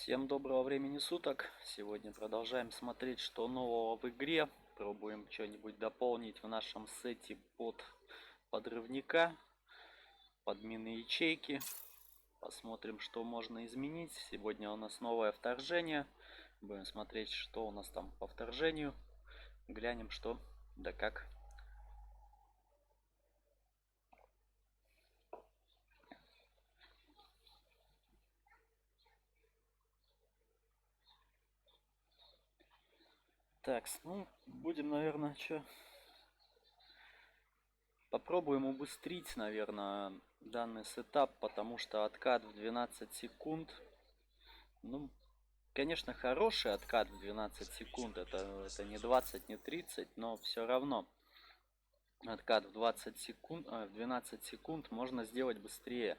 Всем доброго времени суток. Сегодня продолжаем смотреть, что нового в игре. Пробуем что-нибудь дополнить в нашем сете под подрывника, под мины ячейки. Посмотрим, что можно изменить. Сегодня у нас новое вторжение. Будем смотреть, что у нас там по вторжению. Глянем, что да как. Так, ну, будем, наверное, что... Попробуем убыстрить, наверное, данный сетап, потому что откат в 12 секунд. Ну, конечно, хороший откат в 12 секунд. Это не 20, не 30, но все равно. Откат в 20 секунд, в 12 секунд можно сделать быстрее.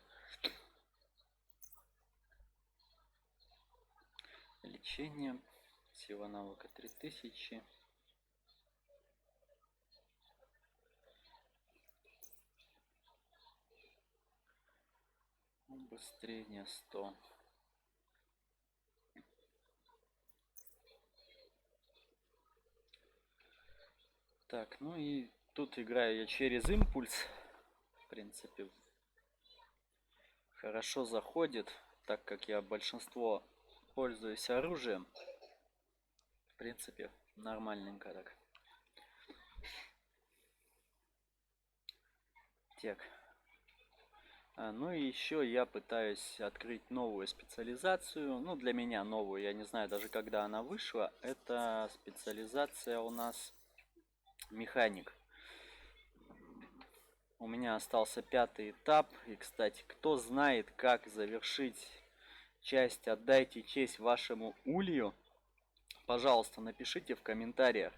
Лечение. Сила навыка 3000. Убыстрение 100. Так, ну и тут играю я через импульс. В принципе, хорошо заходит, так как я большинство пользуюсь оружием. В принципе, нормальненько так. Так. Ну и еще я пытаюсь открыть новую специализацию. Ну, для меня новую, я не знаю даже когда она вышла. Это специализация у нас механик. У меня остался 5-й этап. И, кстати, кто знает, как завершить часть «Отдайте честь вашему улью», пожалуйста, напишите в комментариях,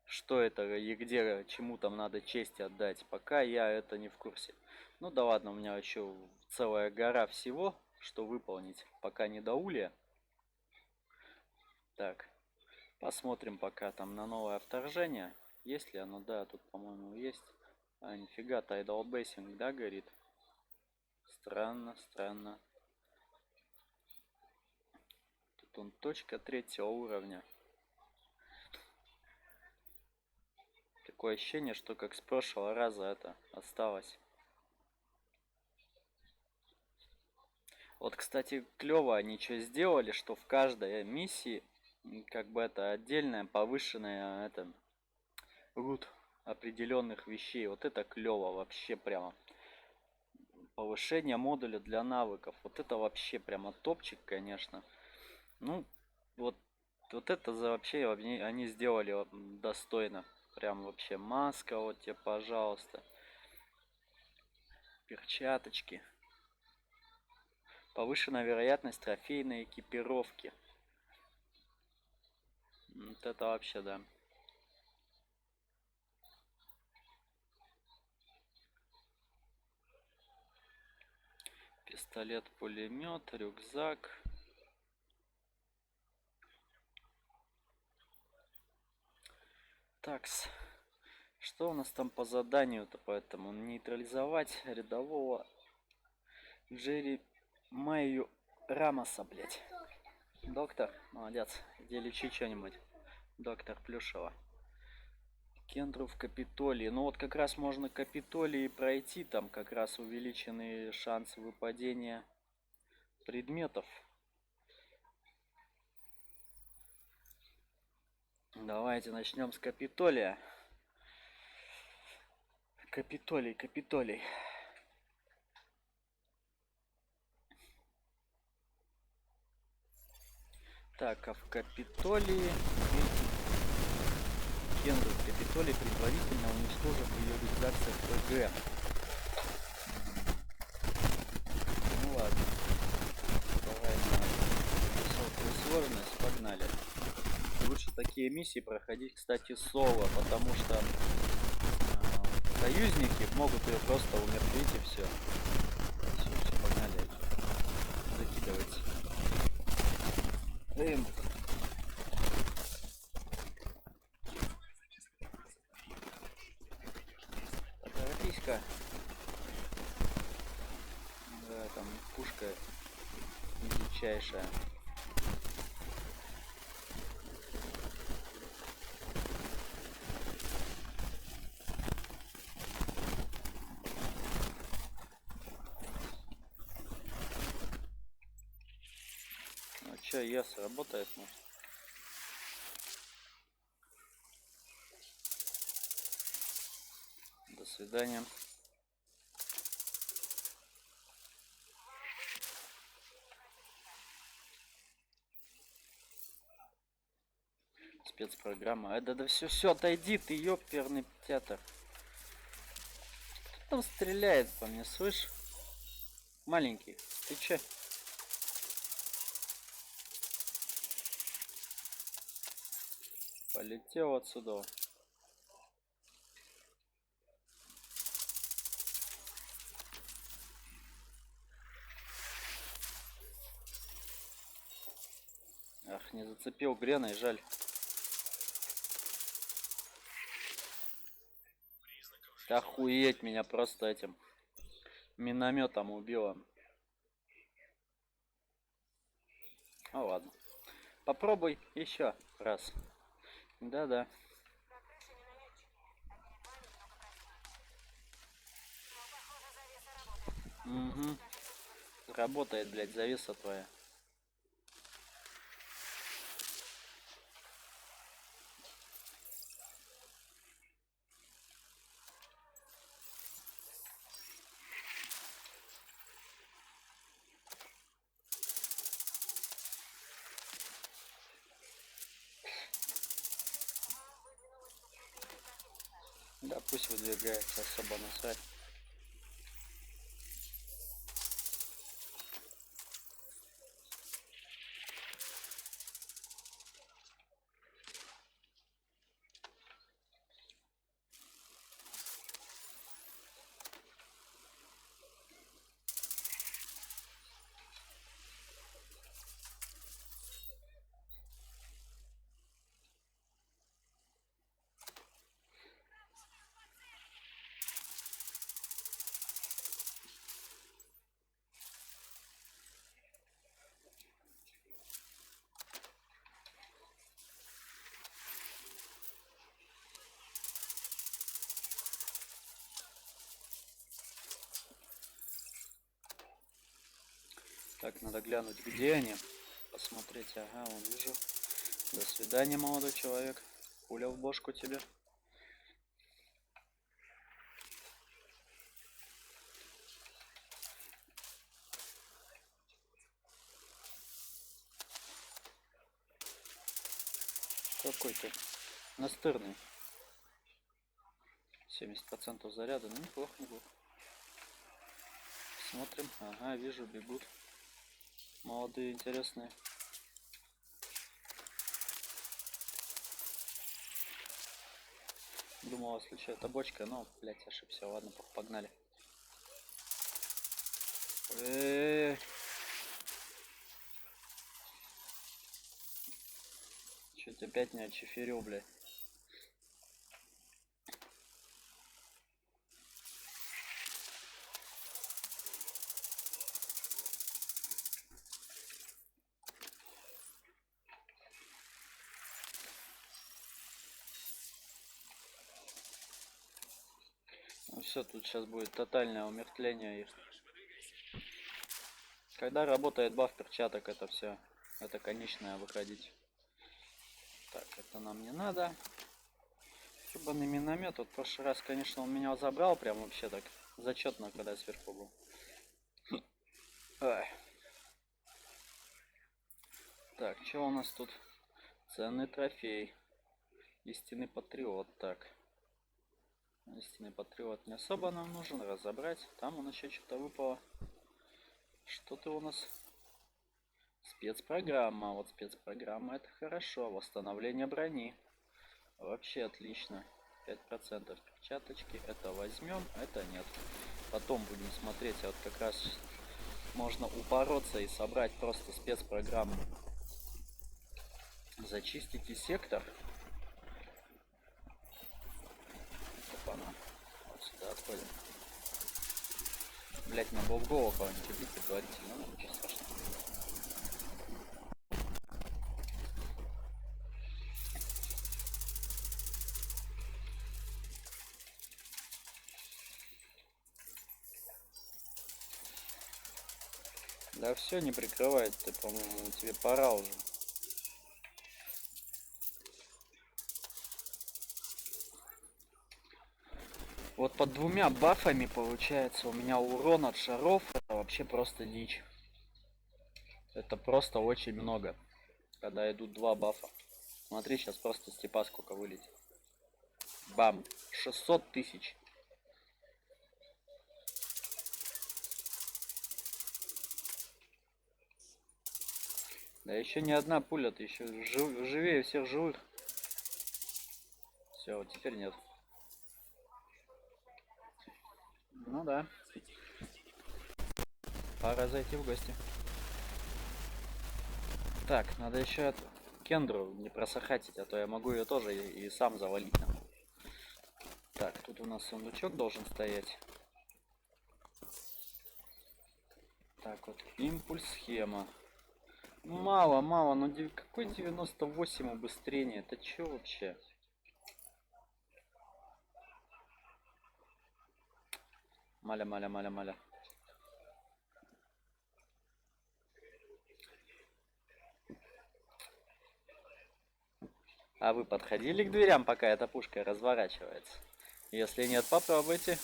что это и где, чему там надо честь отдать. Пока я это не в курсе. Ну да ладно, у меня еще целая гора всего, что выполнить, пока не до улья. Так, посмотрим пока там на новое вторжение. Есть ли оно? Да, тут, по-моему, есть. А, нифига, Tidal Basing, да, горит? Странно, странно. Тут он точка 3-го уровня. Такое ощущение, что как с прошлого раза это осталось. Вот, кстати, клево они что сделали, что в каждой миссии как бы это отдельная повышенная это рут определенных вещей. Вот это клево вообще прямо. Повышение модуля для навыков. Вот это вообще прямо топчик, конечно. Ну, вот это за вообще они сделали достойно. Прям вообще маска, вот тебе, пожалуйста. Перчаточки. Повышенная вероятность трофейной экипировки. Вот это вообще, да. Пистолет-пулемет, рюкзак. Такс. Что у нас там по заданию-то поэтому? Нейтрализовать рядового Джерри Майю Рамоса, блять. Доктор, молодец. Иди лечи что-нибудь. Доктор Плюшева. Кендру в Капитолии. Ну вот как раз можно Капитолии пройти. Там как раз увеличенные шансы выпадения предметов. Давайте начнем с Капитолия. Капитолий, Капитолий. Так, а в Капитолии... Кендру в Капитолии предварительно уничтожив ее рюкзак с РПГ. Ну ладно. Давай на высокую сложность. Погнали. Лучше такие миссии проходить, кстати, соло, потому что союзники могут ее просто умертвить и все. Все, погнали. Закидывать. Торопись-ка. Да, там пушка Дичайшая. Ну чё, ЕС работает, может? До свидания. Спецпрограмма. Да все, отойди ты, ёперный театр. Кто там стреляет по мне, слышь? Маленький, ты чё? Полетел отсюда. Ах, не зацепил греной, жаль. Охуеть, меня просто этим минометом убило. Ну ладно. Попробуй еще раз. Да-да. Угу. Работает, блядь, завеса твоя. Да, пусть выдвигается, особо насрать. Так, надо глянуть, где они. Посмотреть, ага, вон вижу. До свидания, молодой человек. Пуля в бошку тебе. Какой ты настырный. 70% заряда, ну неплохо, неплохо. Смотрим, ага, вижу, бегут. Молодые, интересные. Думал, если что, это бочка, но, блять, ошибся. Ладно, погнали. Чуть опять не очеферил, блядь. Ну все, тут сейчас будет тотальное умертвление их. Когда работает баф перчаток, это все, это конечное выходить. Так, это нам не надо. Ебаный миномет. Вот в прошлый раз, конечно, он меня забрал прям вообще так зачетно, когда я сверху был. Ай. Так, что у нас тут? Ценный трофей. Истинный патриот. Так. Истинный патриот не особо нам нужен. Разобрать. Там у нас еще что-то выпало. Что-то у нас... Спецпрограмма. Вот спецпрограмма, это хорошо. Восстановление брони. Вообще отлично. 5% перчаточки. Это возьмем, это нет. Потом будем смотреть. Вот как раз можно упороться и собрать просто спецпрограмму. Зачистите сектор. Опа-на. Вот сюда отходим. Блять, надо было в голову кого-нибудь убить предварительно. Ну, ничего страшного. Да все, не прикрывает ты, по-моему, тебе пора уже. Вот под двумя бафами получается у меня урон от шаров, это вообще просто дичь. Это просто очень много, когда идут два бафа. Смотри, сейчас просто степа сколько вылетит. Бам! 600 тысяч. Да еще не одна пуля, ты еще живее всех живых. Все, вот теперь нет. Ну да. Пора зайти в гости. Так, надо еще Кендру не просохатить, а то я могу ее тоже и сам завалить. Так, тут у нас сундучок должен стоять. Так, вот импульс, схема. Мало, мало, ну какой 98 убыстрение? Это чё вообще? Маля, маля, маля, маля. А вы подходили к дверям, пока эта пушка разворачивается? Если нет, попробуйте.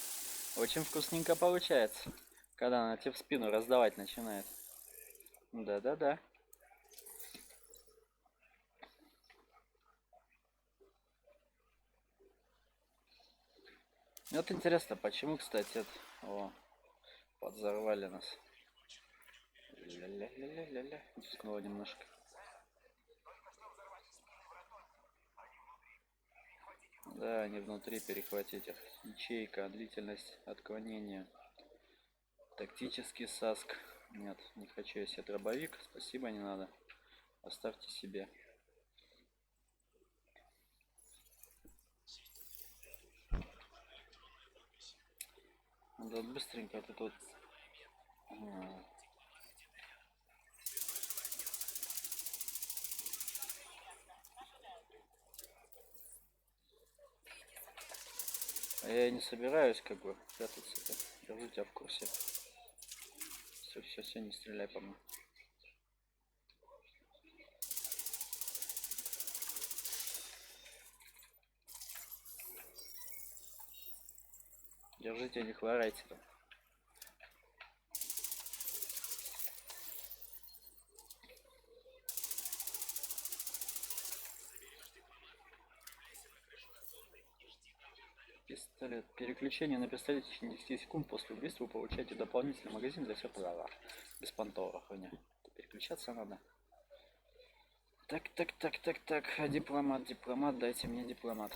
Очень вкусненько получается, когда она тебе в спину раздавать начинает. Да-да-да. Вот интересно, почему, кстати, это... О, подзорвали нас. Ля-ля-ля-ля-ля-ля. Дискнуло немножко. Да, они внутри перехватить их. Ячейка, длительность отклонения. Тактический саск. Нет, не хочу я себе дробовик. Спасибо, не надо. Оставьте себе. Надо быстренько тут... А я и не собираюсь как бы прятаться-то. Держу тебя в курсе. Все, все, все, не стреляй по мне. Держите, не хворайте там. Пистолет. Переключение на пистолет в течение 10 секунд после убийства вы получаете дополнительный магазин для всех права. Беспонтовая хуйня. Переключаться надо. Так, так, так, так, так. Дипломат, дипломат, дайте мне дипломат.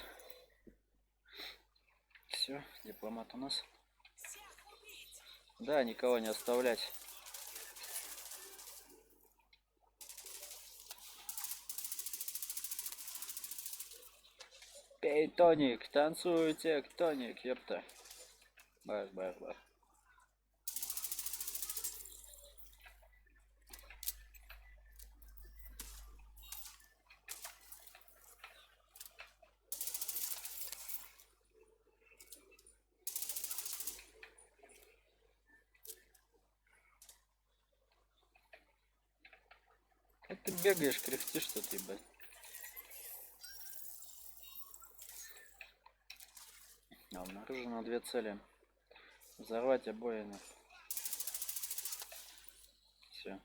Все, дипломат у нас. Да, никого не оставлять. Пей тоник, танцуйте, тоник, ёпта. Бах, бах, бах. Как ты бегаешь, кряхтишь что-то, ебать. Обнаружено две цели. Взорвать обоины. Все.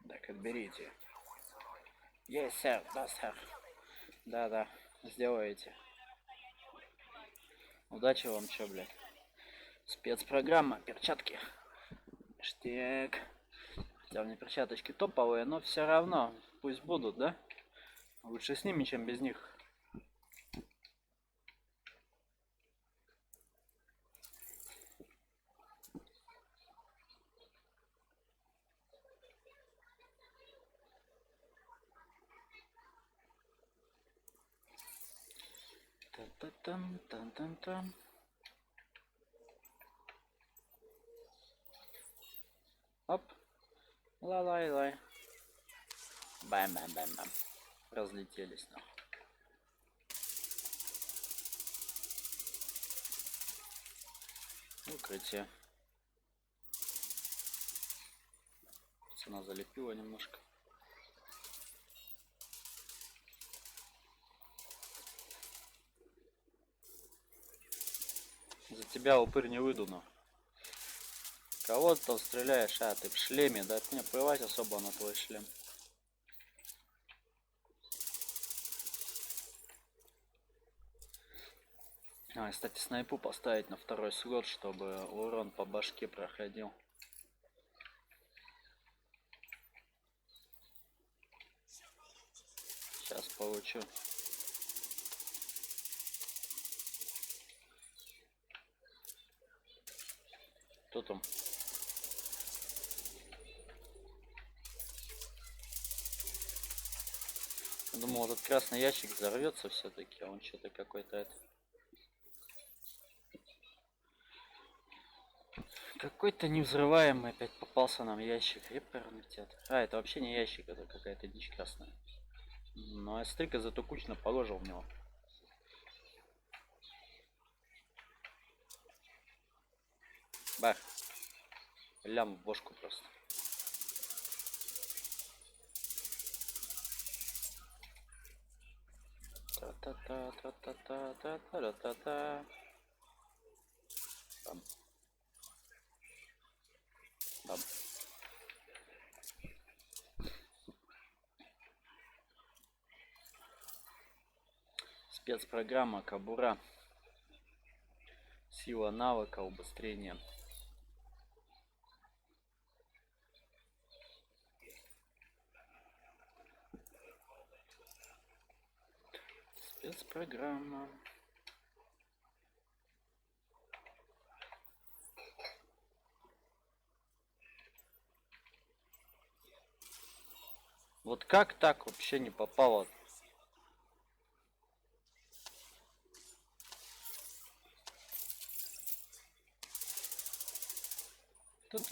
Так, отберите. Yes, sir, да, сэр. Да, сделаете. Удачи вам, чё, блядь. Спецпрограмма, перчатки. Штек. Хотя у меня перчаточки топовые, но все равно. Пусть будут, да? Лучше с ними, чем без них. Та-та-там, там-там-там. Оп. Ла-лай-лай. Бам-бам-бам-бам. Разлетелись, нахуй. Укрытие. Цена залепила немножко. За тебя, упырь, не выйду, но. Кого ты там стреляешь? А, ты в шлеме, да? Мне плевать особо на твой шлем. А, кстати, снайпу поставить на второй слот, чтобы урон по башке проходил. Сейчас получу. Кто там? Думал, этот красный ящик взорвется все-таки, а он что-то какой-то это. Какой-то невзрываемый опять попался нам ящик. Епернитет. А, это вообще не ящик, это какая-то дичь красная. Ну, а стрика зато кучно положил в него. Бах. Лям в бошку просто. Та-та-та-та-та-та-та-та-та-та. Бам. Бам. Спецпрограмма Кабура. Сила навыка, убыстрение. Спецпрограмма. Вот как так вообще не попало? Тут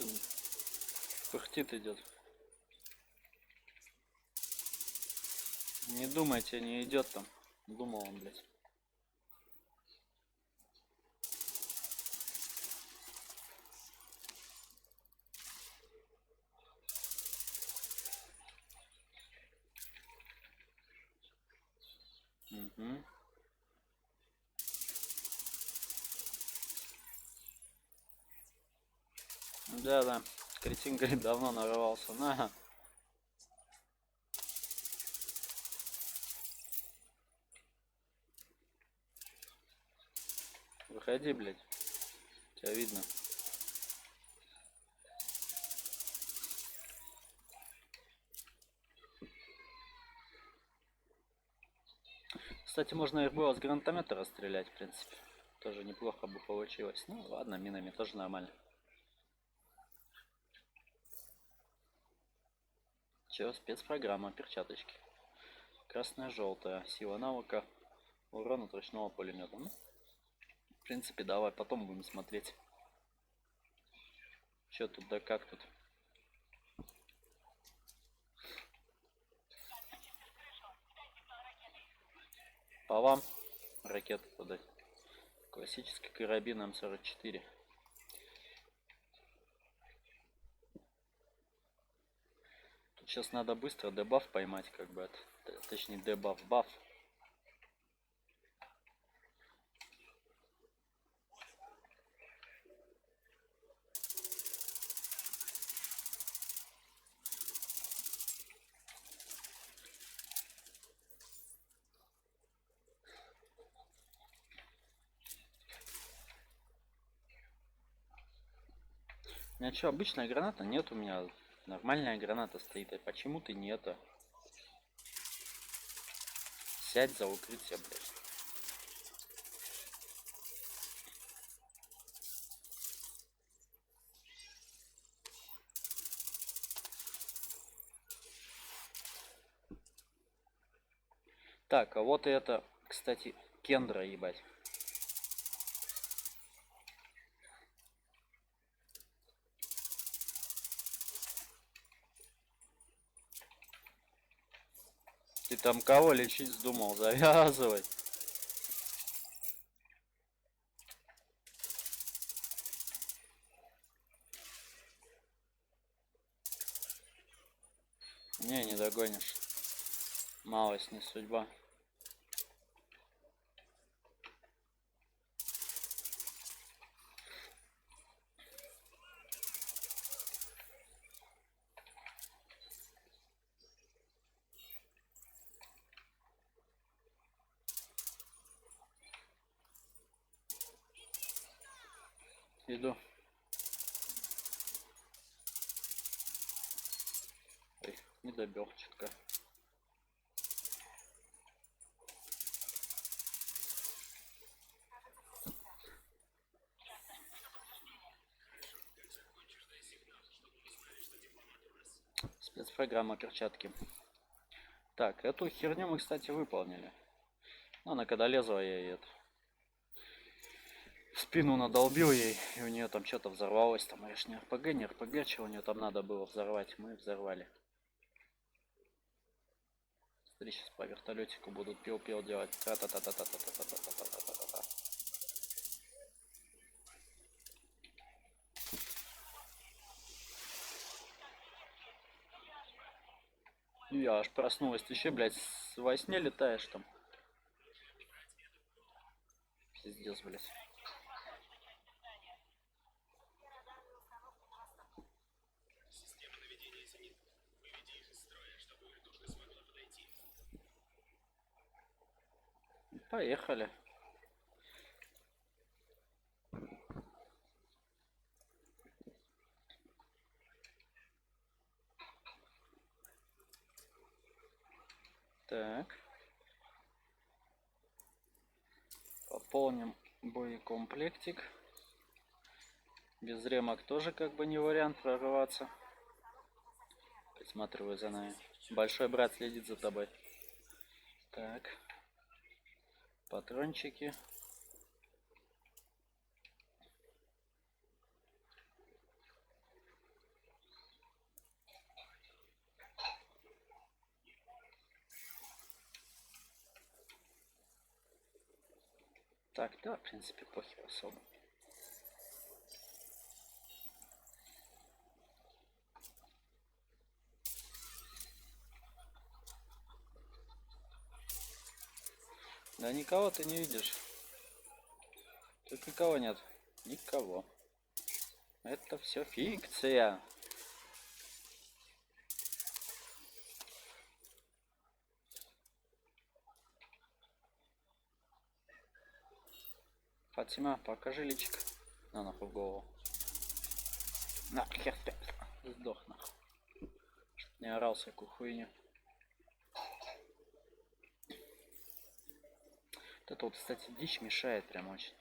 пыхтит идет. Не думайте, не идет там. Думал он, блядь. Угу. Да-да. Кретин, говорит, давно нарывался. На. Выходи, блядь. Тебя видно. Кстати, можно их было с гранатомета расстрелять, в принципе. Тоже неплохо бы получилось. Ну ладно, минами тоже нормально. Че, спецпрограмма, перчаточки. Красная, желтая. Сила навыка. Урон от ручного пулемета. Ну, в принципе, давай потом будем смотреть. Че тут да как тут. По вам ракету подать. Классический карабин М44. Тут сейчас надо быстро дебаф поймать, как бы это. Точнее, дебаф, баф. У меня что, обычная граната? Нет, у меня нормальная граната стоит. А почему ты не это? Сядь за укрытие, блядь. Так, а вот и это, кстати, Кендра, ебать. Ты там кого лечить вздумал? Завязывай. Не догонишь. Малость не судьба. Иду. Ой, не добег чутка. Спецпрограмма перчатки. Так, эту херню мы, кстати, выполнили. Ну, она когда лезла, я ей это... в спину надолбил ей, и у нее там что-то взорвалось. Там, я ж не РПГ, чего у нее там надо было взорвать. Мы взорвали. Смотри, сейчас по вертолетику будут пил-пил делать. Та-та-та-та-та-та-та-та-та-та-та-та-та. Я аж проснулась. Ты еще, блядь, во сне летаешь там. Пиздец, блядь. Поехали. Так. Пополним боекомплектик. Без ремок тоже как бы не вариант прорваться. Присматриваю за нами. Большой брат следит за тобой. Так. Патрончики. Так, да, в принципе, похер особо. Да никого ты не видишь. Тут никого нет. Никого. Это все фикция. Фатима, покажи личик. На нахуй голову. На, хер ты. Сдох нахуй. Не орал всякую хуйню. Вот это вот, кстати, дичь мешает прям очень.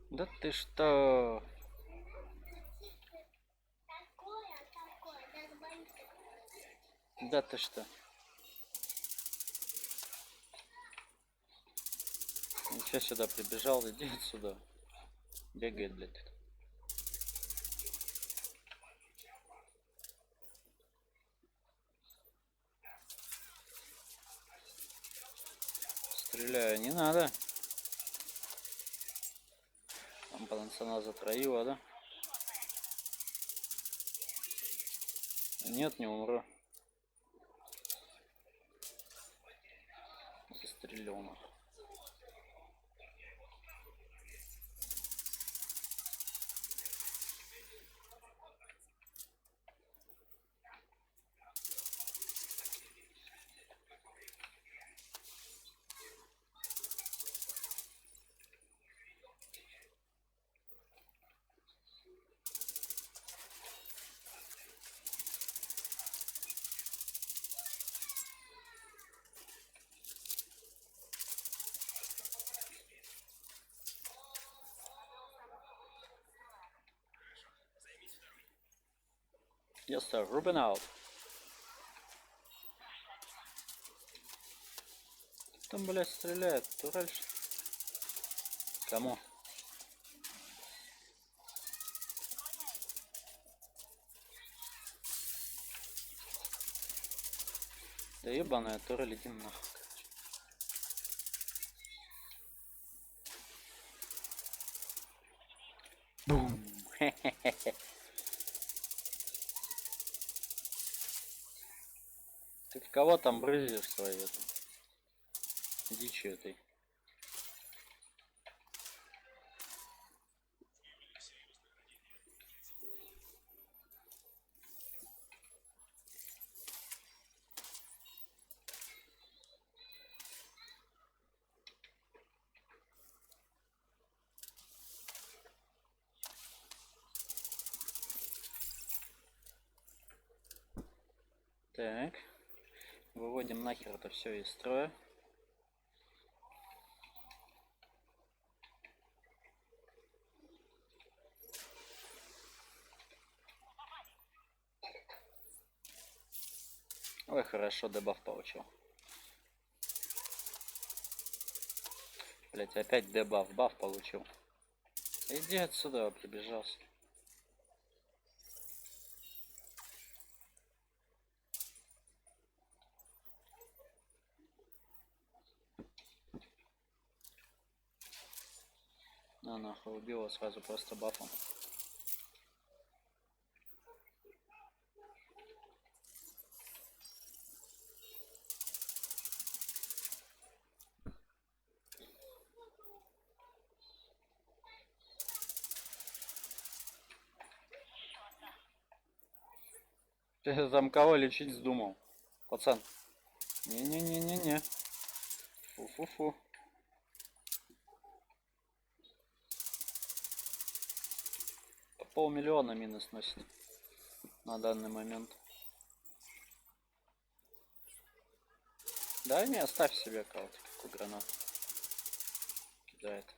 Да ты что? Да ты что? Ничего сюда прибежал, иди отсюда. Бегает, блядь. Стреляю, не надо. Там пацана затроила, да? Нет, не умру. Застрелил нахуй. Yes, sir. Ruben out. Там, блядь, стреляет. Турель. Кому? Да ебаная турель, иди нахуй. Бум. Ты в кого там брызжешь своей дичью этой? Так. Выводим нахер это все из строя. Ой, хорошо, дебаф получил. Блять, опять дебаф, баф получил. Иди отсюда, прибежался. На нахуй, убила сразу просто бафом. Ты там кого лечить вздумал? Пацан. Не-не-не-не-не. Фу-фу-фу. По 500 000 минус носит на данный момент. Да не, оставь себе кого-то, какую гранату. Кидает.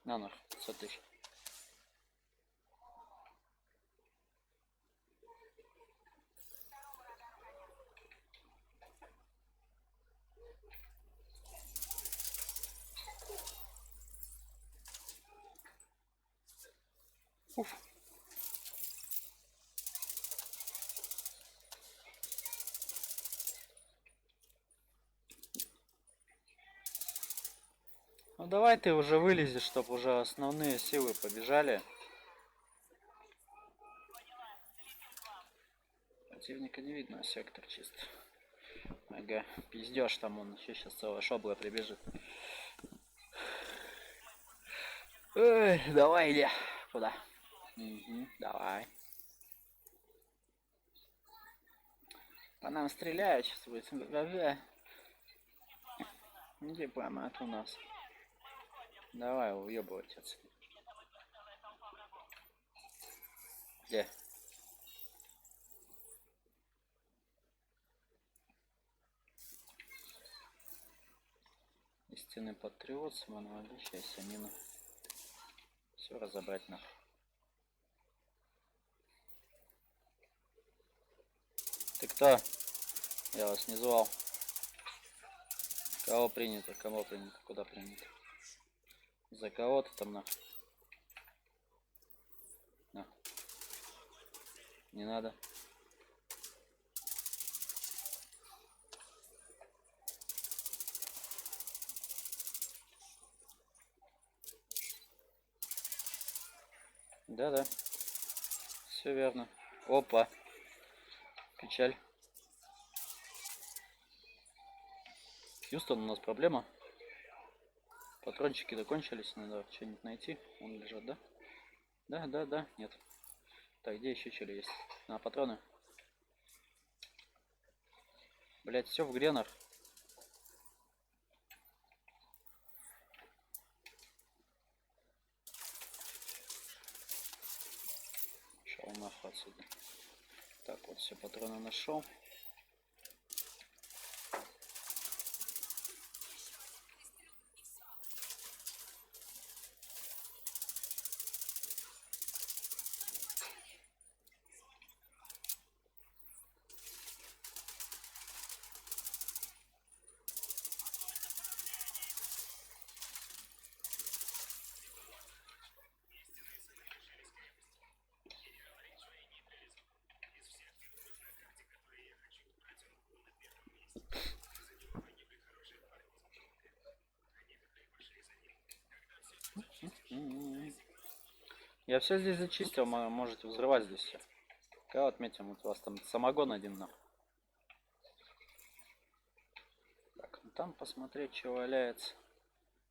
На нах, 500 000. Уф. Ну давай ты уже вылезешь, чтобы уже основные силы побежали. Противника не видно, сектор чист. Ага, пиздешь там, он еще сейчас целая шобла прибежит. Эй, давай иди. Куда? Угу, давай. По нам стреляют, сейчас будет. Иди прямо от у нас. Давай, уебывать отсюда. Где? Истинный патриот, самонаводящаяся мина. Все разобрать нахуй. Ты кто? Я вас не звал. Кого принято? Кого принято? Куда принято? За кого ты там нахуй? На. Не надо. Да-да. Все верно. Опа. Печаль. Хьюстон, у нас проблема. Патрончики закончились, надо что-нибудь найти. Он лежит, да? Да, да, да, нет. Так, где еще что-ли есть? На патроны. Блять, все в гренах. Шел нахуй отсюда. Так, вот все, патроны нашел. Я все здесь зачистил, можете взрывать здесь все. Кого отметим? Вот у вас там самогон один нахуй. Так, ну там посмотреть, что валяется.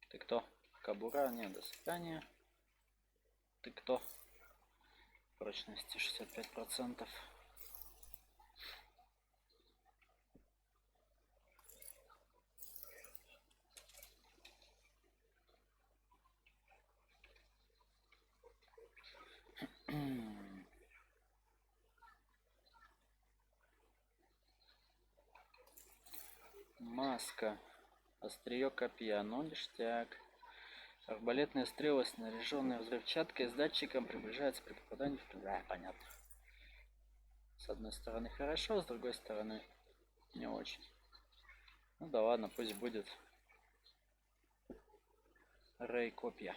Ты кто? Кобура? Нет, до свидания. Ты кто? Прочности 65%. Маска. Острие копья. Ну, ништяк. Арбалетные стрелы, снаряженные взрывчаткой с датчиком, приближаются при попадании в... Да, понятно. С одной стороны хорошо, с другой стороны не очень. Ну да ладно, пусть будет. Рэй копья.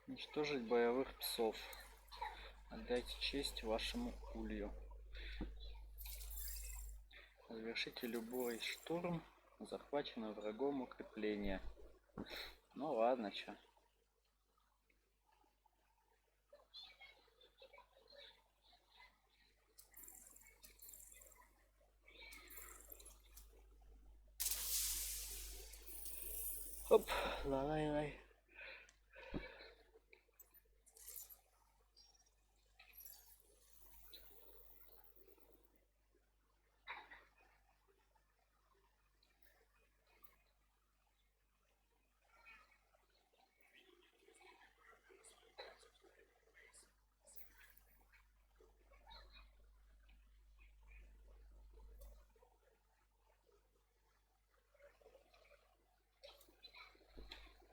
Уничтожить боевых псов. Отдайте честь вашему улью. Завершите любой штурм захваченного врагом укрепления. Ну ладно, чё. Оп, лай-лай-лай.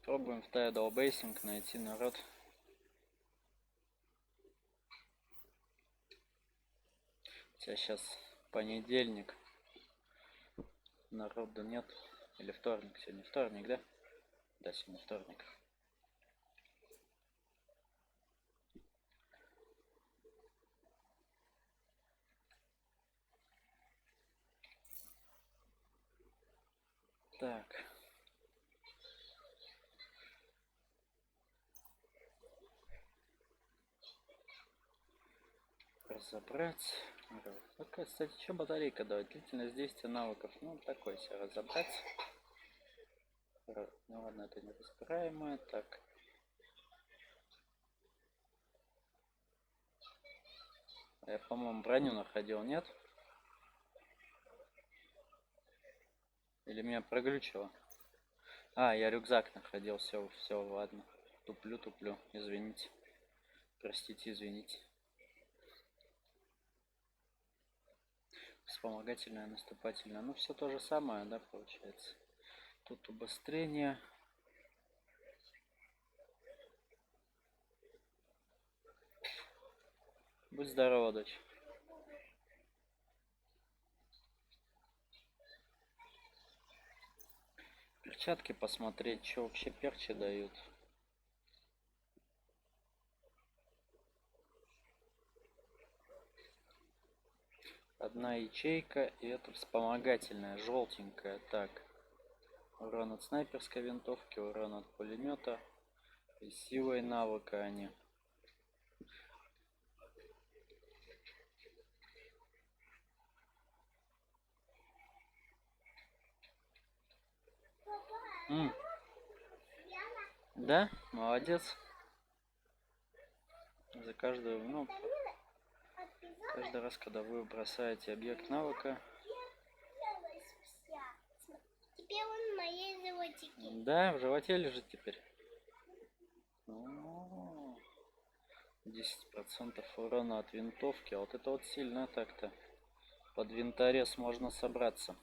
Пробуем в Tidal Basing найти народ. Хотя сейчас понедельник. Народа нет. Или вторник. Сегодня вторник, да? Да, сегодня вторник. Так. Разобрать. Такая, кстати, что батарейка давать? Длительность действия навыков. Ну, такой себе разобрать. Ну ладно, это не разбираемое. Так. Я, по-моему, броню находил, нет? Или меня проглючило? А, я рюкзак находил. Все, все, ладно. Туплю. Извините. Простите, извините. Вспомогательное, наступательное. Ну, все то же самое, да, получается. Тут убыстрение. Будь здорова, дочь. Перчатки посмотреть, что вообще перчи дают. Одна ячейка, и это вспомогательная, желтенькая. Так, урон от снайперской винтовки, урон от пулемета и силой навыка они. Да, молодец. За каждую, ну, каждый раз, когда вы бросаете объект навыка. Теперь он в моей животике. Да, в животе лежит теперь. 10% урона от винтовки. А вот это вот сильно так-то. Под винторез можно собраться.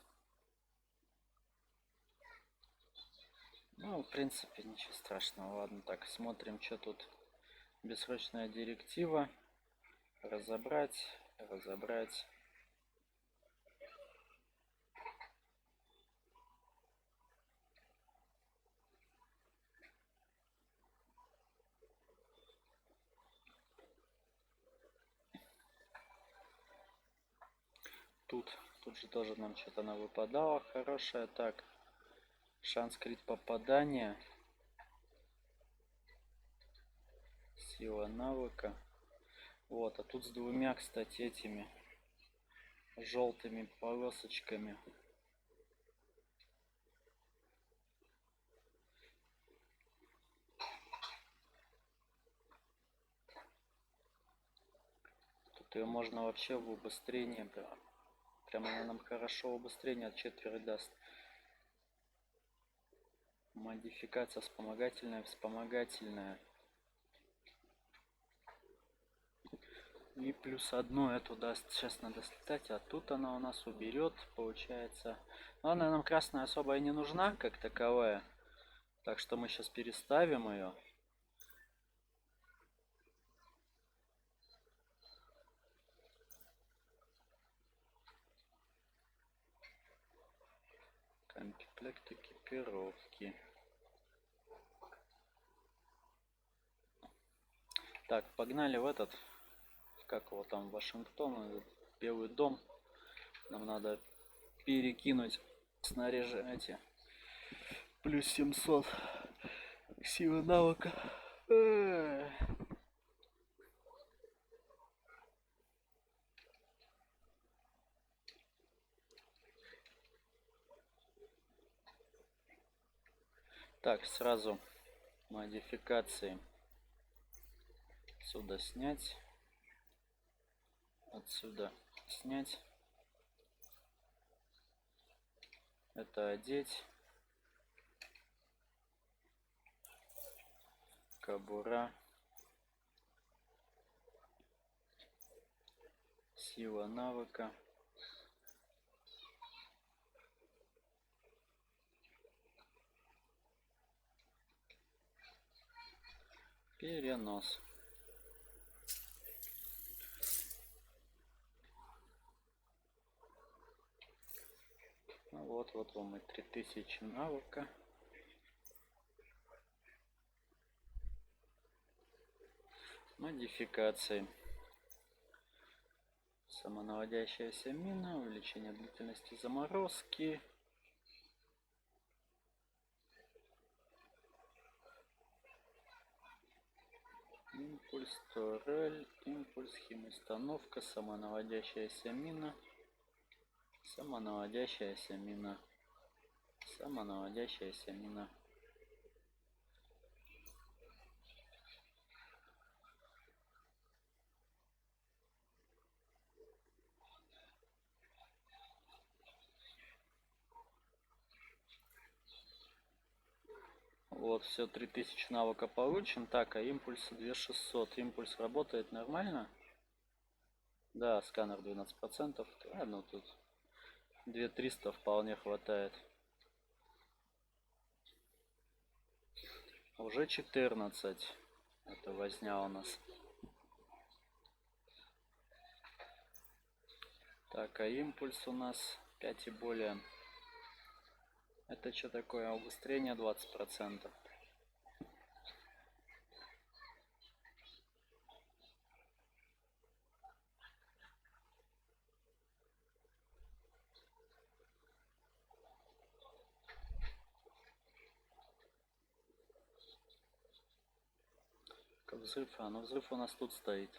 Ну, в принципе, ничего страшного. Ладно, так, смотрим, что тут. Бессрочная директива. Разобрать, разобрать. Тут же тоже нам что-то она выпадала хорошая. Так, шанс крит попадания. Сила навыка. Вот, а тут с двумя, кстати, этими желтыми полосочками. Тут ее можно вообще в убыстрение. Прямо она нам хорошо убыстрение от четверти даст. Модификация вспомогательная, вспомогательная. И плюс одну эту даст. Сейчас надо слетать, а тут она у нас уберет, получается. Но она нам красная особо и не нужна, как таковая. Так что мы сейчас переставим ее. Комплект экипировки. Так, погнали в этот. Как его там, Вашингтон, Белый дом. Нам надо перекинуть снаряжение эти. Плюс 700 силы навыка. Так, сразу модификации. Отсюда снять. Отсюда снять. Это одеть. Кобура. Сила навыка. Перенос. Ну вот вам и 3000 навыка. Модификации. Самонаводящаяся мина, увеличение длительности заморозки. Импульс, турель, импульс, химустановка, самонаводящаяся мина. Самонаводящаяся мина. Самонаводящаяся мина. Вот, все, 3000 навыка получен. Так, а импульс 2600. Импульс работает нормально? Да, сканер 12%. А, ну тут 2300 вполне хватает. Уже 14. Это возня у нас. Так, а импульс у нас 5 и более. Это что такое? Убыстрение 20%. Как взрыв? А, ну взрыв у нас тут стоит.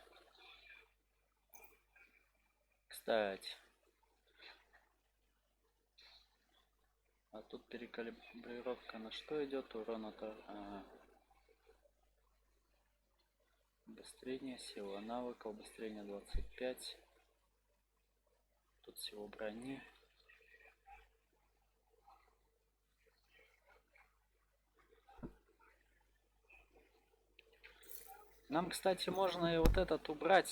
Кстати. А тут перекалибрировка на что идет? Урон от... убыстрение, сила навыка, убыстрение 25. Тут всего брони. Нам, кстати, можно и вот этот убрать.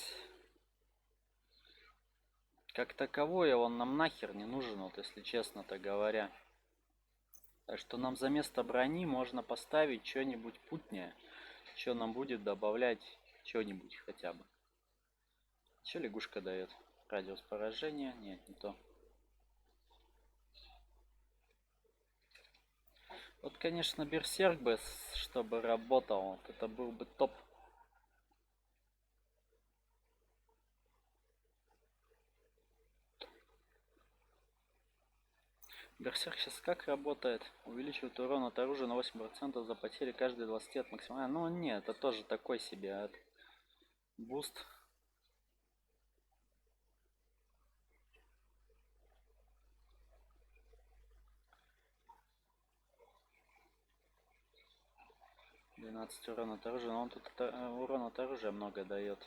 Как таковое он нам нахер не нужен, вот если честно-то говоря. Так что нам за место брони можно поставить что-нибудь путнее. Что нам будет добавлять что-нибудь хотя бы. Что лягушка дает? Радиус поражения? Нет, не то. Вот, конечно, берсерк бы, чтобы работал, вот это был бы топ. Берсерк сейчас как работает? Увеличивает урон от оружия на 8% за потери каждые 20 от максимально. Ну нет, это тоже такой себе буст. Урон от оружия, но он тут урон от оружия много дает.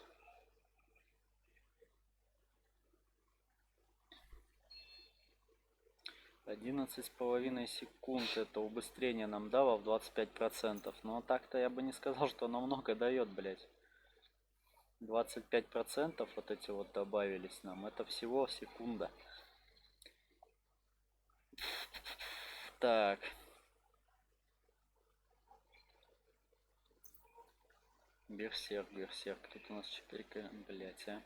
11,5 секунд это убыстрение нам дало в 25%. Но так-то я бы не сказал, что оно много дает, блять. 25% вот эти вот добавились нам. Это всего секунда. Так. Берсерк. Тут у нас 4, блять, а.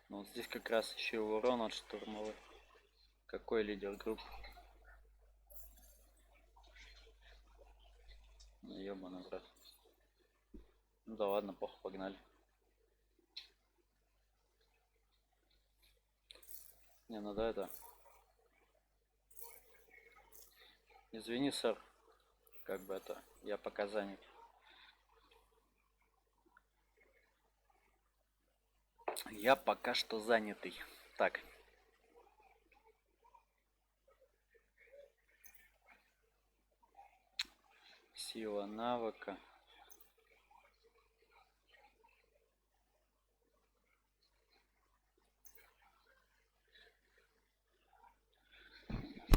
Ну, вот здесь как раз еще и урон от штурмовых. Какой лидер группы? Ну, ёбаный брат. Ну да ладно, похуй, погнали. Не, ну да, это... Извини, сэр. Как бы это... Я пока занят. Я пока что занятый. Так. Сила навыка.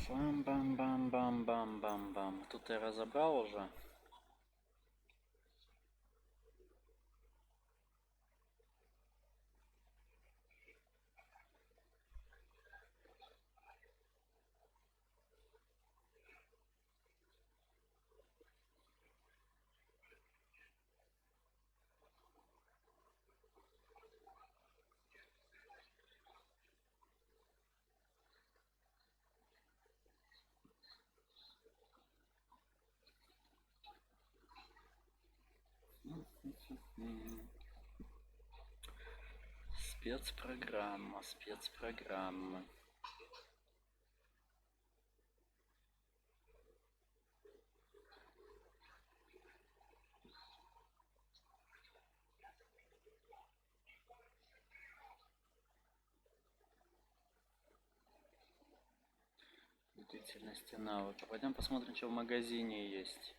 Бам-бам-бам-бам-бам-бам-бам. Тут я разобрал уже. Спецпрограмма. Длительности навыка. Пойдем посмотрим, что в магазине есть.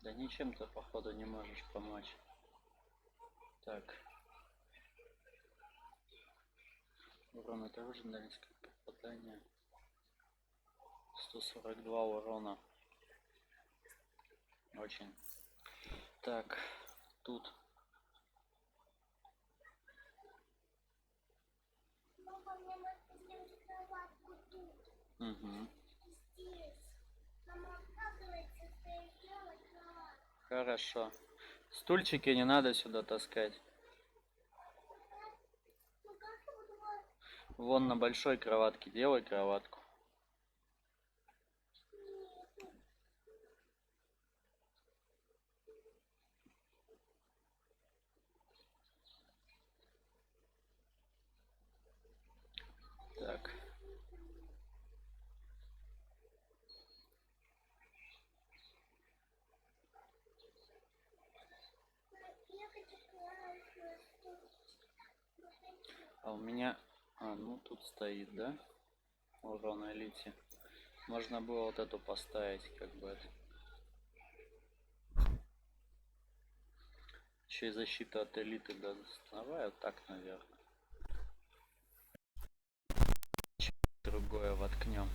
Да ничем ты походу не можешь помочь. Так. Урон от оружия, дальность попадания. 142 урона. Очень. Так, тут. Папа, мне надо сделать кроватку тут. Угу. Здесь. Мама, оказывается, что я сделала кроватку. Хорошо. Стульчики не надо сюда таскать. Ну как я буду Вон на большой кроватке делай кроватку. Так. А у меня А, ну тут стоит, да? Урон элите. Можно было вот эту поставить, как бы это. Еще и защита от элиты даст. Давай вот так, наверное. Другое воткнем.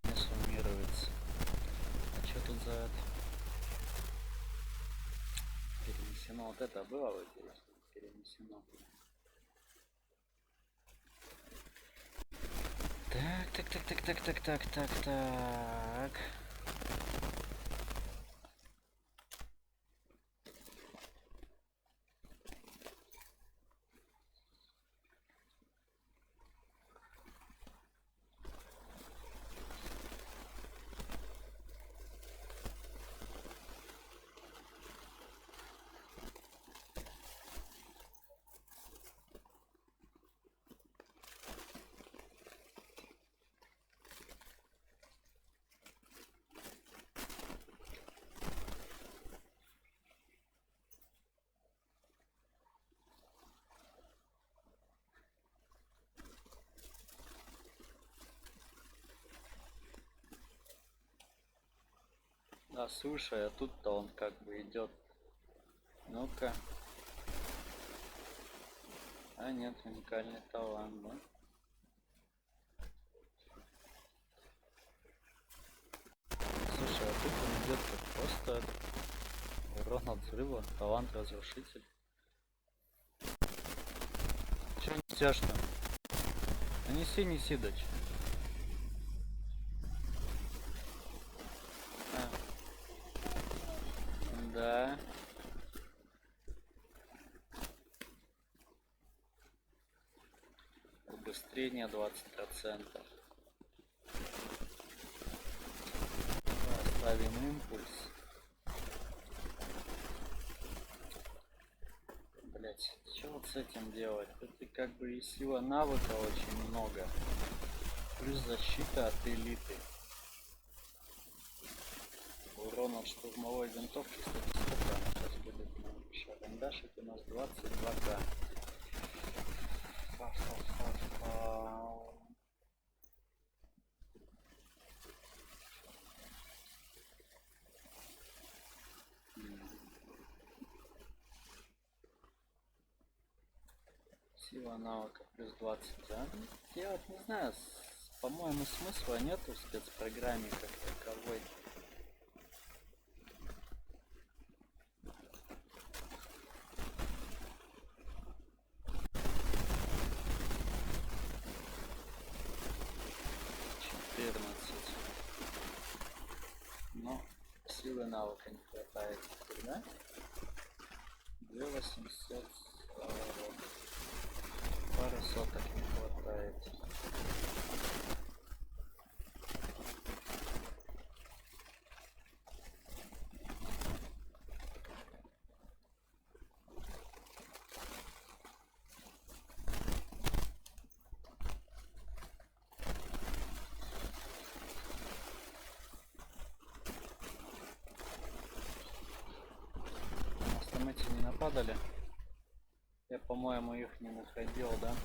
Не суммируется. А что тут за это? Перенесено. Вот это было вот здесь. Перенесено. Так. Да, слушай, а тут-то он как бы идет. Ну-ка. А нет, уникальный талант, да? Слушай, а тут он идет как просто урон от взрыва, талант разрушитель. Че несешь там? Ну неси, дочь. А, да. Убыстрение 20%. Ставим импульс. Блять, что вот с этим делать? Это как бы и сила навыка очень много. Плюс защита от элиты. Урон от штурмовой винтовки, кстати, сколько она сейчас будет? Шарандашик у нас 22к. Сила навыка плюс 20, да? Я вот не знаю, по-моему, смысла нету в спецпрограмме как таковой. Но силы навыка не хватает, да? 2800, пары соток не хватает. Эти не нападали. Я, по-моему, их не находил, да?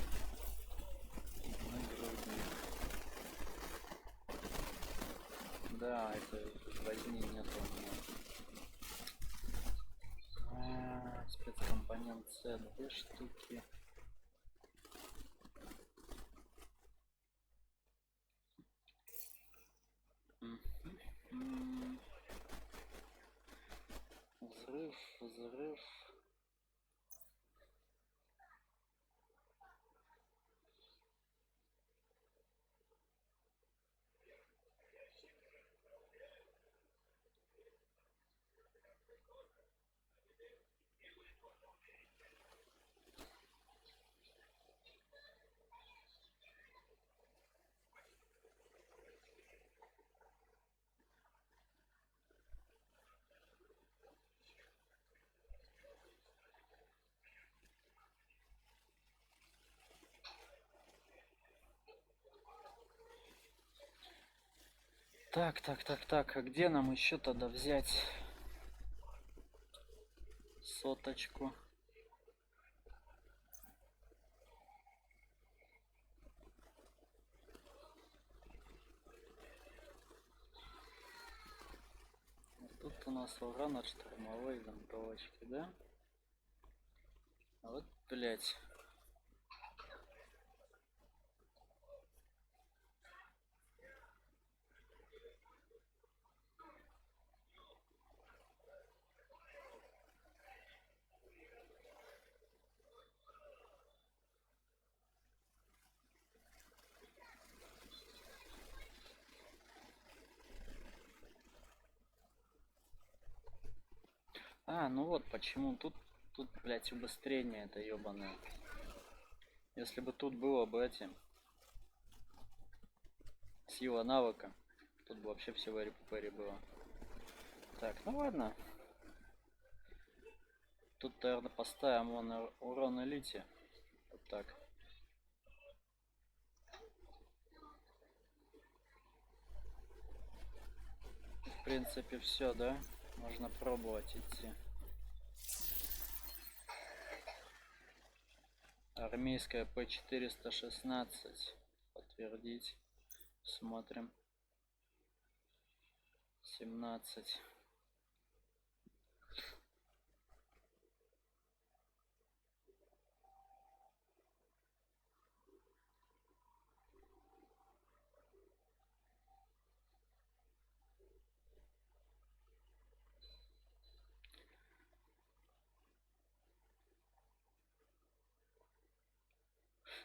Да, это возьми нету у меня. Спецкомпонент С, 2 штуки. Взрыв. Так, а где нам еще тогда взять соточку? Тут у нас урон от штурмовой винтовочки, да? А вот, блять. А, ну вот почему тут, блять, убыстрение это ёбаное. Если бы тут было бы эти сила навыка, тут бы вообще все вэри было. Так, ну ладно. Тут, наверное, поставим урон элите. Вот так. В принципе, все, да? Можно пробовать идти. Армейская П-416. Подтвердить. Смотрим. 17.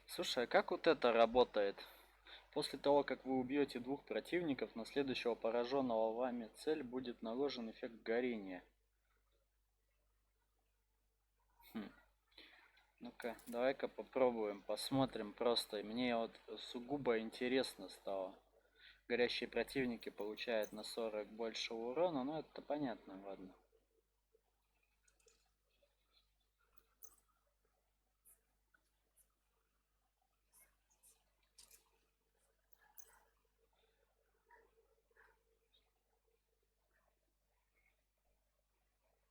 Слушай, а как вот это работает? После того, как вы убьете двух противников, на следующего пораженного вами цель будет наложен эффект горения. Хм. Ну-ка, давай-ка попробуем, посмотрим просто. Мне вот сугубо интересно стало. Горящие противники получают на 40 больше урона, но это понятно, ладно.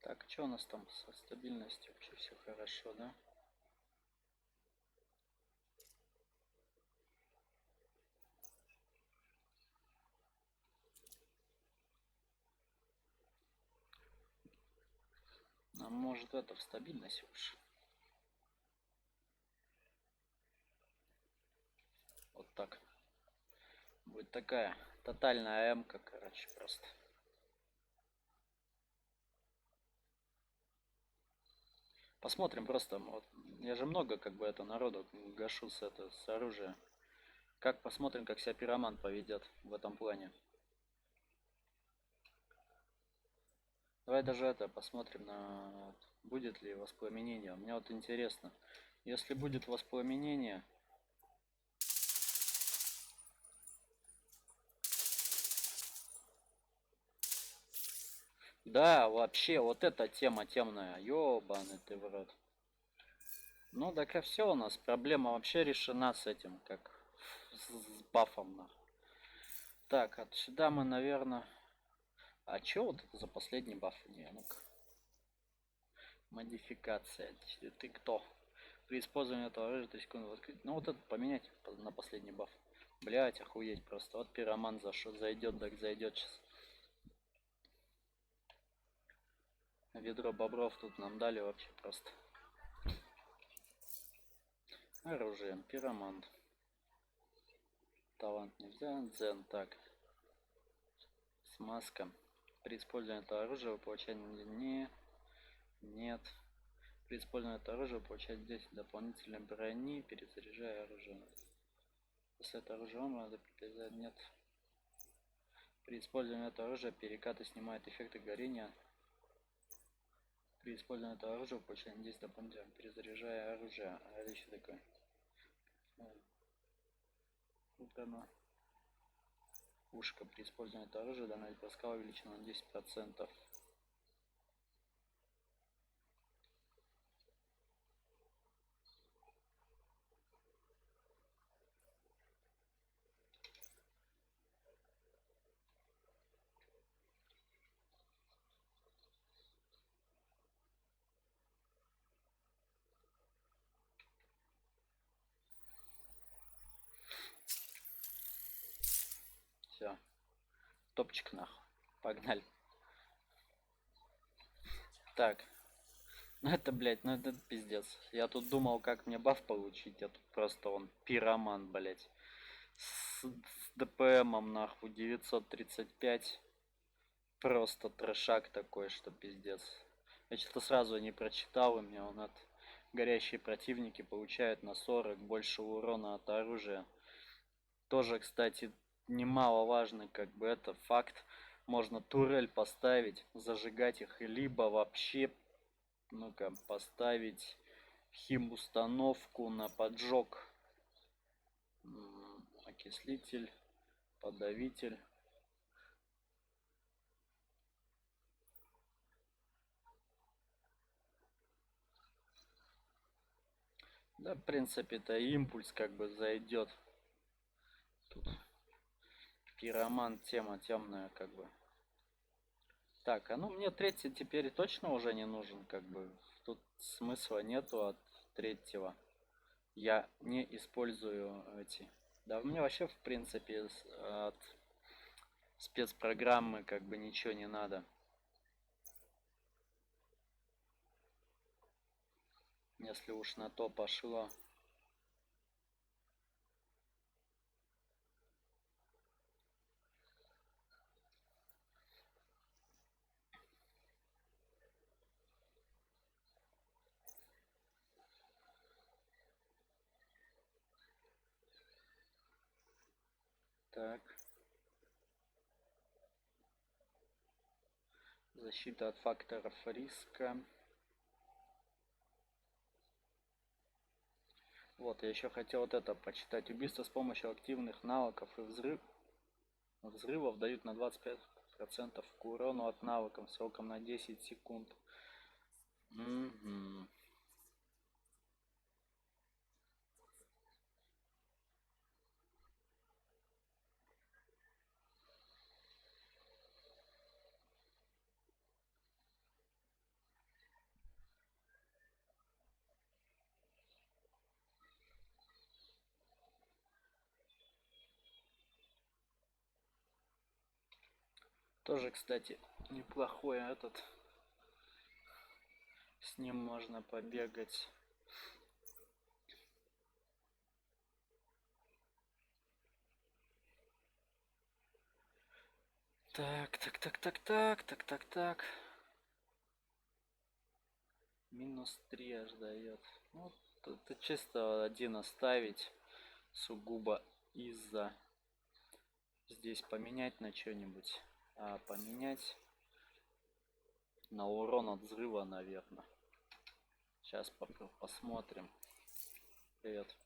Так, что у нас там со стабильностью? Вообще все хорошо, да? А может это в стабильность уж? Вот так. Будет такая тотальная М-ка, короче, просто. Посмотрим просто. Вот, я же много как бы это народу гашу с оружия. Как посмотрим, как себя пироман поведет в этом плане. Давай даже это посмотрим на будет ли воспламенение. Мне вот интересно. Если будет воспламенение, да, вообще, вот эта тема темная. Ёбаный ты в рот. Ну, так и все у нас. Проблема вообще решена с этим, как с бафом. Нахуй. Так, от сюда мы, наверное... А чё вот это за последний баф? Не, ну-ка. Модификация. Ты кто? При использовании этого оружия 3 секунды воскресить. Ну вот это поменять на последний баф. Блять, охуеть просто. Вот пироман зашел, зайдет, так зайдет сейчас. Ведро бобров тут нам дали вообще просто. Оружием, пироман. Талант нельзя, дзен, так. Смазка. При использовании этого оружия вы получаете не... Нет. При использовании этого оружия вы получаете 10 дополнительной брони, перезаряжая оружие. Если это оружие надо перезаряжать, нет. При использовании этого оружия перекаты снимают эффекты горения. При использовании этого оружия вы получаете 10 дополнительно, перезаряжая оружие. А это еще такое. Утрано. Ушко при использовании этого оружия дана броска увеличена на 10%. Топчик нахуй. Погнали. Так. Ну это, блядь, ну это пиздец. Я тут думал, как мне баф получить, а тут просто он пироман, блядь. С ДПМом, нахуй, 935. Просто трешак такой, что пиздец. Я что-то сразу не прочитал, и мне он от горящие противники получают на 40 больше урона от оружия. Тоже, кстати, немаловажный, как бы это факт. Можно турель поставить, зажигать их, либо вообще, ну-ка, поставить хим-установку на поджог. Окислитель, подавитель. Да, в принципе, это импульс как бы зайдет. Тут пироман, тема темная, как бы. Так, а ну мне третий теперь точно уже не нужен, как бы. Тут смысла нету от третьего. Я не использую эти. Да, мне вообще, в принципе, от спецпрограммы как бы ничего не надо. Если уж на то пошло. Так. Защита от факторов риска. Вот, я еще хотел вот это почитать. Убийство с помощью активных навыков и взрывов дают на 25% к урону от навыков сроком на 10 секунд. Угу. Тоже, кстати, неплохой этот. С ним можно побегать. Так. Минус 3 аж дает. Ну, это чисто один оставить. Сугубо из-за. Здесь поменять на что-нибудь. А поменять на урон от взрыва, наверное. Сейчас посмотрим. Привет.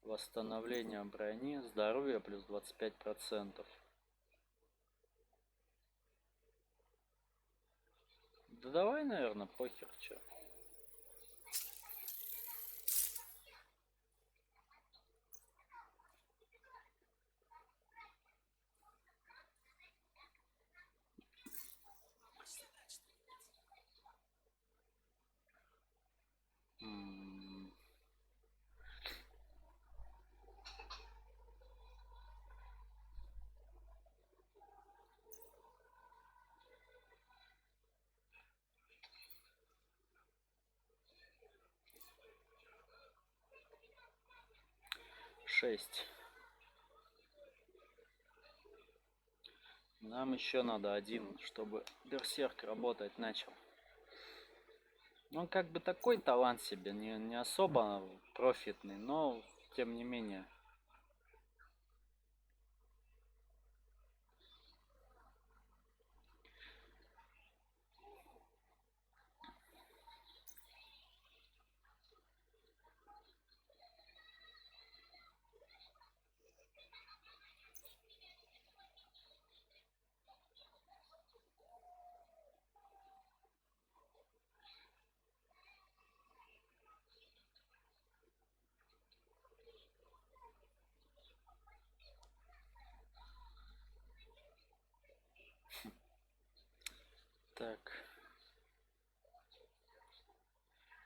Восстановление брони, здоровье плюс 25%. Да давай, наверное, похер, чё. М, 6. Нам еще надо один, чтобы берсерк работать начал. Он как бы такой талант себе, не особо профитный, но тем не менее.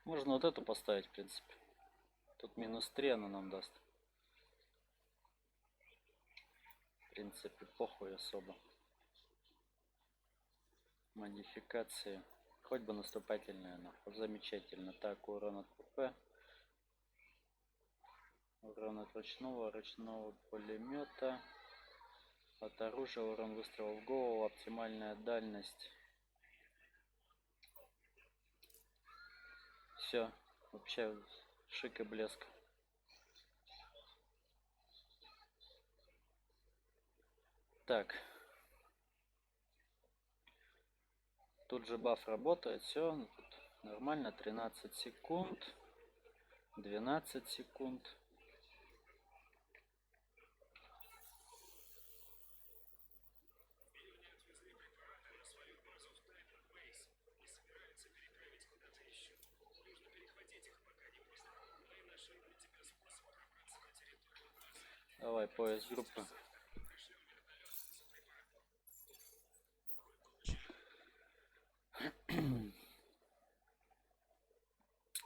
Можно вот эту поставить, в принципе. Тут -3 она нам даст. В принципе, похуй особо. Модификации. Хоть бы наступательная, нахуй. Замечательно. Так, урон от ПП. Урон от ручного пулемета. От оружия, урон выстрела в голову, оптимальная дальность. Все. Вообще шик и блеск. Так. Тут же баф работает. Все. Нормально. 13 секунд. 12 секунд. Давай, поиск группы.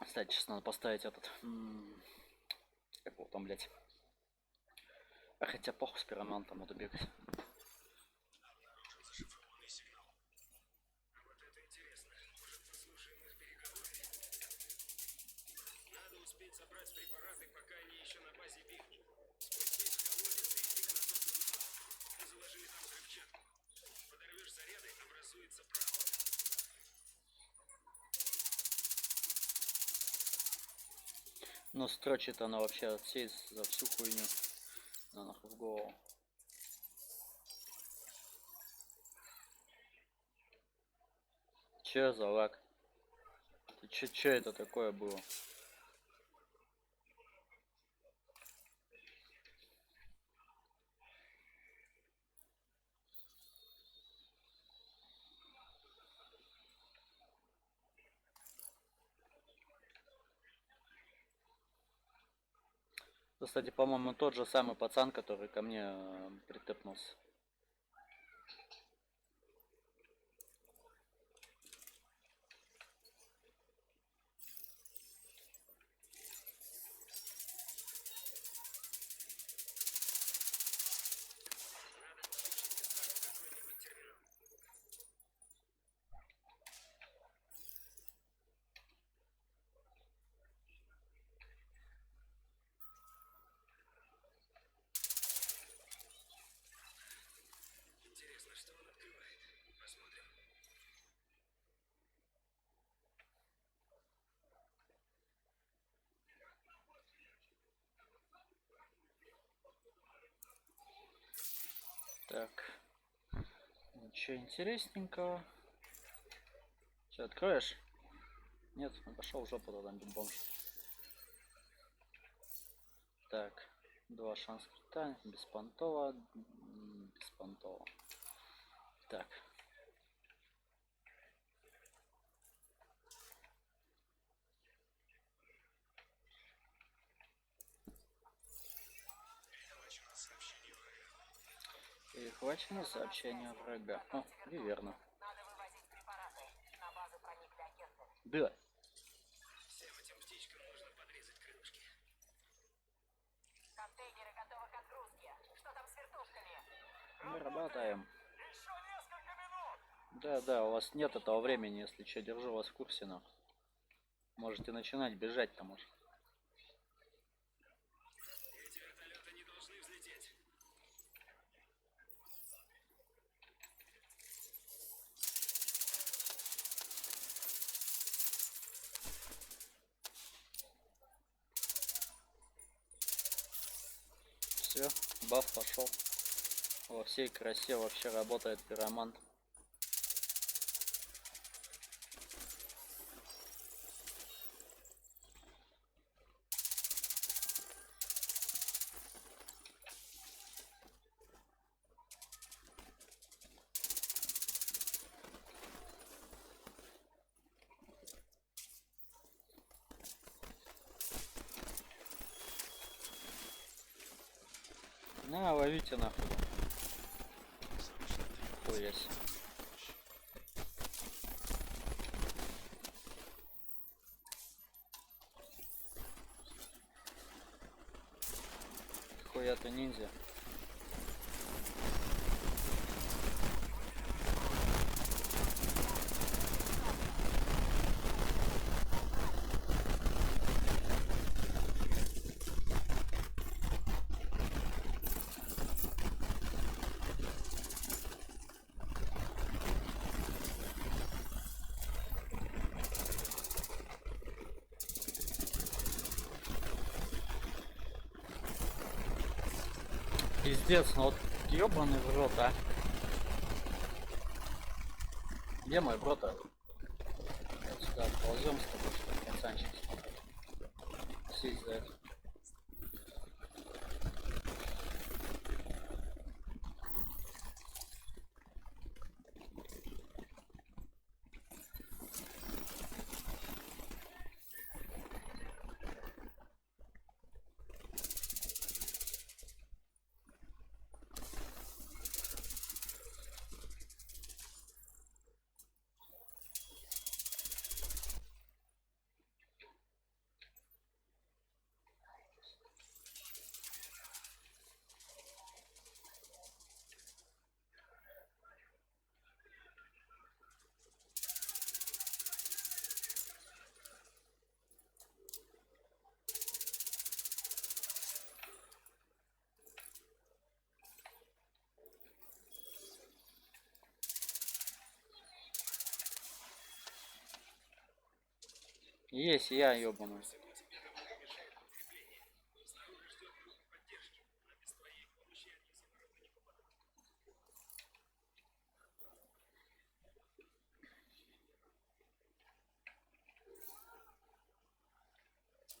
Кстати, сейчас надо поставить этот... Как его там, блять? А хотя похуй, с пиромантом буду бегать. Надо успеть собрать препараты, пока они еще на базе Биг. Спустись в колодец и идти к наземному дому. Мы заложили там взрывчатку. Подорвешь заряды, образуется проход. Но строчит она вообще от всей за всю хуйню. На нахуй в голову. Че за лак? Че это такое было? Кстати, по-моему, тот же самый пацан, который ко мне притепнулся. Интересно, что он открывает. Посмотрим. Так. Ничего интересненького. Все, откроешь? Нет, ну пошел в жопу тогда, бомж. Так, 2 шанса крита, беспонтово, беспонтово. Так. Перехвачено сообщение врага. О, и верно. Надо вывозить препараты. На базу проникли агенты. Да. Всем этим птичкам нужно подрезать крылышки. Контейнеры готовы к отгрузке. Что там с вертушками? Мы работаем. Еще несколько минут. Да, у вас нет этого времени, если что, держу вас в курсе, но. Можете начинать бежать там уже. Эти вертолеты не должны взлететь. Все, баф пошел. Во всей красе вообще работает пиромант. На, ловите нахуй. Хуясь. нахуй эту ниндзя. Пиздец, ну вот ёбаный в рот, а. Где мой брат-то? Вот сюда ползем с тобой, что ли, пацанчик. Сесть за это. Есть я, ёбаный.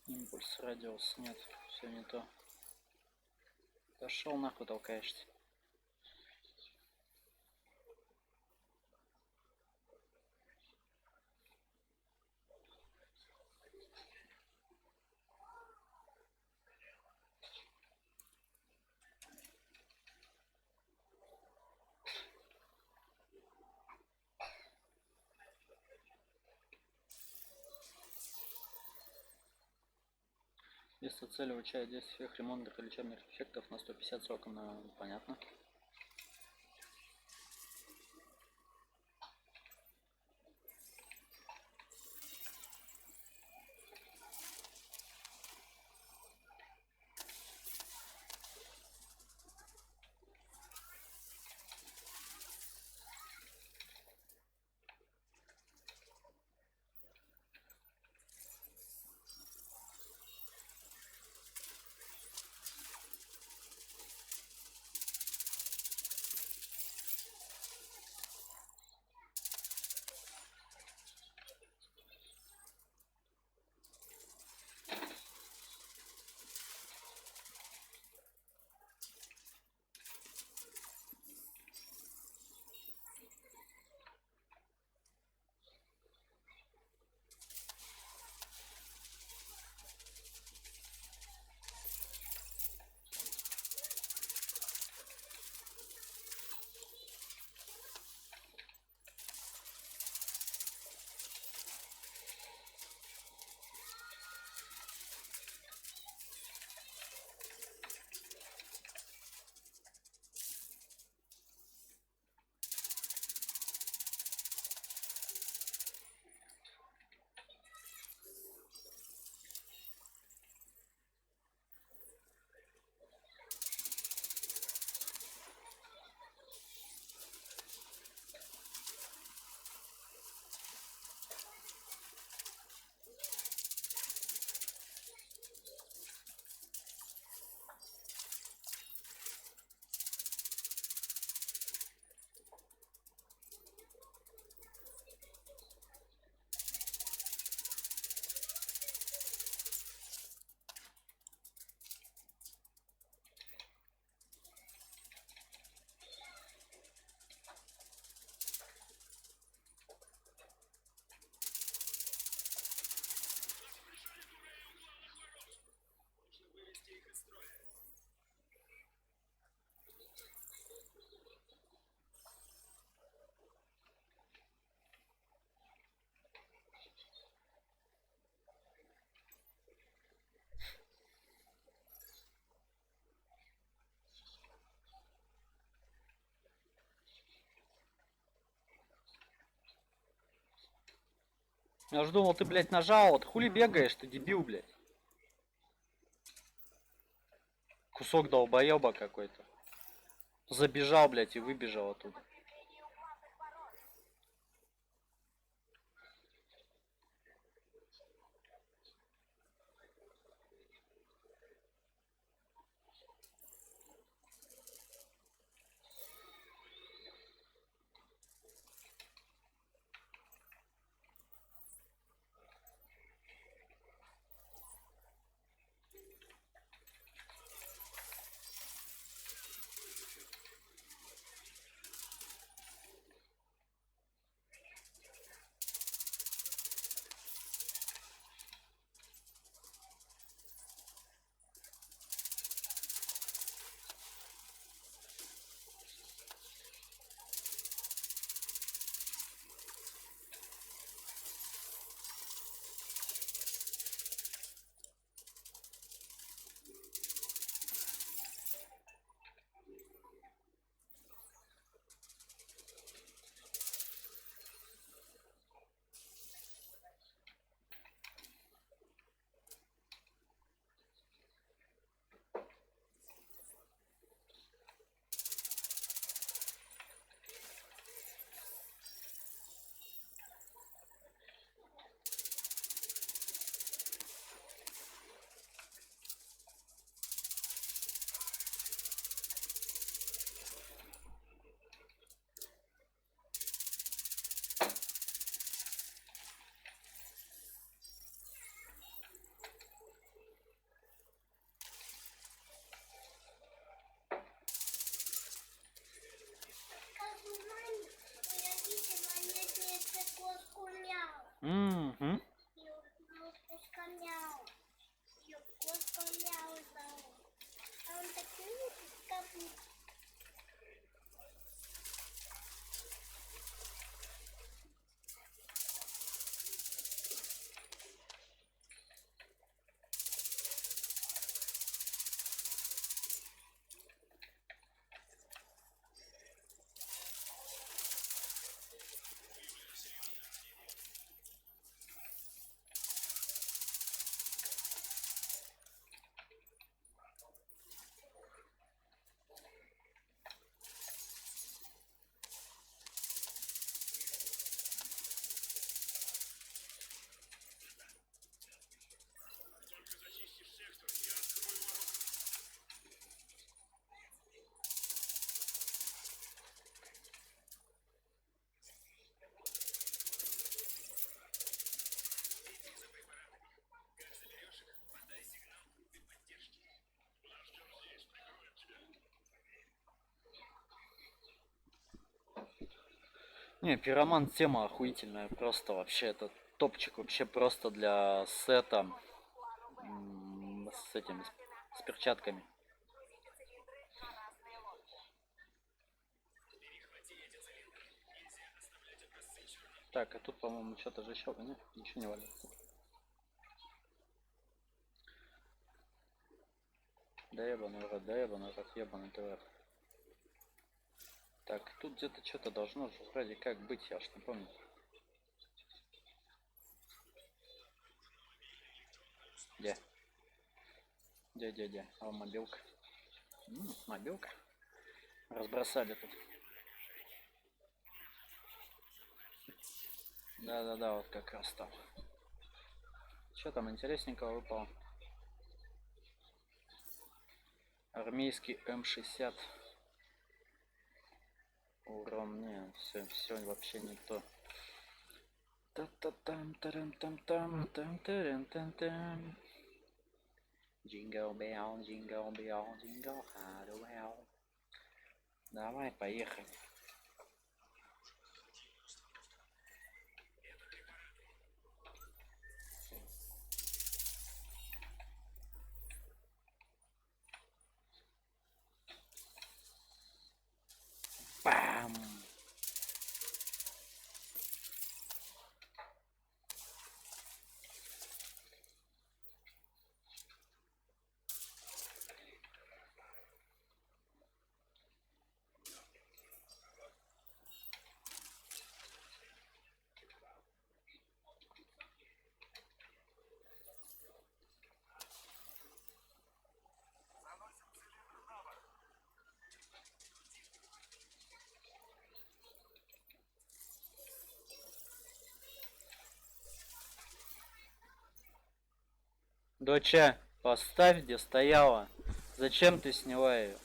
Импульс, радиус, нет, все не то. Пошел нахуй толкаешься. Вместо цели улучшает 10 всех ремонтных и лечебных эффектов на 150 сроком на... Понятно. Я ж думал, ты, блядь, нажал, вот хули бегаешь, ты дебил, блядь. Кусок долбоеба какой-то. Забежал, блядь, и выбежал оттуда. Подкреплению главных ворот. Как вы знаете, что я видела, если это кошку мяу. Угу. И вот кошка мяу. Ее кошка мяу зовут. А он такой, как Только зачистишь сектор, я открою ворота. Иди за препаратами. Как заберешь их, подай сигнал группе поддержки. Подождем здесь, прикроем тебя. Не, пироман тема охуительная. Просто вообще это топчик вообще просто для сета с этим, с перчатками. Грузите цилиндры на разные лодки. Перехвати эти цилиндры. Нельзя оставлять образцы черным. Так, а тут, по-моему, что-то же еще, нет? Ничего не валяется. Да ебаный рот, ебаный ТВ. Так, тут где-то что-то должно же вроде как быть, я ж не помню. Где? Где? А, мобилка. Мобилка. Разбросали тут. Да, вот как раз там. Что там интересненького выпало? Армейский М60. Урон, не, все вообще не то. Та-та-там-тарам-там-там-там-тарам-там-там. Jingle bell, jingle bell, jingle all the way. Давай, поехали. Бам! Доча, поставь, где стояла. Зачем ты сняла ее?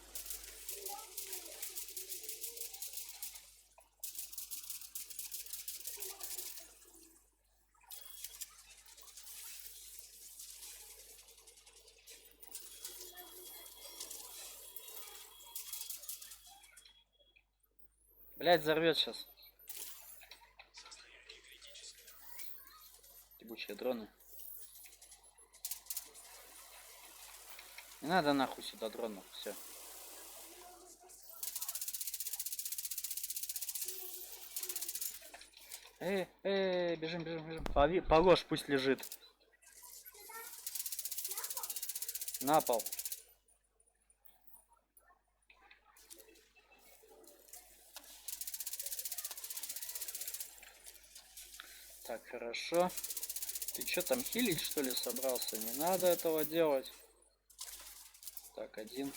Блять, взорвет сейчас. Ебучие дроны. Не надо нахуй сюда дронов, все. Бежим, бежим, бежим. Положь, пусть лежит. На пол. Так, хорошо. Ты что там хилить, что ли, собрался? Не надо этого делать. Так, один.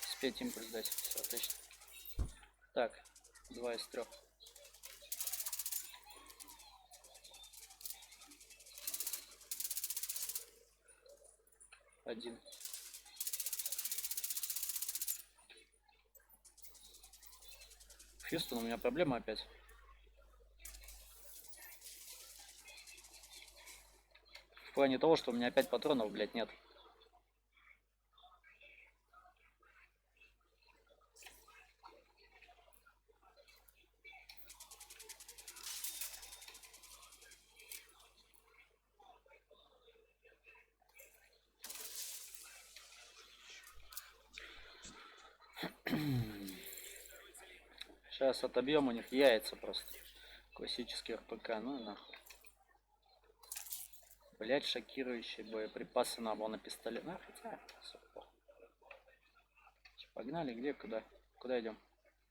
Успеть импульс дать. Все, отлично. Так, 2 из 3. Один. Хьюстон, у меня проблема опять. В плане того, что у меня опять патронов, блядь, нет. Сейчас отобьем у них яйца просто. Классический РПК, ну и нахуй. Блять, шокирующие боеприпасы на пистолет. Ну, хотя, погнали, где, куда? Куда идем?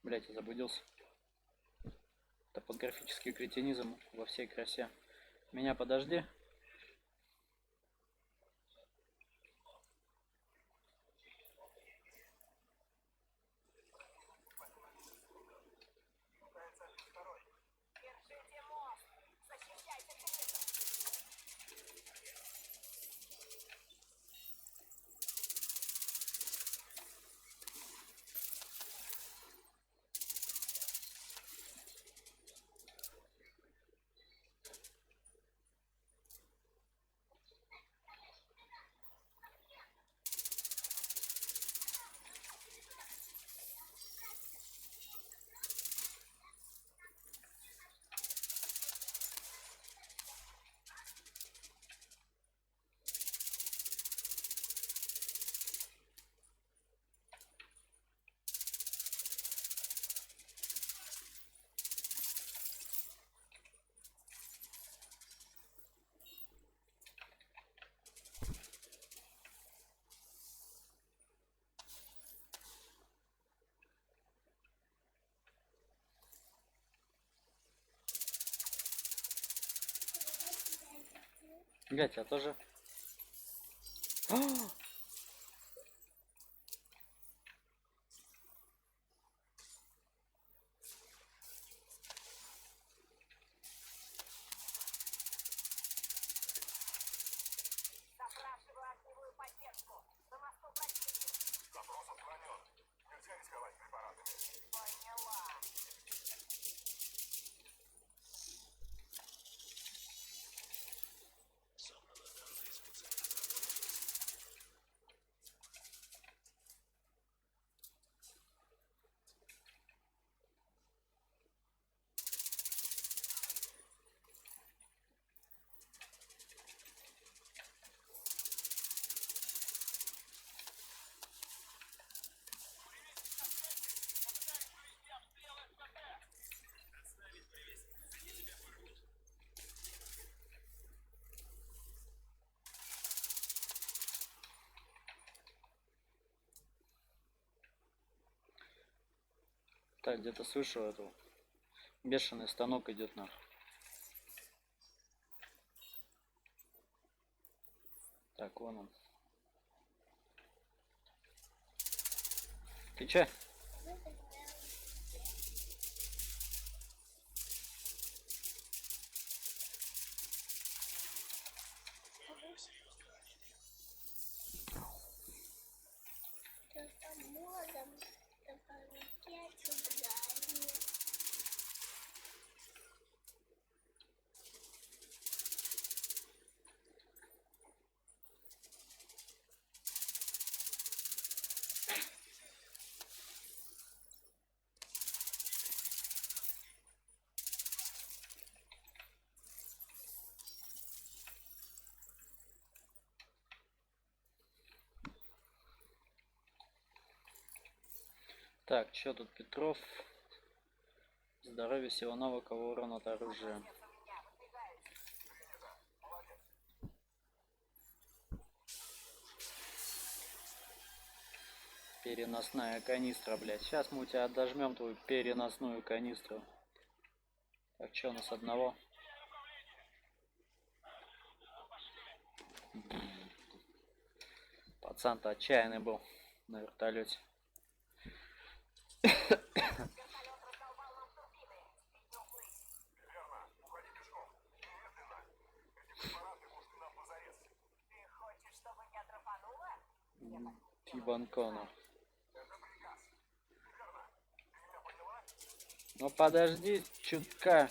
Блять, я заблудился. Топографический кретинизм во всей красе. Меня подожди. Держите мост! Защищайте периметр! Блять, я тоже. Запрашиваю огневую поддержку! На мосту противник! Запрос отклонен. Нельзя рисковать препаратами. Поняла! Так, где-то слышу эту. Бешеный станок идет нахуй. Так, вон он. Ты че? Так, что тут Петров? Здоровье сила навыков, урон от оружия. Переносная канистра, блядь. Сейчас мы у тебя отожмем твою переносную канистру. Так, что у нас одного? Пацан-то отчаянный был на вертолете. Ебанкона. Ну подожди чутка.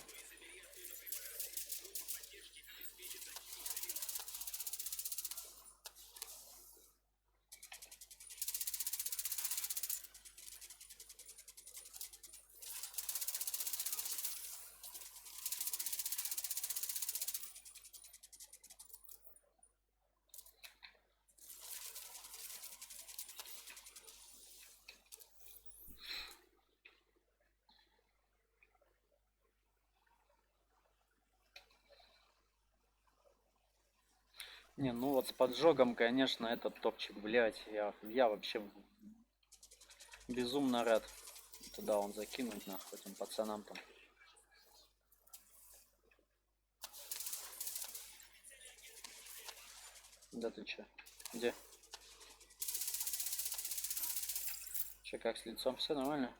Не, ну вот с поджогом, конечно, этот топчик, блять, я вообще безумно рад туда он закинуть, нахуй, этим пацанам там. Да ты чё? Где? Чё, как с лицом? Все нормально?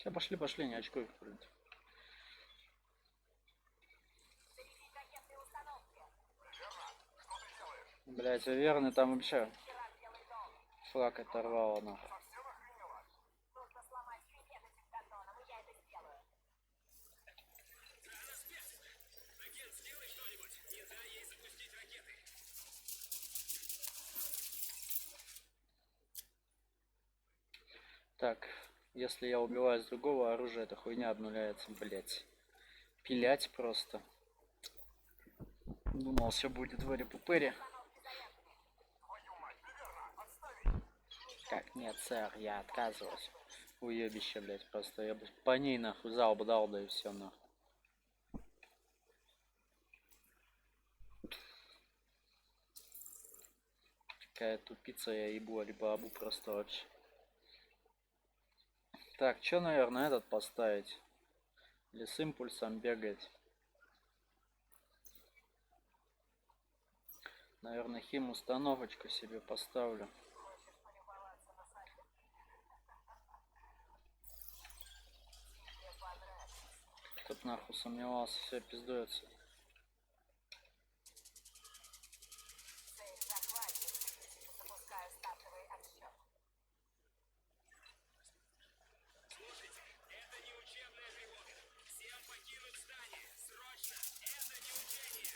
Все, пошли, не очкуй, блин. Блять, верный там вообще флаг оторвало, нахуй. Агент, сделай что-нибудь. Не дай ей запустить ракеты. Так, если я убиваю с другого оружия, эта хуйня обнуляется, блять. Пилять просто. Думал, все будет в эре-пупыре. Как нет, сэр, я отказываюсь. Уебище, блять, просто я бы по ней нахуй залп дал, да и все нахуй. Какая тупица, я ебу, либо абу просто вообще. Так, что, наверное, этот поставить? Или с импульсом бегать? Наверное, хим установочку себе поставлю. Тут нахуй сомневался, все пиздуется. Слушайте, это не учебная тревога. Всем покинуть здание. Срочно. Это не учение.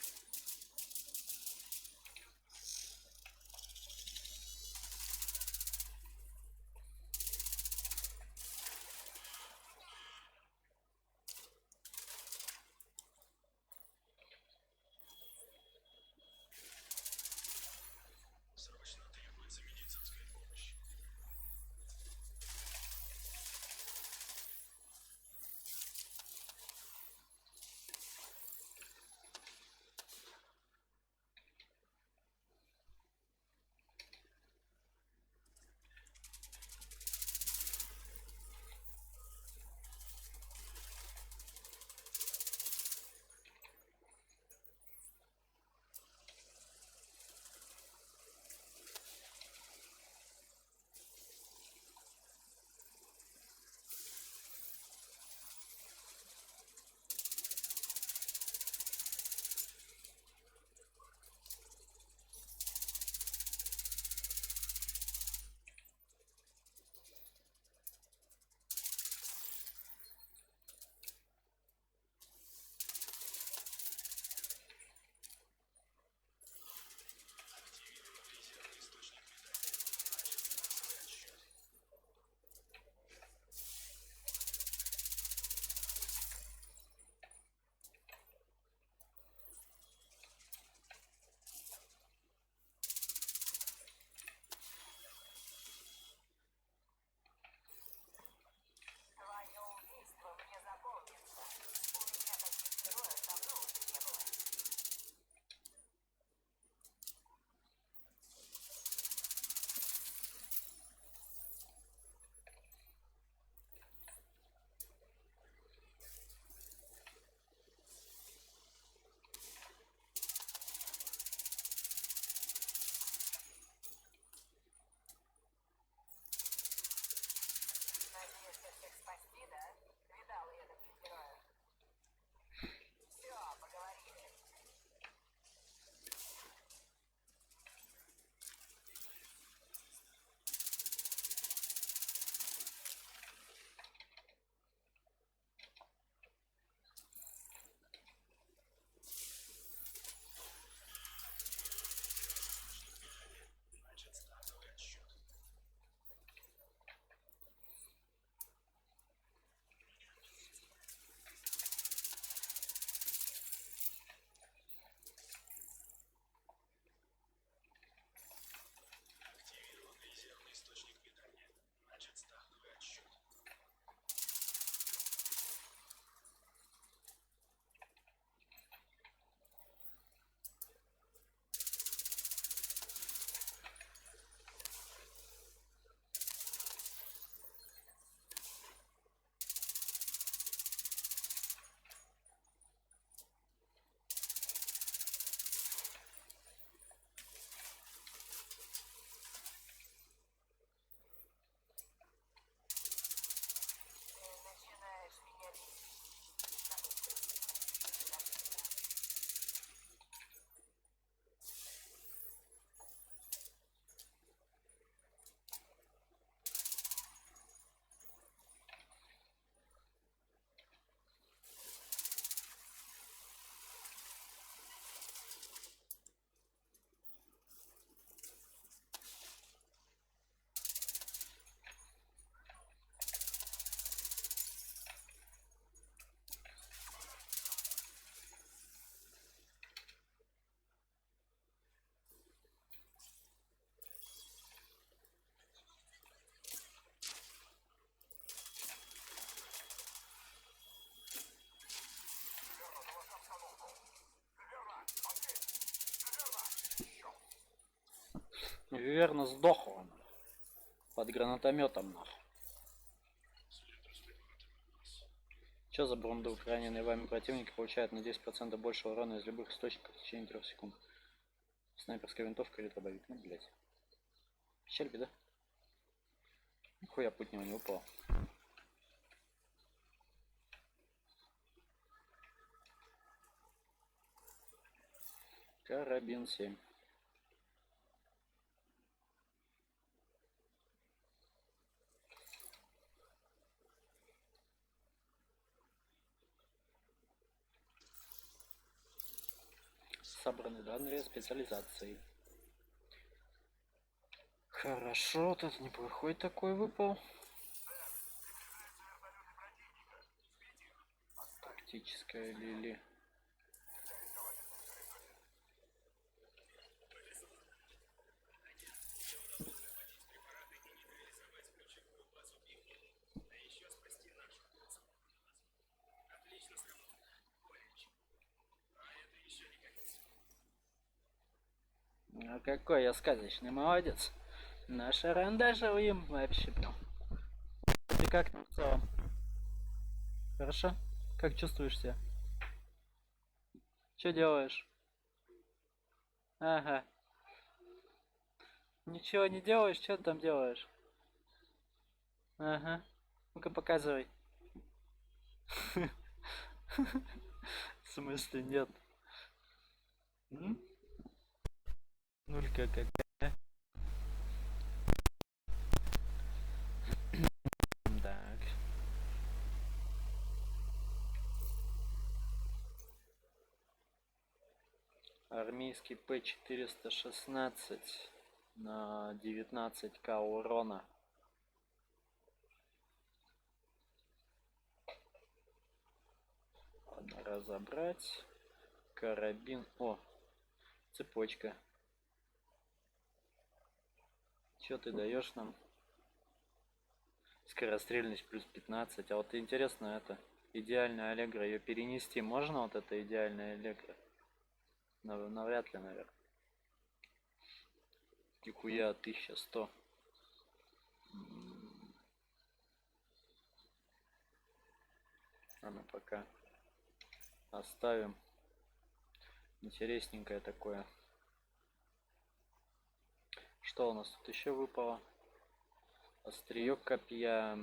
Верно сдохла она. Под гранатометом нахуй. Что за бурундук? Раненые вами противники получают на 10% больше урона из любых источников в течение 3 секунд. Снайперская винтовка или дробовик. Ну, блять. Печаль, беда. Нихуя путь него не упал. Карабин 7. Собраны данные специализации. Хорошо, тут неплохой такой выпал. Тактическая лили. Отлично сработано. Горячо. А это еще не конец. Ну какой я сказочный молодец. Наш рандажил им вообще прям. Ты как в целом? Хорошо? Как чувствуешь себя? Что делаешь? Ага. Ничего не делаешь? Что ты там делаешь? Ага. Ну-ка показывай. В смысле нет? Нулька какая? Так. Армейский П-416 на 19к урона. Ладно, разобрать. Карабин. О, цепочка. Чё ты даешь нам? Скорострельность плюс 15. А вот интересно, это идеальная аллегра. Ее перенести можно? Вот это идеальная аллегра? Навряд ли, наверное. Нихуя 1100. А ну пока оставим. Интересненькое такое. Что у нас тут еще выпало? Острие копья.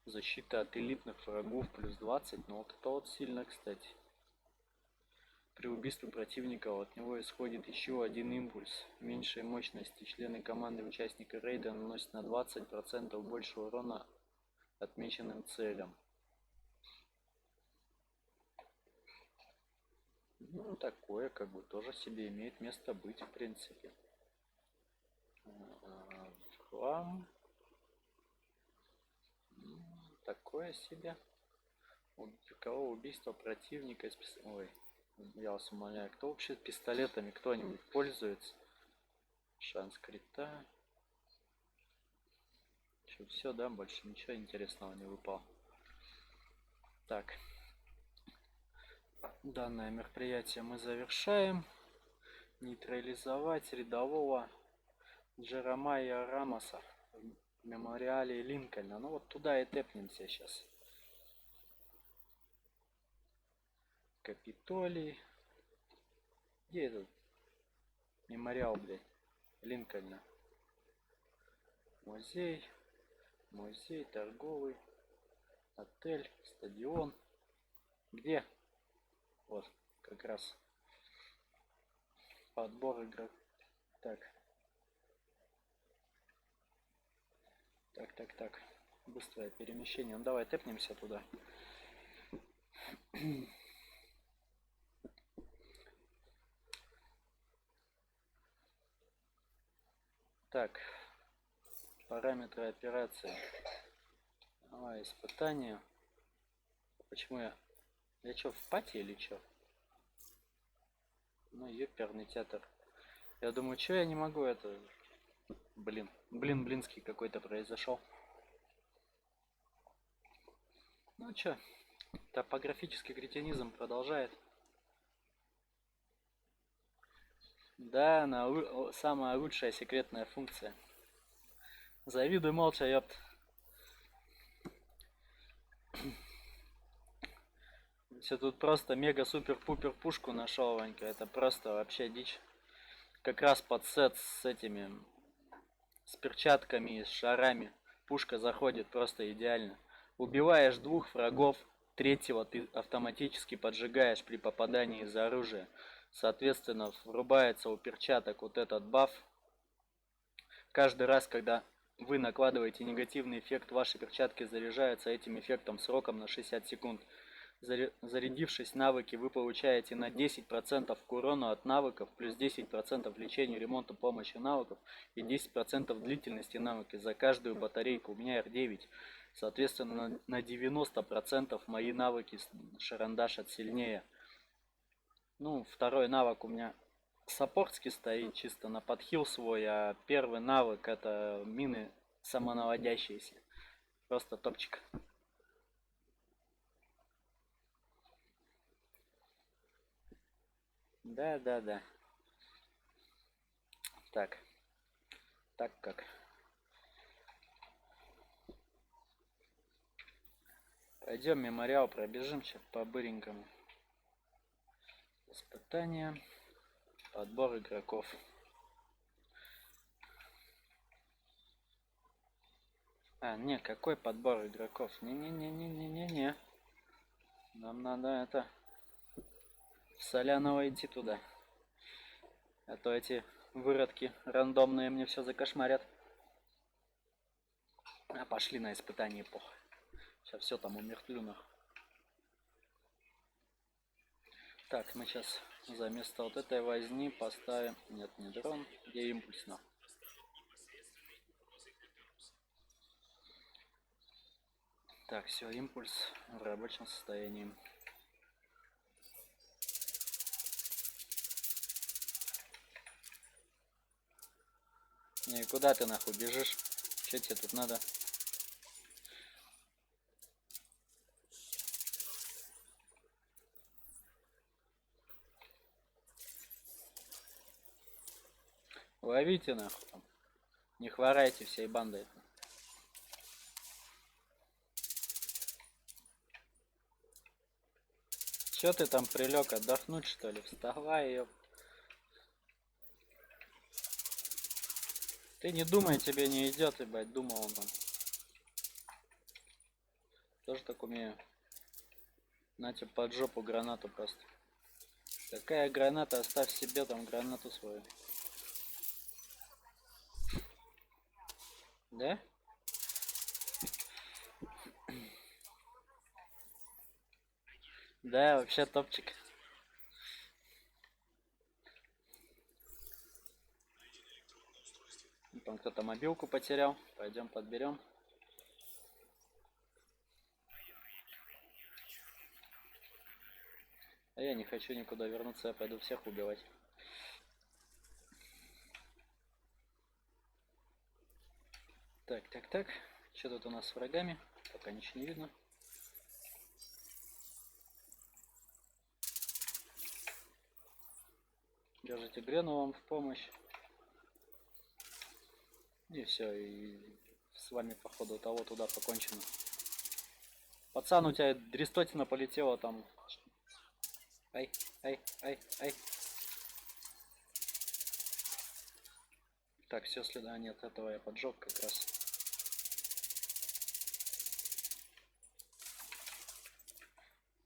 Защита от элитных врагов плюс 20. Но вот это вот сильно, кстати. При убийстве противника от него исходит еще один импульс меньшей мощности. Члены команды участника рейда наносят на 20% больше урона отмеченным целям. Ну, такое как бы тоже себе имеет место быть, в принципе. Хлам. Такое себе. Для кого убийство противника из Ой, я вас умоляю, кто вообще пистолетами кто-нибудь пользуется? Шанс крита. Все, да, больше ничего интересного не выпало. Так. Данное мероприятие мы завершаем. Нейтрализовать рядового Джеромайя Рамоса в мемориале Линкольна. Ну вот туда и тэпнемся сейчас. Капитолий. Где этот мемориал, блядь? Линкольна. Музей. Музей торговый. Отель. Стадион. Где? Вот, как раз. Подбор игрок. Так. Так. Быстрое перемещение. Ну давай тэпнемся туда. Так. Параметры операции. Давай, испытание. Почему я... Я чё, в пати или чё? Ну, ёперный театр. Я думаю, чё я не могу это... Блинский какой-то произошел. Ну чё, топографический кретинизм продолжает. Да, она самая лучшая секретная функция. Завидуй молча, ёпт. Все тут просто мега-супер-пупер пушку нашел, Ванька. Это просто вообще дичь. Как раз под сет с этими, с перчатками и с шарами. Пушка заходит просто идеально. Убиваешь двух врагов, третьего ты автоматически поджигаешь при попадании из оружия. Соответственно, врубается у перчаток вот этот баф. Каждый раз, когда вы накладываете негативный эффект, ваши перчатки заряжаются этим эффектом сроком на 60 секунд. Зарядившись навыки, вы получаете на 10% к урону от навыков, плюс 10% лечению, ремонту, помощи навыков и 10% длительности навыки за каждую батарейку. У меня их 9. Соответственно, на 90% мои навыки шарандашат сильнее. Ну, второй навык у меня саппортский стоит чисто на подхил свой, а первый навык это мины самонаводящиеся. Просто топчик. Да, да, да. Так, так как. Пойдем мемориал пробежим сейчас по-быренькому. Испытания. Подбор игроков. А, не, какой подбор игроков? Не-не-не-не-не-не-не. Нам надо это... В Соляного идти туда. А то эти выродки рандомные мне все закошмарят. А пошли на испытание эпох. Сейчас все там умертвлю нахуй. Так, мы сейчас за место вот этой возни поставим... Нет, не дрон, где импульс нахуй. Так, все, импульс в рабочем состоянии. Не, куда ты нахуй бежишь? Че тебе тут надо? Ловите нахуй там. Не хворайте всей бандой. Че ты там прилег отдохнуть что ли? Вставай, ёп. Ты не думай, тебе не идет, ебать, думал он там. Тоже так умею. На тебе под жопу гранату просто. Какая граната? Оставь себе там гранату свою. Да? Да, вообще топчик. Там кто-то мобилку потерял. Пойдем подберем. А я не хочу никуда вернуться, я пойду всех убивать. Так, так, так. Что тут у нас с врагами? Пока ничего не видно. Держите Грену вам в помощь. И все, и с вами походу того туда покончено. Пацан, у тебя дрестотина полетела там. Ай, ай, ай, ай. Так, все, следа нет, этого я поджег как раз.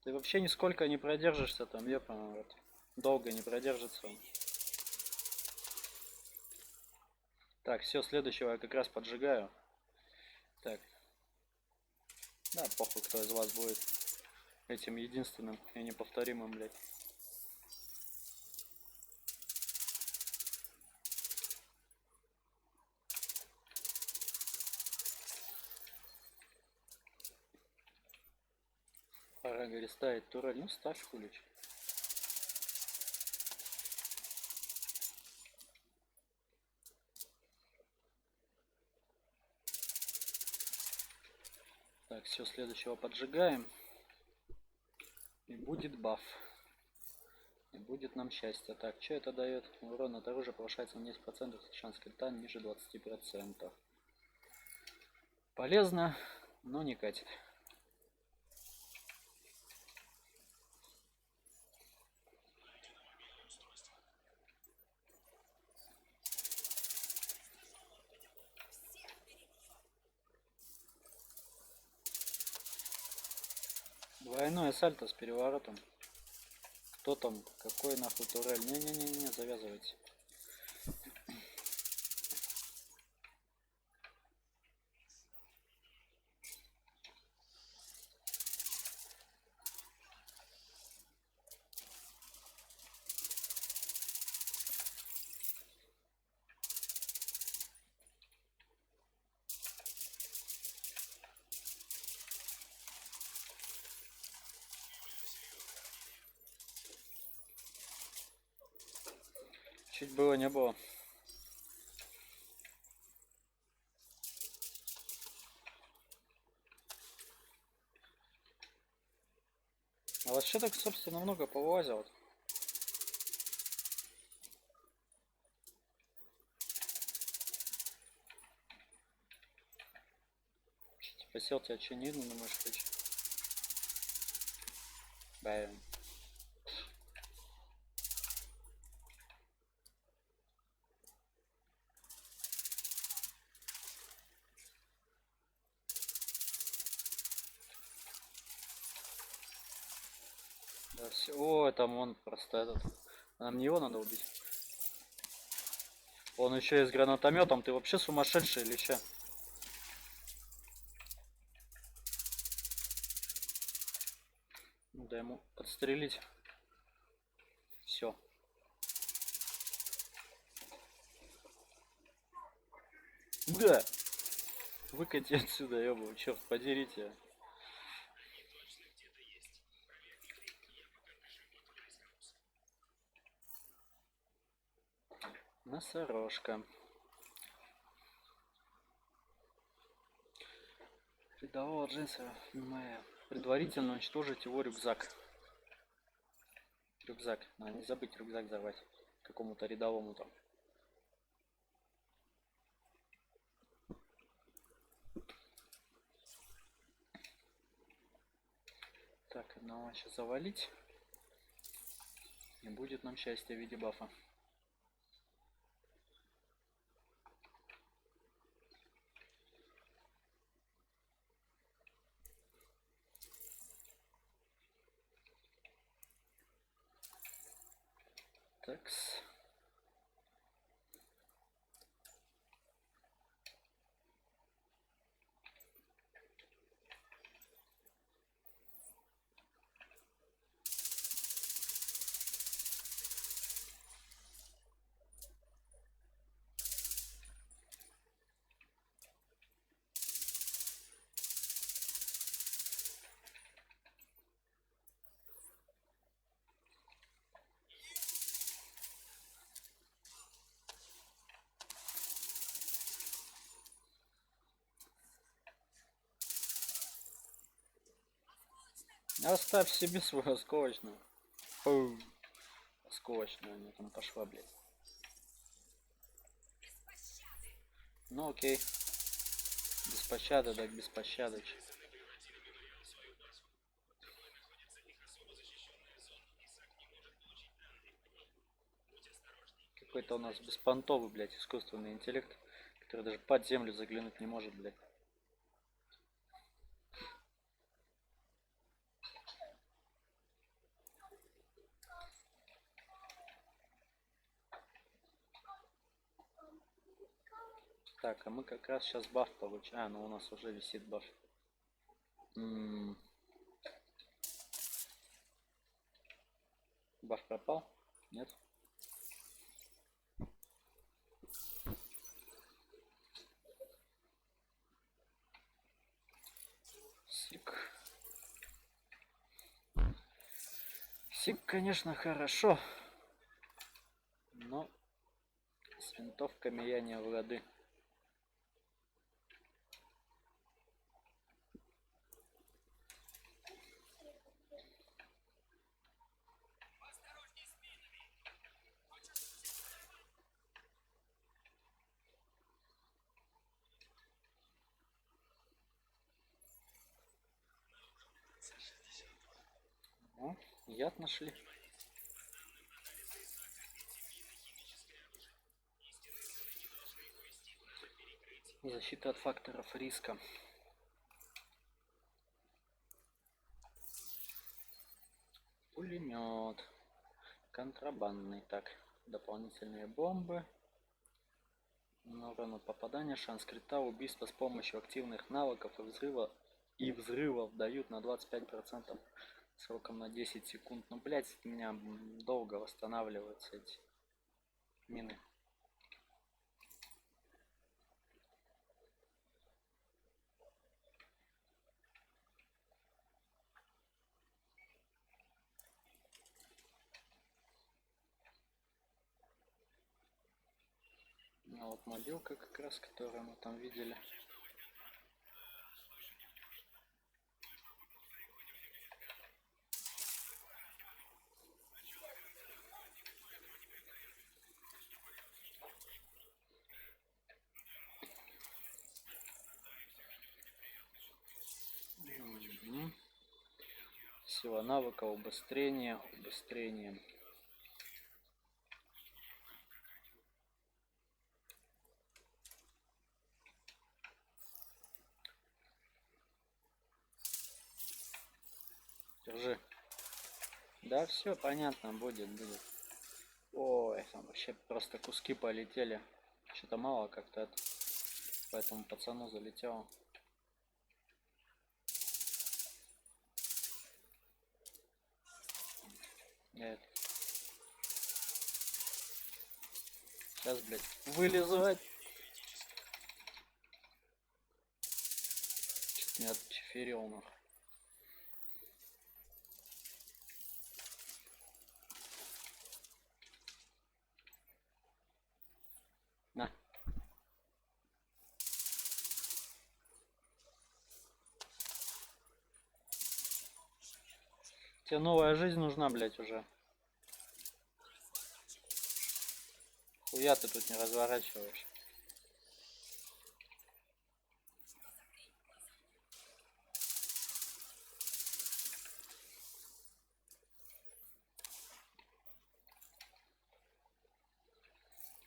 Ты вообще нисколько не продержишься там, ёпа, вот. Долго не продержится он. Так, все, следующего я как раз поджигаю. Так. Да, похуй, кто из вас будет этим единственным и неповторимым, блядь. Пора, говорит, ставить турель. Ну, ставь, хулич. Так, все, следующего поджигаем. И будет баф. И будет нам счастье. Так, что это дает? Урон от оружия повышается на 10%, шанс крита ниже 20%. Полезно, но не катит. Двойное сальто с переворотом. Кто там? Какой нахуй турель? Не-не-не, завязывайте. Чуть было не было. А вот что так, собственно, много повылазило? Посел тебя что не видно, думаешь, короче. Бэм. Да, все. О, там он просто этот. Нам не его надо убить. Он еще и с гранатометом. Ты вообще сумасшедший или че? Да ему подстрелить. Все. Да. Выкати отсюда, ёбу, черт, подерите. Носорожка. Рядового джинса, внимание. Предварительно уничтожить его рюкзак. Рюкзак. Надо не забыть рюкзак взорвать. Какому-то рядовому там. Так, одного сейчас завалить. И будет нам счастье в виде бафа. Такс. Оставь себе свою осколочную. Фу. Осколочную, она там пошла, блядь. Ну окей. Без пощады, так без пощады. Какой-то у нас беспонтовый, блядь, искусственный интеллект, который даже под землю заглянуть не может, блядь. Так, а мы как раз сейчас баф получим. А, ну у нас уже висит баф. Баф пропал? Нет? Сик. Сик, конечно, хорошо. Но с винтовками я не в лады. Яд нашли. Защита от факторов риска. Пулемет. Контрабандный. Так, дополнительные бомбы. Урон от попадания, шанс крита, убийство с помощью активных навыков и взрывов дают на 25% сроком на 10 секунд. Ну, блять, у меня долго восстанавливаются эти мины. А вот мобилка как раз, которую мы там видели. Сила навыка, убыстрение. Держи. Да, все понятно, будет. Ой, там вообще просто куски полетели. Что-то мало как-то это. Поэтому пацану залетело. Нет. Сейчас, блядь, вылезать. Чуть не отчеферил нахуй. На. Тебе новая жизнь нужна, блядь, уже. Хуя ты тут не разворачиваешь.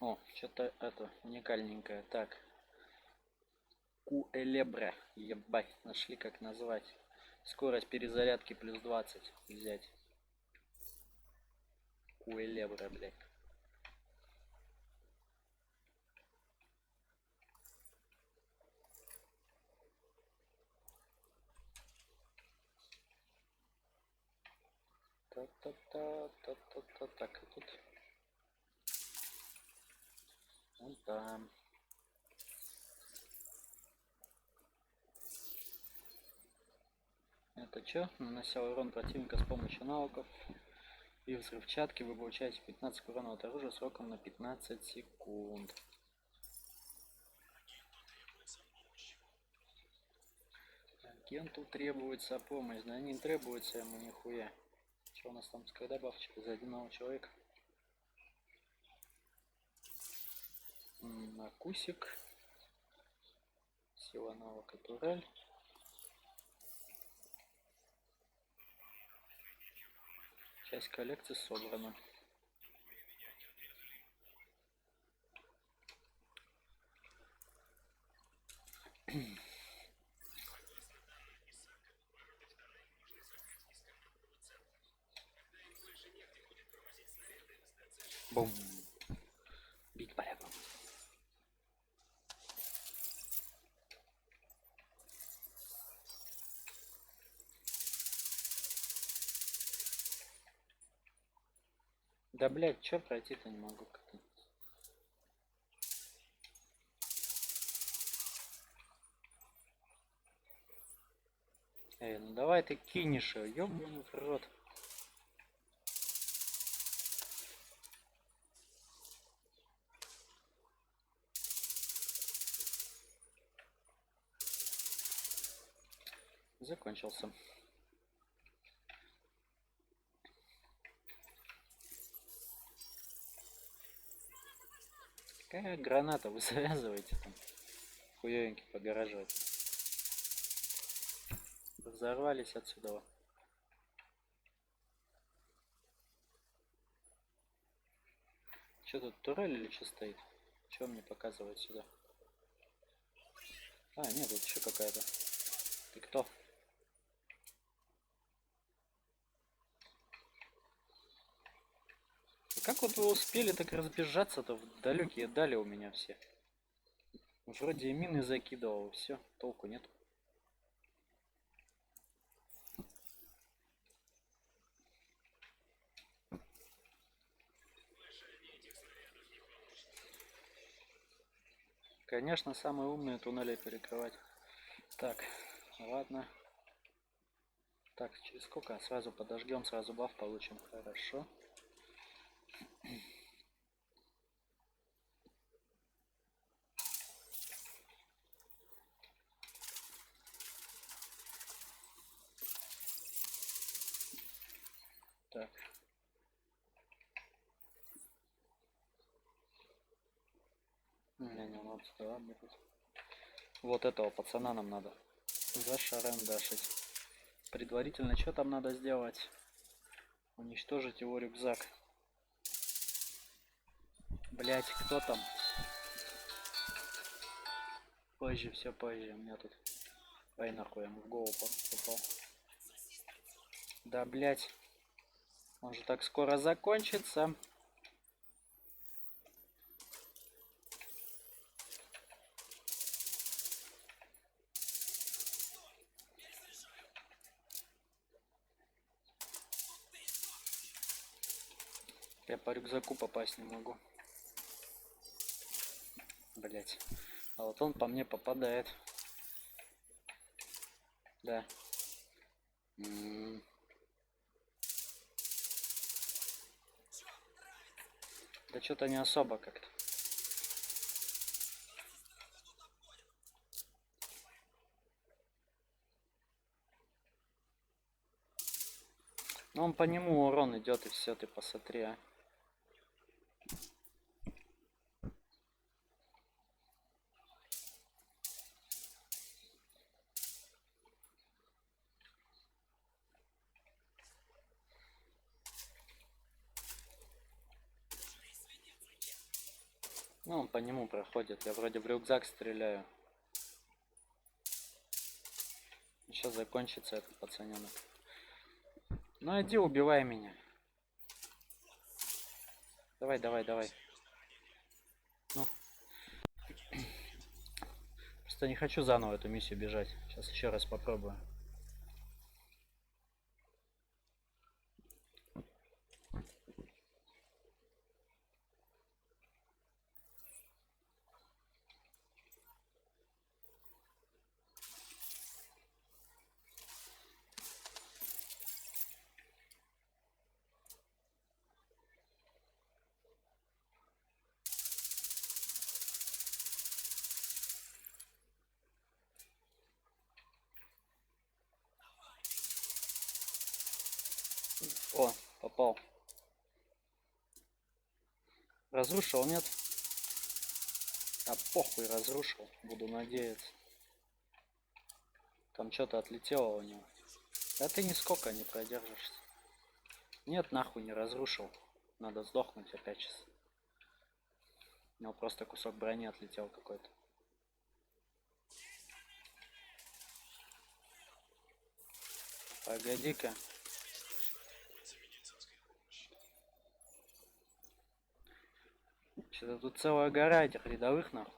О, что-то это уникальненькое. Так. Куэлебре. Ебать, нашли как назвать. Скорость перезарядки плюс 20 взять. Куэлебре, блядь. Та-та-та-та-та-та. Так, и тут. Вот там. Это что? Нанося урон противника с помощью навыков и взрывчатки, вы получаете 15 урона от оружия сроком на 15 секунд. Агенту требуется помощь. Да не требуется ему нихуя. Что у нас там, когда бабочка за одного человека? Накусик. Сила навыка турель. Часть коллекции собрана. Бум. Бить порядок. Да, блядь, чё пройти-то не могу как-то. Эй, ну давай ты кинешь её, ёбаный в рот. Закончился. Какая граната? Вы завязываете там? Хуёвенький погораживать. Взорвались отсюда. Что тут, турель или что стоит? Что мне показывает сюда? А, нет, тут еще какая-то. Ты кто? И как вот вы успели так разбежаться-то в далекие дали у меня все? Вроде и мины закидывал, все, толку нет. Конечно, самые умные туннели перекрывать. Так, ладно. Так, через сколько? Сразу подожгем, сразу баф получим. Хорошо. Так. Не, надо сюда бежать. Вот этого пацана нам надо зашарандашить. Предварительно что там надо сделать? Уничтожить его рюкзак. Блять, кто там? Позже, все позже. У меня тут... Ай нахуй, ему в голову попал. Да, блять. Он же так скоро закончится. Я по рюкзаку попасть не могу. Блять. А вот он по мне попадает. Да. Да что-то не особо как-то. Но он по нему урон идет, и все, ты посмотри, а. Ну, он по нему проходит. Я вроде в рюкзак стреляю. Сейчас закончится этот пацаненок. Ну иди, убивай меня. Давай, давай, давай. Ну. Просто не хочу заново эту миссию бежать. Сейчас еще раз попробую. О, попал. Разрушил, нет? А похуй, разрушил. Буду надеяться. Там что-то отлетело у него. Да ты нисколько не продержишься. Нет, нахуй не разрушил. Надо сдохнуть опять сейчас. У него просто кусок брони отлетел какой-то. Погоди-ка. Что-то тут целая гора этих рядовых, нахуй.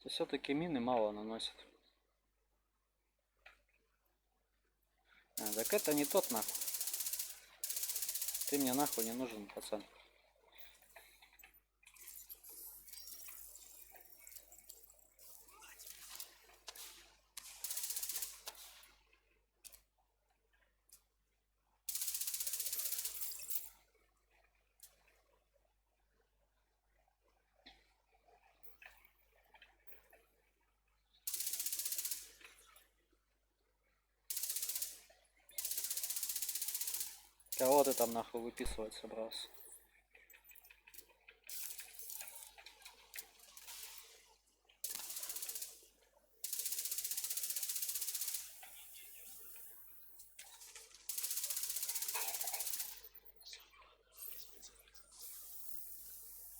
Все-таки мины мало наносят. А, так это не тот, нахуй. Ты мне нахуй не нужен, пацан. Кого ты там нахуй выписывать собрался?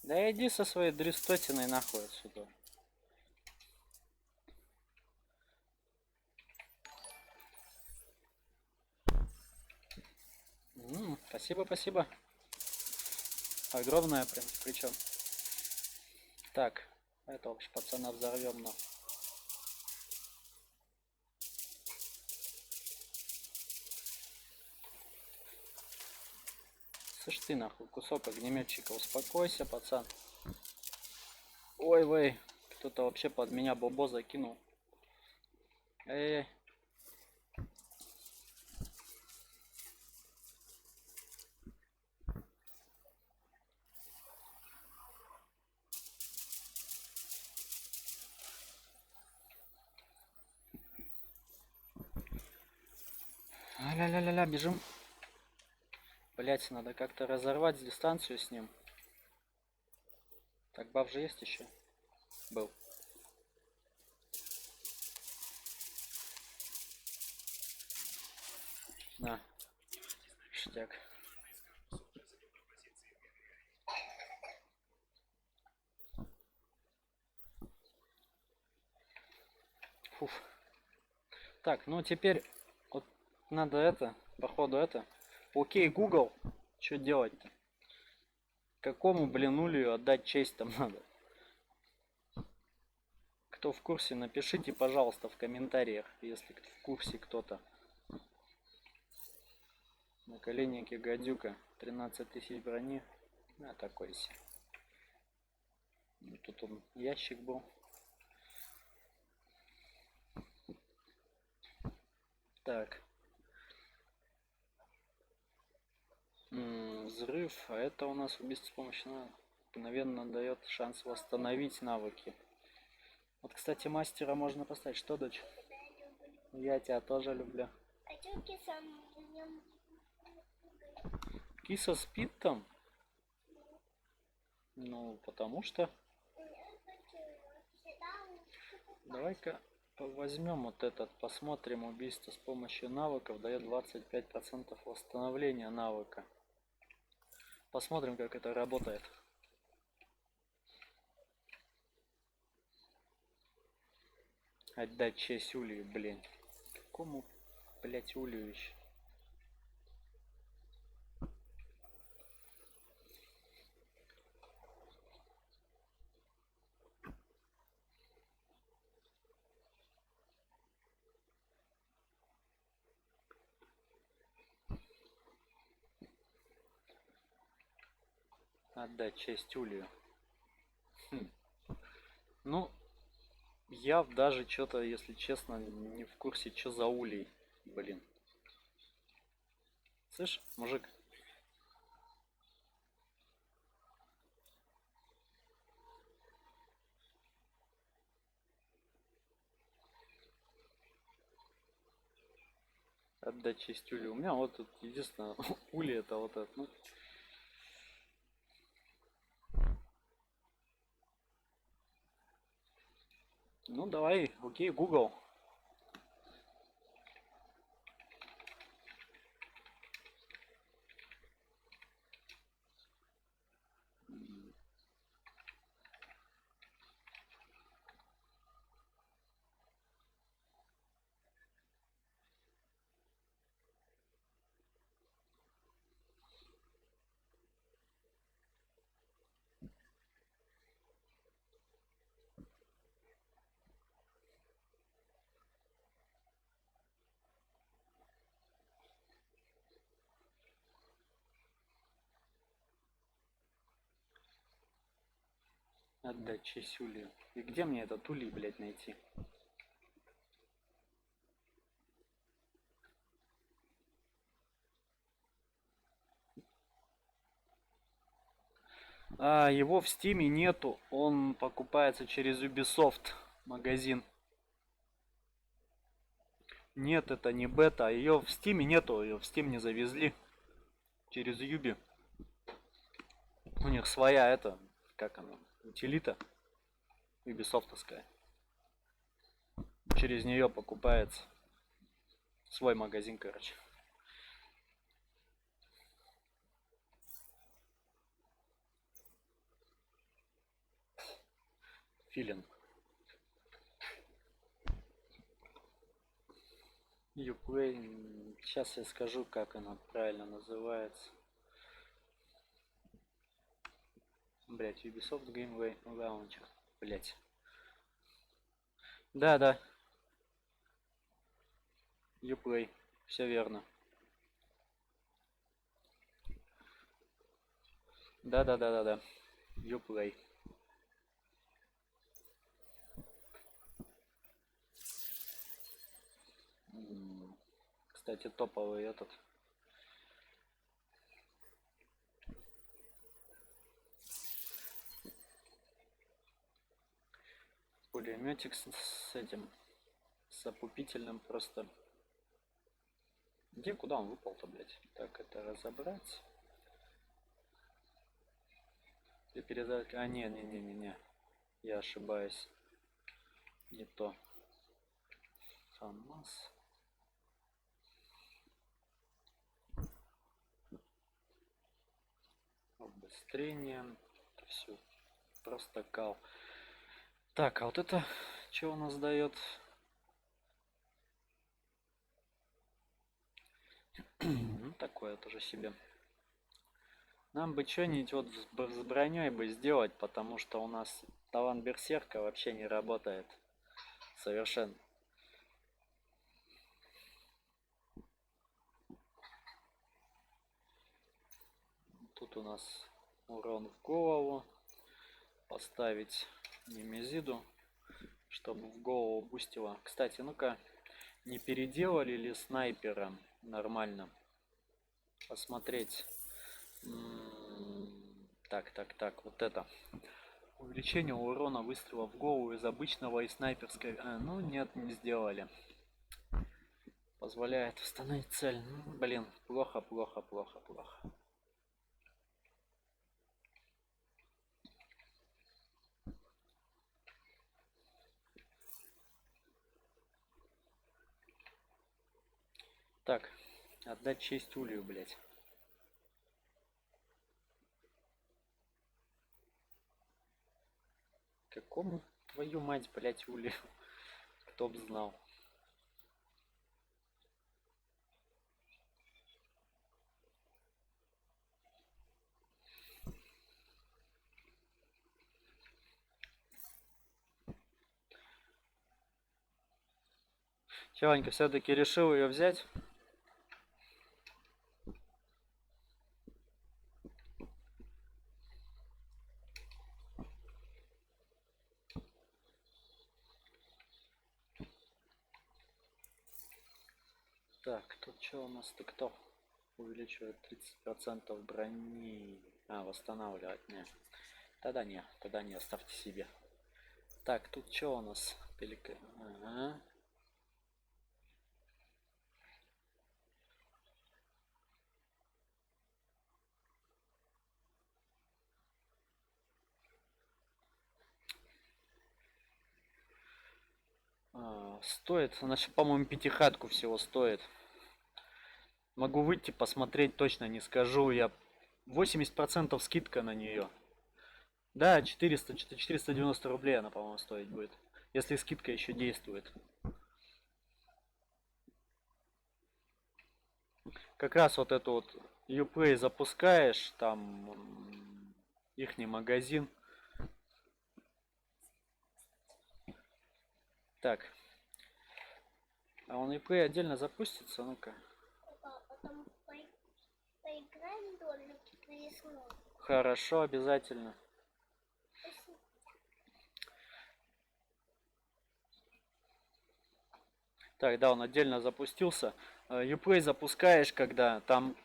Да иди со своей дрестотиной нахуй отсюда. Спасибо, спасибо. Огромное прям, причем. Так, этого уж пацана взорвем на. Слышь ты нахуй, кусок огнеметчика, успокойся, пацан. Ой, вей, кто-то вообще под меня бобо закинул. Эй, ля-ля-ля-ля, бежим. Блять, надо как-то разорвать дистанцию с ним. Так, баф же есть еще? Был. На. Штяк. Фуф. Так, ну теперь вот надо это, походу это. Окей, Google, что делать-то? Какому, блин, улью отдать честь там надо? Кто в курсе, напишите, пожалуйста, в комментариях, если в курсе кто-то. Наколенники гадюка, 13 тысяч брони. А, такой себе. Тут он ящик был. Так. Взрыв, а это у нас убийство с помощью мгновенно дает шанс восстановить навыки. Вот, кстати, мастера можно поставить. Что, дочь? Я тебя тоже люблю. А чё киса в нем? Киса спит там? Ну, потому что... Давай-ка возьмем вот этот, посмотрим. Убийство с помощью навыков дает 25% восстановления навыка. Посмотрим, как это работает. Отдать честь Улью, блин. Какому, блять, Улью еще? Отдать честь Улью. Ну, я даже что-то, если честно, не в курсе, что за улей. Блин. Слышь, мужик. Отдать честь Уле. У меня вот тут единственное Ули это вот это. Ну давай, окей, Google. Отдать честь Уле. И где мне этот Улей, блядь, найти? А, его в Стиме нету. Он покупается через Ubisoft магазин. Нет, это не бета. Ее в Стиме нету. Ее в Steam не завезли. через Юби. У них своя как она, утилита юбисофтовская. Через нее покупается свой магазин, короче. Филин. Uplay. Сейчас я скажу, как она правильно называется. Блять, Ubisoft Gameway Launcher. Блять. Да. Uplay. Все верно. Да. Uplay. Кстати, топовый этот. Пулеметик с этим. С опупительным просто. Куда он выпал-то, блять? Так, это разобрать. И передать. А, не. Я ошибаюсь. Не то. ФАМАС. Обострение. Все. Просто кал. Так, а вот это что у нас дает? Ну, такое тоже себе. Нам бы что-нибудь вот с броней бы сделать, потому что у нас талант берсерка вообще не работает. Совершенно. Тут у нас урон в голову. Поставить немезиду, чтобы в голову бустило. Кстати, ну-ка, не переделали ли снайпера нормально? Посмотреть. Так, вот это. Увеличение урона выстрела в голову из обычного и снайперской. Ну нет, не сделали. Позволяет установить цель. Ну, блин, плохо. Так, отдать честь Улью, блять. Какому, твою мать, блять, Улью? Кто б знал. Чеванька все-таки решил ее взять. Так, тут что у нас-то кто? Увеличивает 30% брони. Восстанавливать. Не. Тогда не, оставьте себе. Так, тут что у нас? Пелика. Ага. Стоит, значит, по-моему, пятихатку всего стоит. Могу выйти посмотреть, точно не скажу. Я 80% скидка на нее. Да, 490 рублей она, по-моему, стоить будет. Если скидка еще действует. Как раз вот эту вот Uplay запускаешь, там ихний магазин. Так. А он Uplay отдельно запустится, ну-ка. Потом поиграем домики весну. Хорошо, обязательно. Так, да, он отдельно запустился. Uplay запускаешь, когда там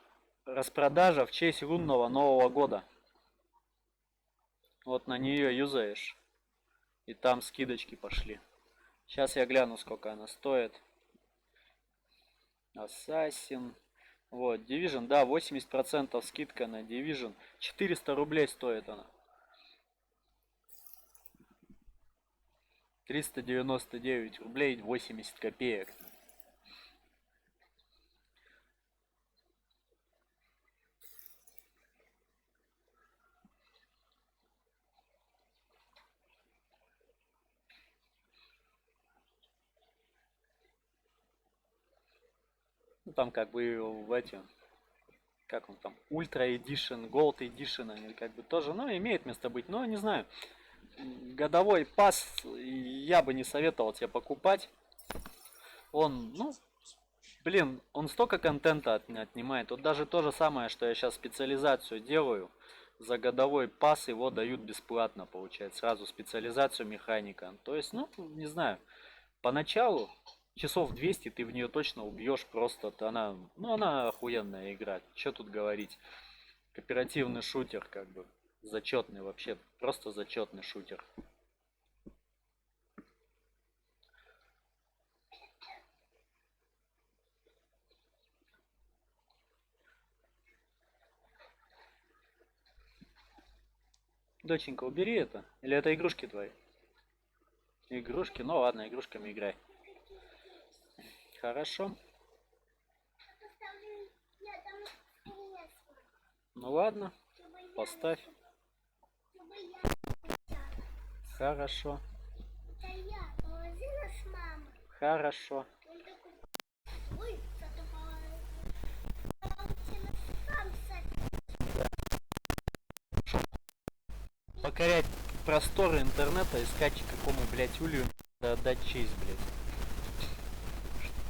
распродажа в честь лунного Нового года. Вот на нее юзаешь. И там скидочки пошли. Сейчас я гляну, сколько она стоит. Ассасин. Вот, Division, да, 80% скидка на Division. 400 рублей стоит она. 399 рублей 80 копеек. Ну, там как бы в эти, как он там, Ультра Edition, Gold Edition, они как бы тоже, ну, имеет место быть, но не знаю. Годовой пас я бы не советовал тебе покупать. Он, ну, блин, он столько контента отнимает. Вот даже то же самое, что я сейчас специализацию делаю. За годовой пас его дают бесплатно, получается. Сразу специализацию механика. То есть, ну, не знаю. Поначалу часов 200 ты в нее точно убьешь. Просто она, ну, она охуенная игра. Что тут говорить. Кооперативный шутер, как бы. Зачетный вообще. Просто зачетный шутер. Доченька, убери это. Или это игрушки твои? Игрушки? Ну ладно, игрушками играй. Хорошо. Поставлю рядом кресло, Ну ладно, чтобы я, поставь. чтобы я скучала. Хорошо. Это я положила с мамой. Хорошо. Он такой, ой, что-то получилось сам Покорять просторы интернета, искать какому, блять, улью надо отдать честь, блять.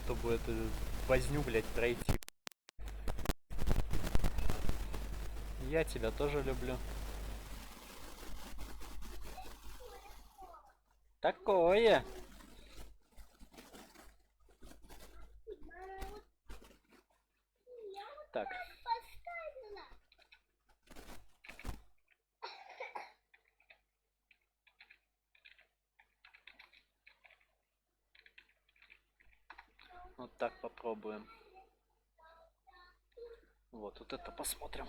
Чтобы эту возню, блять, пройти. Я тебя тоже люблю. Такое. Так. поставила. Вот так попробуем. Вот это посмотрим.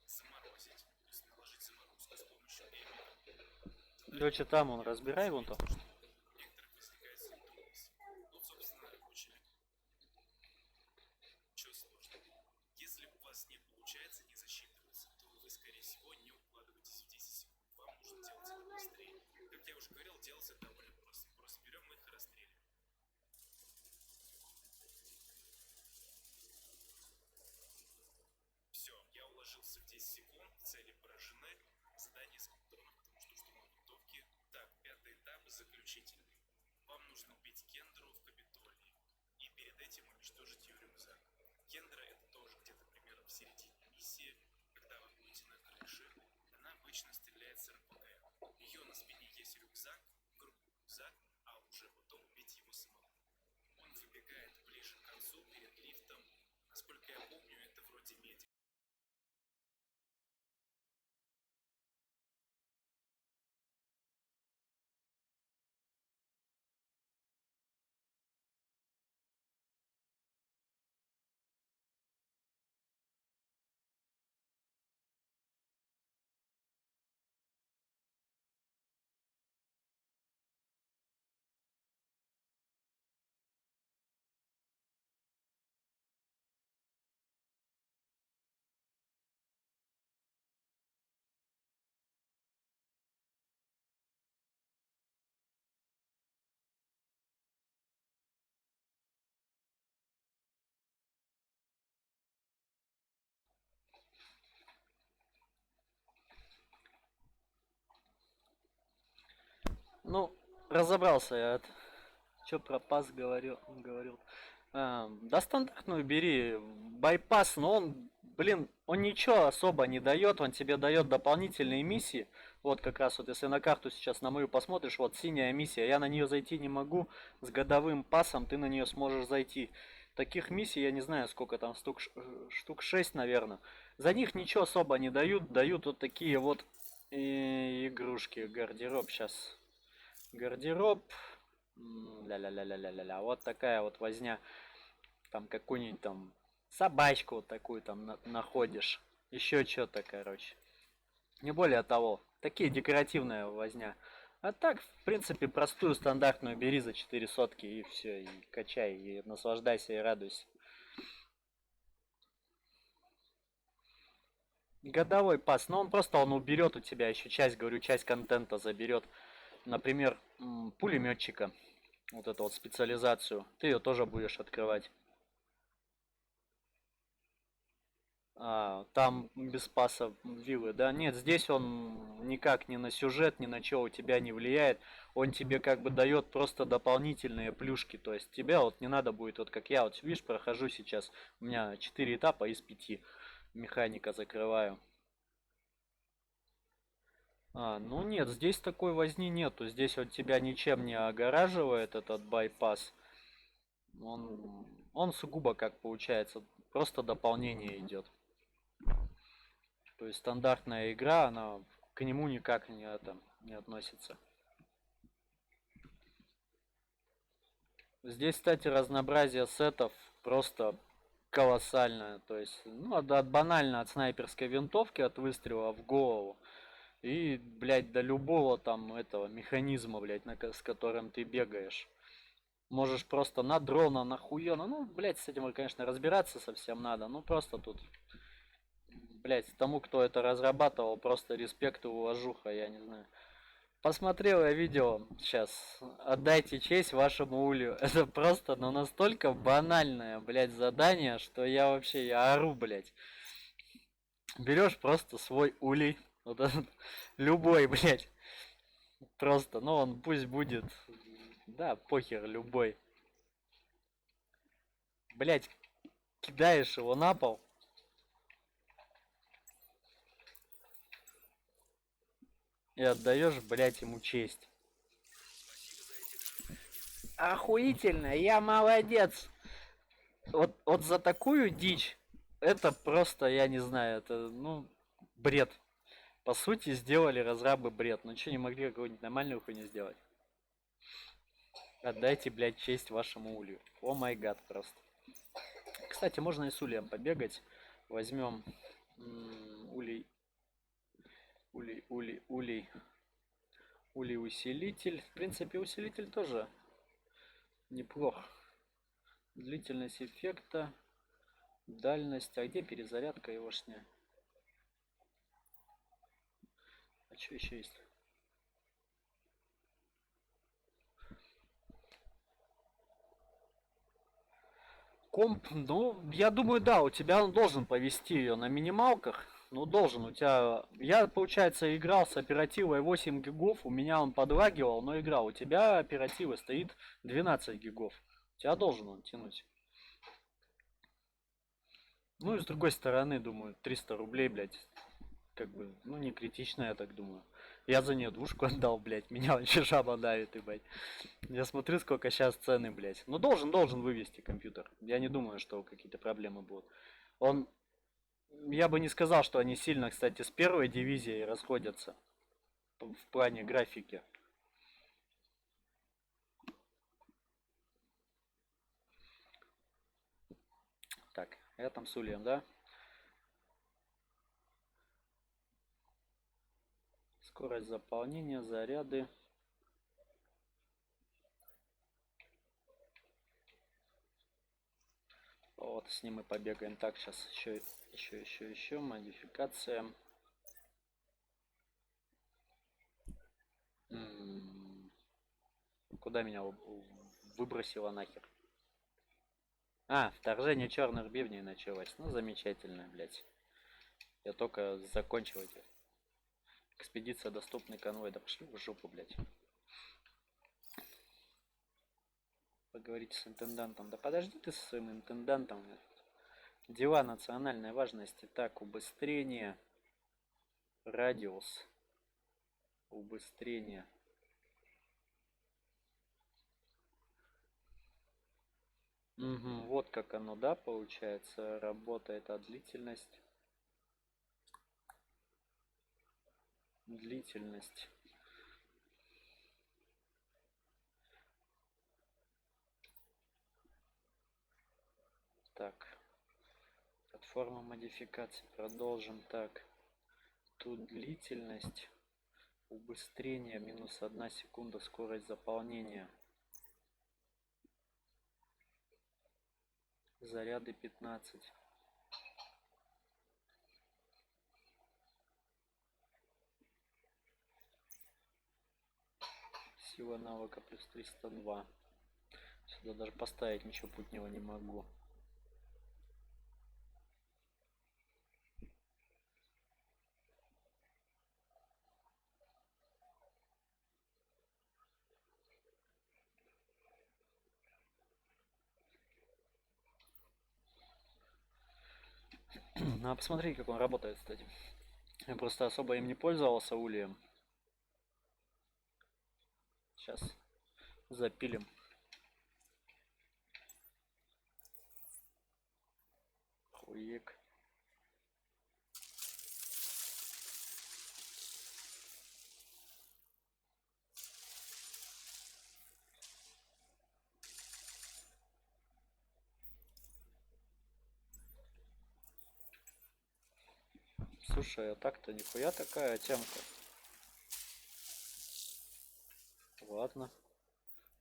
Заморозить, то есть наложить заморозку с помощью пепела. Доча, там он, разбирай вон то. У некоторых возникает синтоз. Вот, собственно, очень легко. Чего сложного? Если у вас не получается не засчитываться, то вы, скорее всего, не укладываетесь в 10 секунд. Вам нужно делать это быстрее. Как я уже говорил, делать это довольно просто. Просто берем их и расстреливаем. Все, я уложился в 10 секунд, цели поражены, задание скриптовано, потому что штурмом винтовки. Так, 5-й этап заключительный. Вам нужно убить Кендеру в Капитолии и перед этим уничтожить ее рюкзак. Кендера это тоже где-то примерно в середине миссии, когда вы будете на крыше. Она обычно стреляет с РПГ. Ее на спине есть рюкзак, группа рюкзак, а уже потом убить его самого. Он выбегает ближе к концу перед лифтом. Насколько я помню, это вроде медик. Ну, разобрался я. Чё про пас говорил? Да стандартную бери. Байпас, но он, блин, он ничего особо не дает. Он тебе дает дополнительные миссии. Вот как раз вот если на карту сейчас на мою посмотришь, вот синяя миссия. Я на нее зайти не могу. С годовым пасом ты на нее сможешь зайти. Таких миссий я не знаю сколько там, штук 6, наверное. За них ничего особо не дают. Дают вот такие вот игрушки. Гардероб сейчас. Гардероб. Ля-ля-ля-ля-ля-ля. Вот такая вот возня. Там какую-нибудь там собачку вот такую там находишь. Еще что-то, короче. Не более того. Такие декоративная возня. А так, в принципе, простую стандартную бери за 4 сотки и все. И качай, и наслаждайся, и радуйся. Годовой пас. Но он просто он уберет у тебя еще часть, говорю, часть контента заберет. Например, пулеметчика. Вот эту вот специализацию. Ты ее тоже будешь открывать. Там без паса виллы, да? Нет, здесь он никак ни на сюжет, ни на что у тебя не влияет. Он тебе как бы дает просто дополнительные плюшки. То есть тебя вот не надо будет, вот как я вот, видишь, прохожу сейчас. У меня 4 этапа из 5. Механика закрываю. Ну нет, здесь такой возни нету. Здесь вот тебя ничем не огораживает этот байпас. Он сугубо как получается, просто дополнение идет. То есть стандартная игра, она к нему никак не относится. Здесь, кстати, разнообразие сетов просто колоссальное. То есть, ну, банально от снайперской винтовки, от выстрела в голову. И, блядь, до любого там этого механизма, блядь, с которым ты бегаешь. Можешь просто на дрона, на хуёна. Ну, блядь, с этим, конечно, разбираться совсем надо. Ну, просто тут, блядь, тому, кто это разрабатывал, просто респект и уважуха, я не знаю. Посмотрел я видео сейчас. Отдайте честь вашему улью. Это просто, ну, настолько банальное, блядь, задание, что я ору, блядь. Берешь просто свой улей. Вот этот, любой, блядь. Просто, ну, он пусть будет. Да, похер, любой. Блядь, кидаешь его на пол. И отдаешь, блядь, ему честь. Охуительно, я молодец. Вот за такую дичь, это просто, я не знаю, это, ну, бред. По сути, сделали разрабы бред. Ну что, не могли какую-нибудь нормальную хуйню сделать? Отдайте, блядь, честь вашему улью. О май гад просто. Кстати, можно и с ульем побегать. Возьмем улей. Улей усилитель. В принципе, усилитель тоже неплох. Длительность эффекта. Дальность. А где перезарядка его шня? А что еще есть? Комп, ну, я думаю, да, у тебя он должен повести ее на минималках. Ну, должен. У тебя... Я, получается, играл с оперативой 8 гигов, у меня он подлагивал, но играл. У тебя оперативы стоит 12 гигов. У тебя должен он тянуть. Ну, и с другой стороны, думаю, 300 рублей, блядь, как бы, ну, не критично, я так думаю. Я за нее двушку отдал, блядь, меня вообще жаба давит, ебать. Я смотрю, сколько сейчас цены, блядь. Ну, должен вывести компьютер. Я не думаю, что какие-то проблемы будут. Он... Я бы не сказал, что они сильно, кстати, с первой дивизией расходятся. В плане графики. Так, я там с ульем, да? Скорость заполнения, заряды. Вот, с ним мы побегаем. Так, сейчас еще. Модификация. Куда меня выбросило нахер? Вторжение черных бивней началось. Ну, замечательно, блядь. Я только закончил эти. Экспедиция доступный конвой. Да пошли в жопу, блядь. поговорить с интендантом. Да подожди ты со своим интендантом. Дела национальной важности. Так, убыстрение. Радиус. Убыстрение. Угу, вот как оно, да, получается, работает. А длительность? Длительность. Так. Платформа модификации. Продолжим. Так. Тут длительность. Убыстрение. Минус 1 секунда. Скорость заполнения. Заряды 15. Сила навыка плюс 302. Сюда даже поставить ничего путнего не могу. Надо посмотреть, как он работает, кстати. Я просто особо им не пользовался ульем. Сейчас запилим. Хуек. Слушай, а так-то нихуя такая темка. Ладно.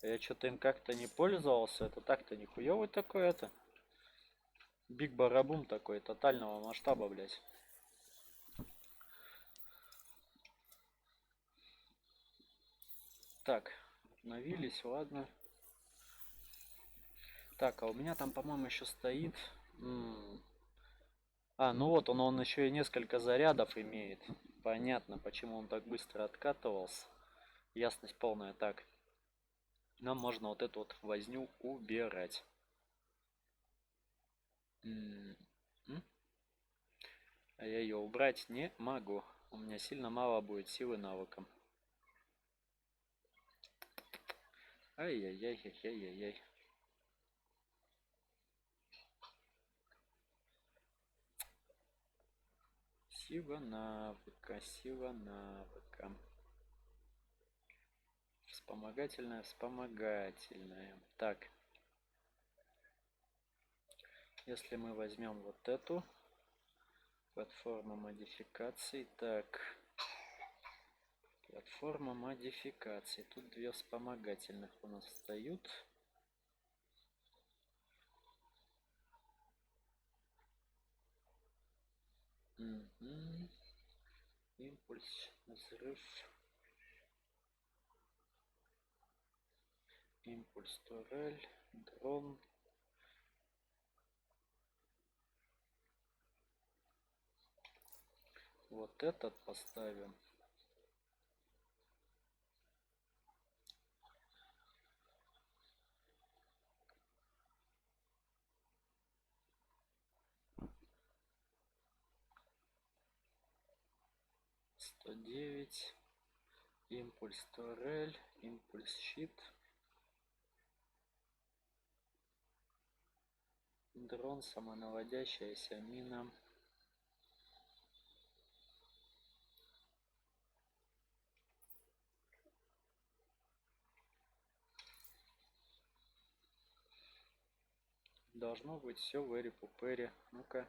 Я что-то им как-то не пользовался. Это так-то нихуёвый такой это. Биг барабум такой, тотального масштаба, блять. Так, обновились, ладно. Так, а у меня там, по-моему, еще стоит. А, ну вот он еще и несколько зарядов имеет. Понятно, почему он так быстро откатывался. Ясность полная. Так, нам можно вот эту вот возню убирать. А я ее убрать не могу. У меня сильно мало будет силы навыкам. Ай-яй-яй-яй-яй-яй. Сила навыка, сила навыка. Вспомогательная, вспомогательная. Так. Если мы возьмем вот эту платформу модификаций, так. Платформа модификаций. Тут две вспомогательных у нас встают. Угу. Импульс, взрыв. Импульс, турель, дрон. Вот этот поставим. Девять. Импульс турель, импульс щит. Дрон, самонаводящаяся мина. Должно быть все в эре пупере. Ну-ка.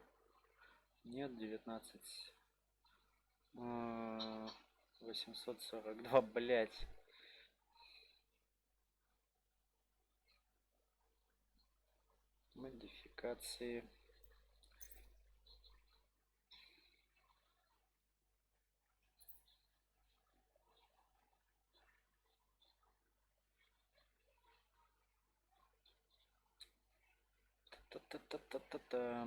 Нет, 19. 842, блять. Модификации. Та-та-та-та-та-та.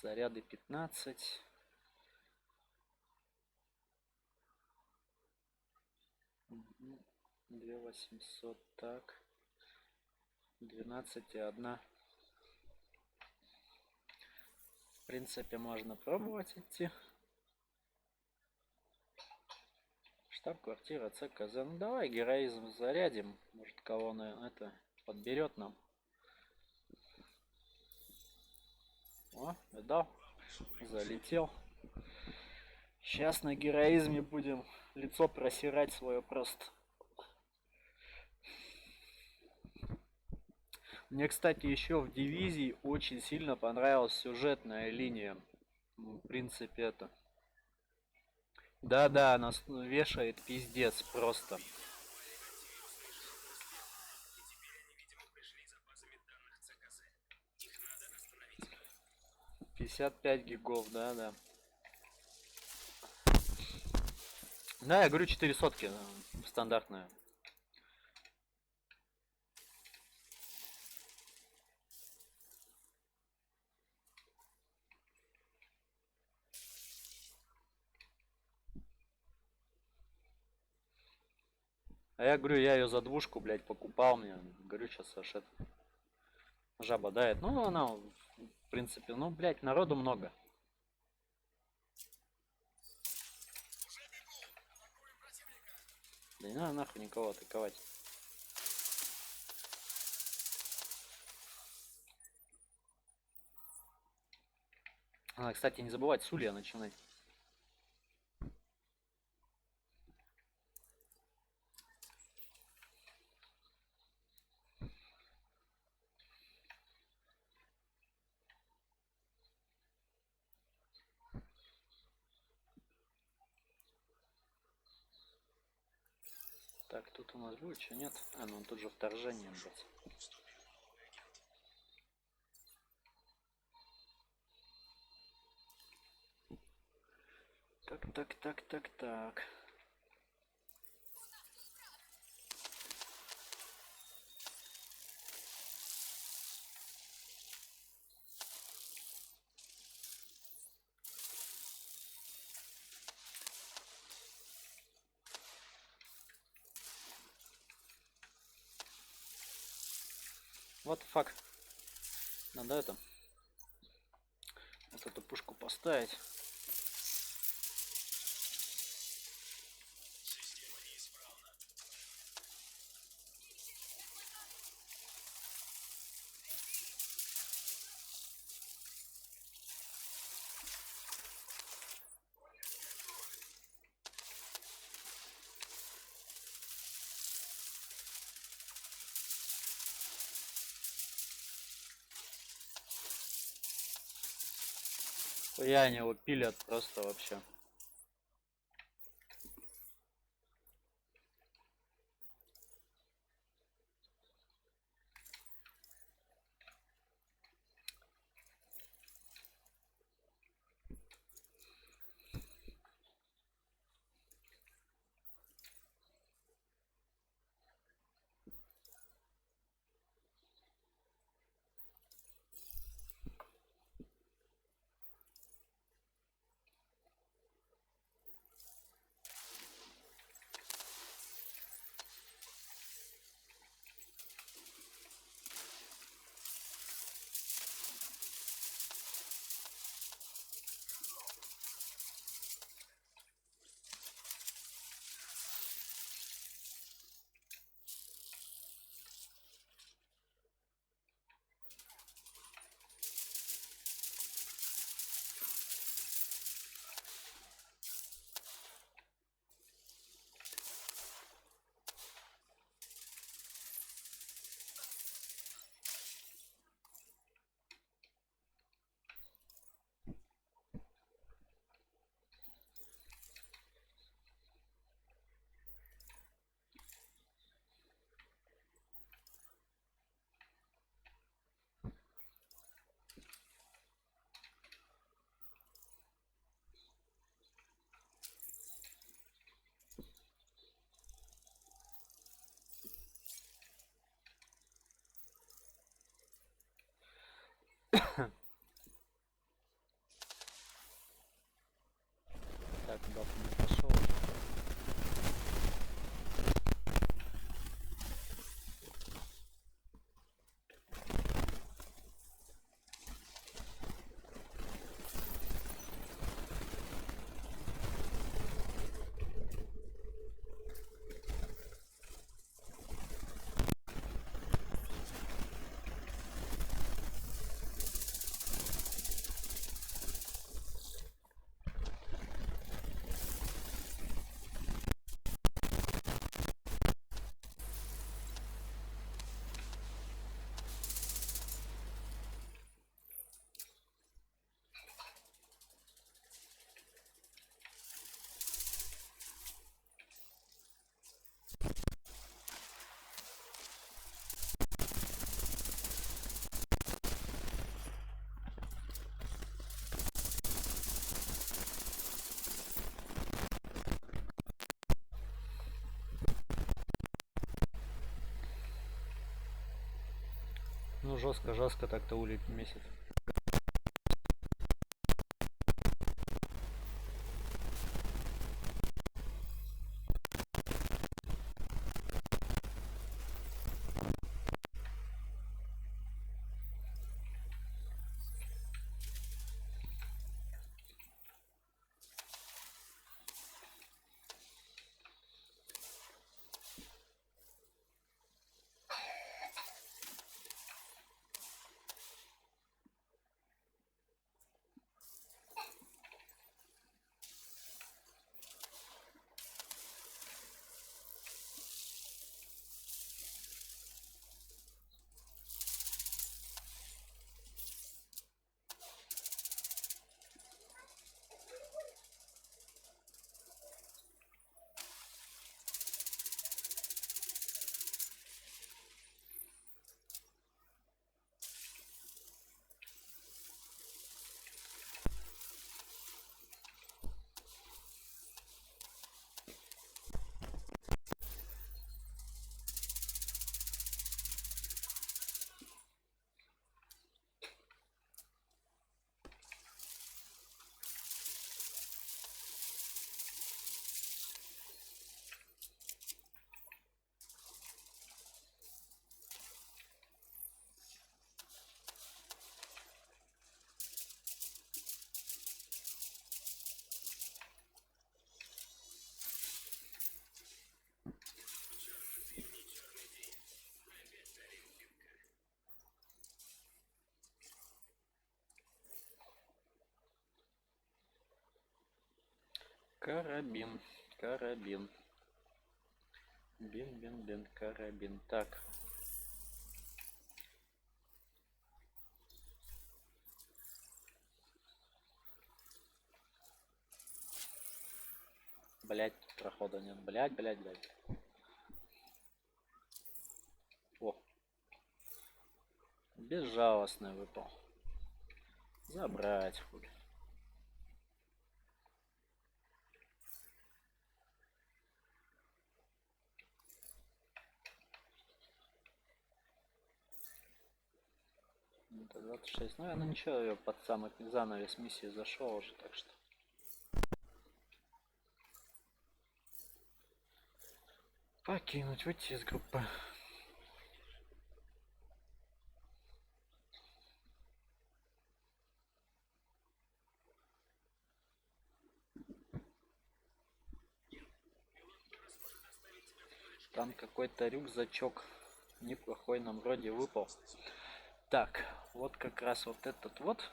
Заряды 15. Мгм. 2800, так. 12 и 1. В принципе, можно пробовать идти. Штаб-квартира ЦКЗ. Ну давай героизм зарядим. Может кого на это подберет нам. О, видал? Залетел. Сейчас на героизме будем лицо просирать свое просто. Мне, кстати, еще в дивизии очень сильно понравилась сюжетная линия. В принципе, это. Да-да, она вешает пиздец просто. И теперь они, видимо, пришли за базами данных ЦКЗ. Их надо остановить. 55 гигов, да-да. Да, я говорю 4 сотки, стандартная. А я говорю, я ее за двушку, блядь, покупал мне. Говорю, сейчас аж это жаба дает. Ну, она, в принципе, ну, блядь, народу много. Да не надо нахуй никого атаковать. Надо, кстати, не забывать с улья начинать. Так, тут у нас будет, что нет? А, ну тут же вторжение, блядь. Так. Вот фак. Надо это. Вот эту пушку поставить. Система неисправна. Хуя они его пилят просто вообще. Ну, жестко так-то улит месяц. Карабин. Карабин. Бин, карабин. Так. Блять, прохода нет. Блять. О. Безжалостный выпал. Забрать хуй. Это 26. Ну, я ничего, я под самый занавес миссии зашел уже, так что. Покинуть, выйти из группы. Там какой-то рюкзачок неплохой нам вроде выпал. Так, вот как раз вот этот вот.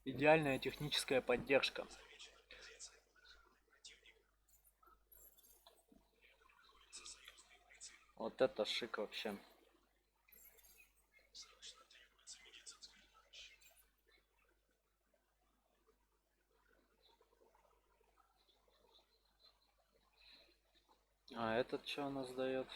Идеальная техническая поддержка. Вот это шик вообще. А этот что у нас дает?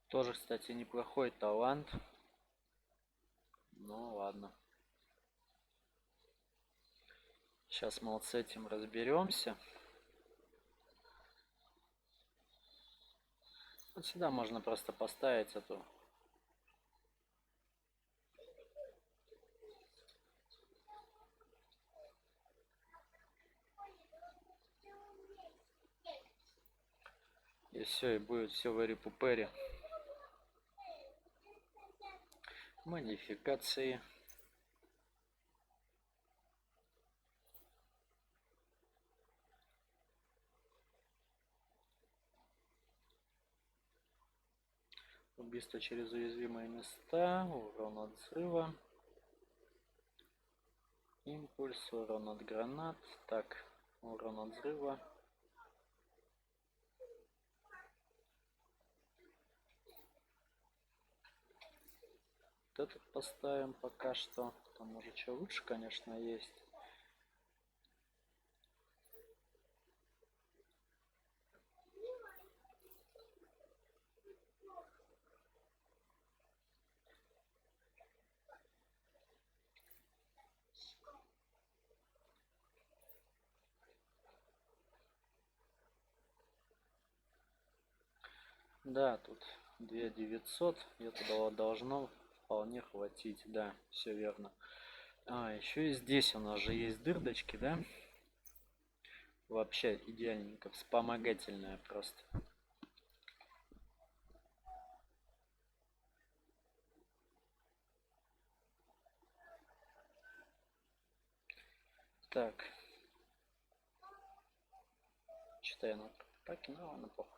Тоже, кстати, неплохой талант. Ну ладно. Сейчас мы вот с этим разберемся. Вот сюда можно просто поставить эту. И все, и будет все в эри-пупери. Модификации. Убийство через уязвимые места, урон от взрыва, импульс, урон от гранат, так, урон от взрыва. Вот этот поставим пока что, там уже что лучше, конечно, есть. Да, тут 2900, где-то должно вполне хватить, да, все верно. А, еще и здесь у нас же есть дырочки, да? Вообще идеальненько, вспомогательная просто. Так. Что-то я на паке, ну ладно, похуй.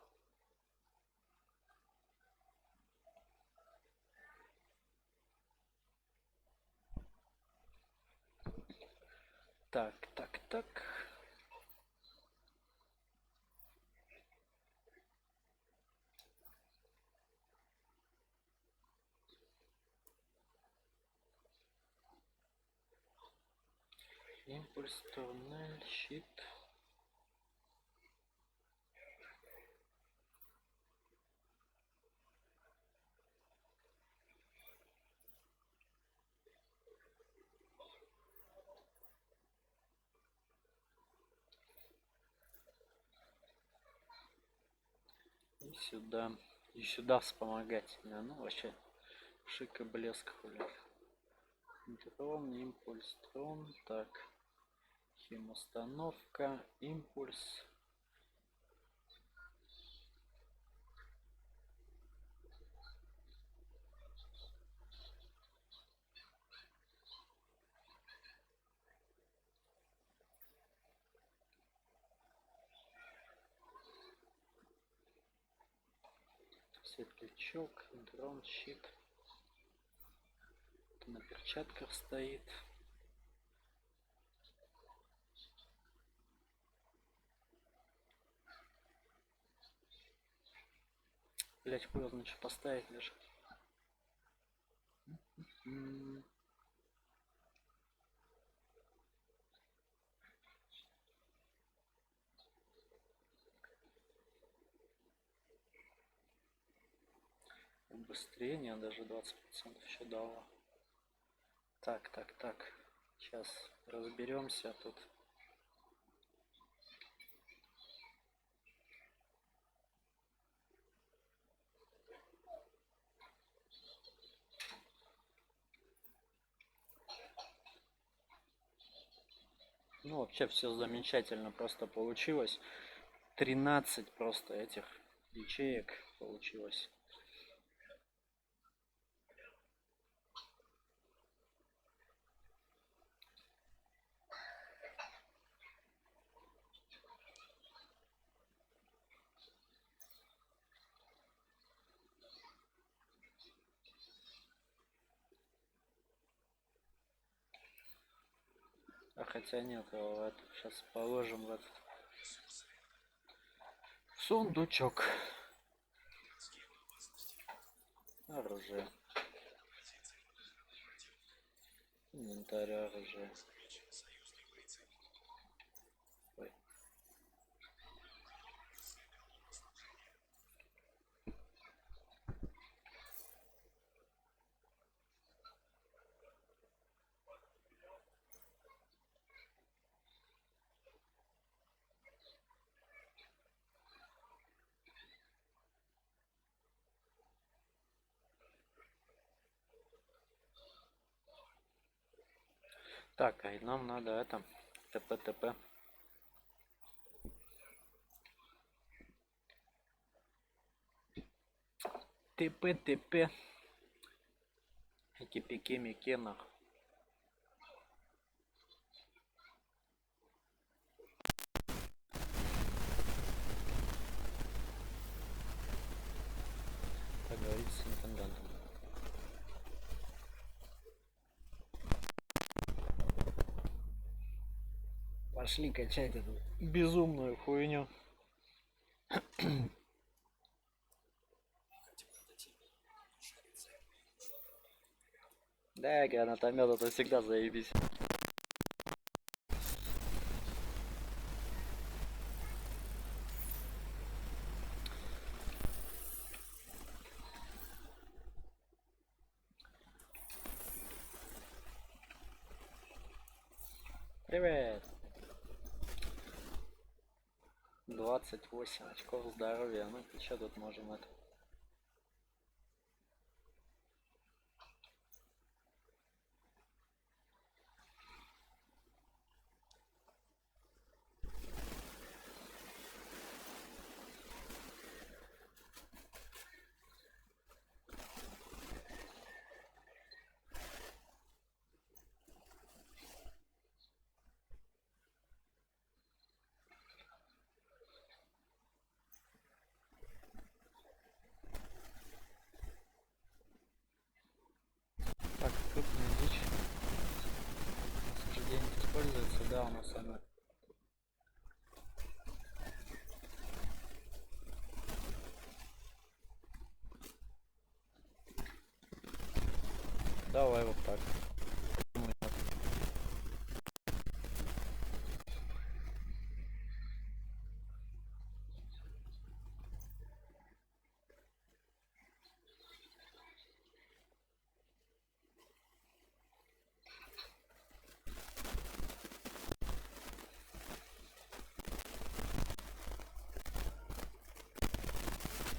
Так, так, так. Импульс, турнель, щит. И сюда. И сюда вспомогательная. Ну, вообще, шик и блеск, хули. Дрон, импульс, дрон. Так. Химустановка, импульс. Светлячок, дрон, щит. Это на перчатках стоит. Блять, хуй его значит поставить лишь. Убыстрение даже 20% еще дало. Так, так, так. Сейчас разберемся тут. Ну, вообще все замечательно просто получилось. 13 просто этих ячеек получилось. А хотя нет, это сейчас положим в этот сундучок. Оружие. Инвентарь, оружие. Ой. Так, а и нам надо это ТП-ТП. ТП-ТП. Эти пике-мике нах. Поговорить с интендантом. Пошли качать эту безумную хуйню. Да, гранатомет это всегда заебись. Привет. 28 очков здоровья. Ну что тут можем это? Давай вот так. Почему нет?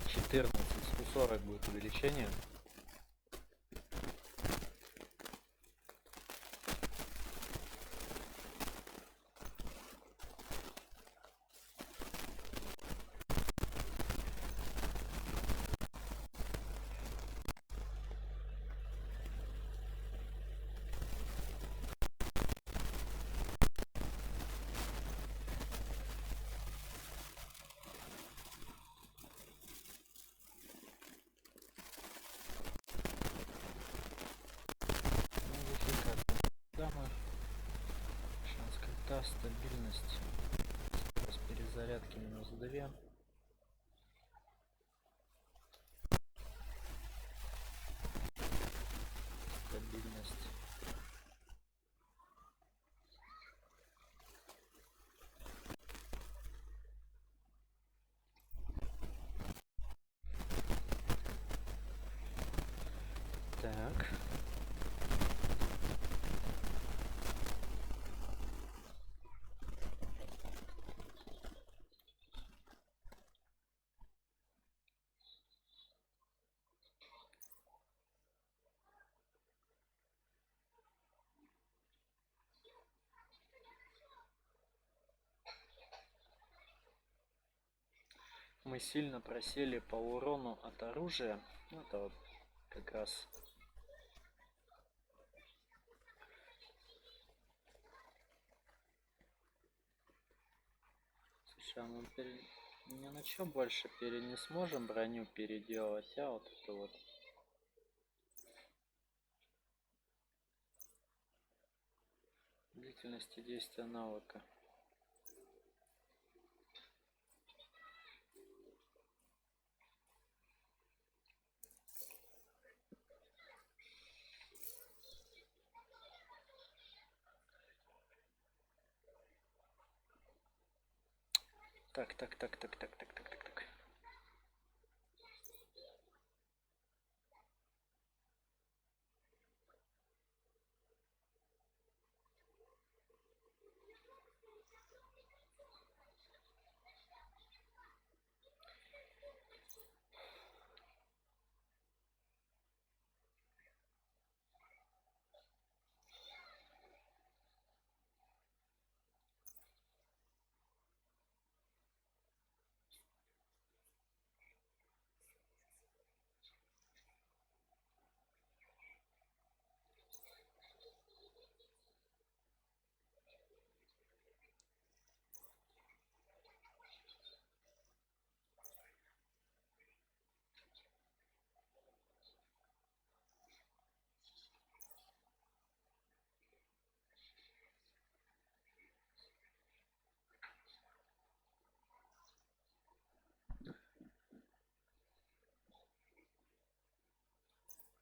Четырнадцать, 140 будет увеличение. Модификация. Дамы. Шанс крита, стабильность. Скорость перезарядки минус 2. Стабильность. Так. Мы сильно просели по урону от оружия. Это вот как раз слушай, а мы ни на чем больше не сможем броню переделать, а вот это вот. Длительности действия навыка. Так.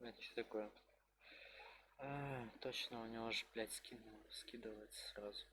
Это что такое? А, точно, у него же, блядь, скидывается сразу.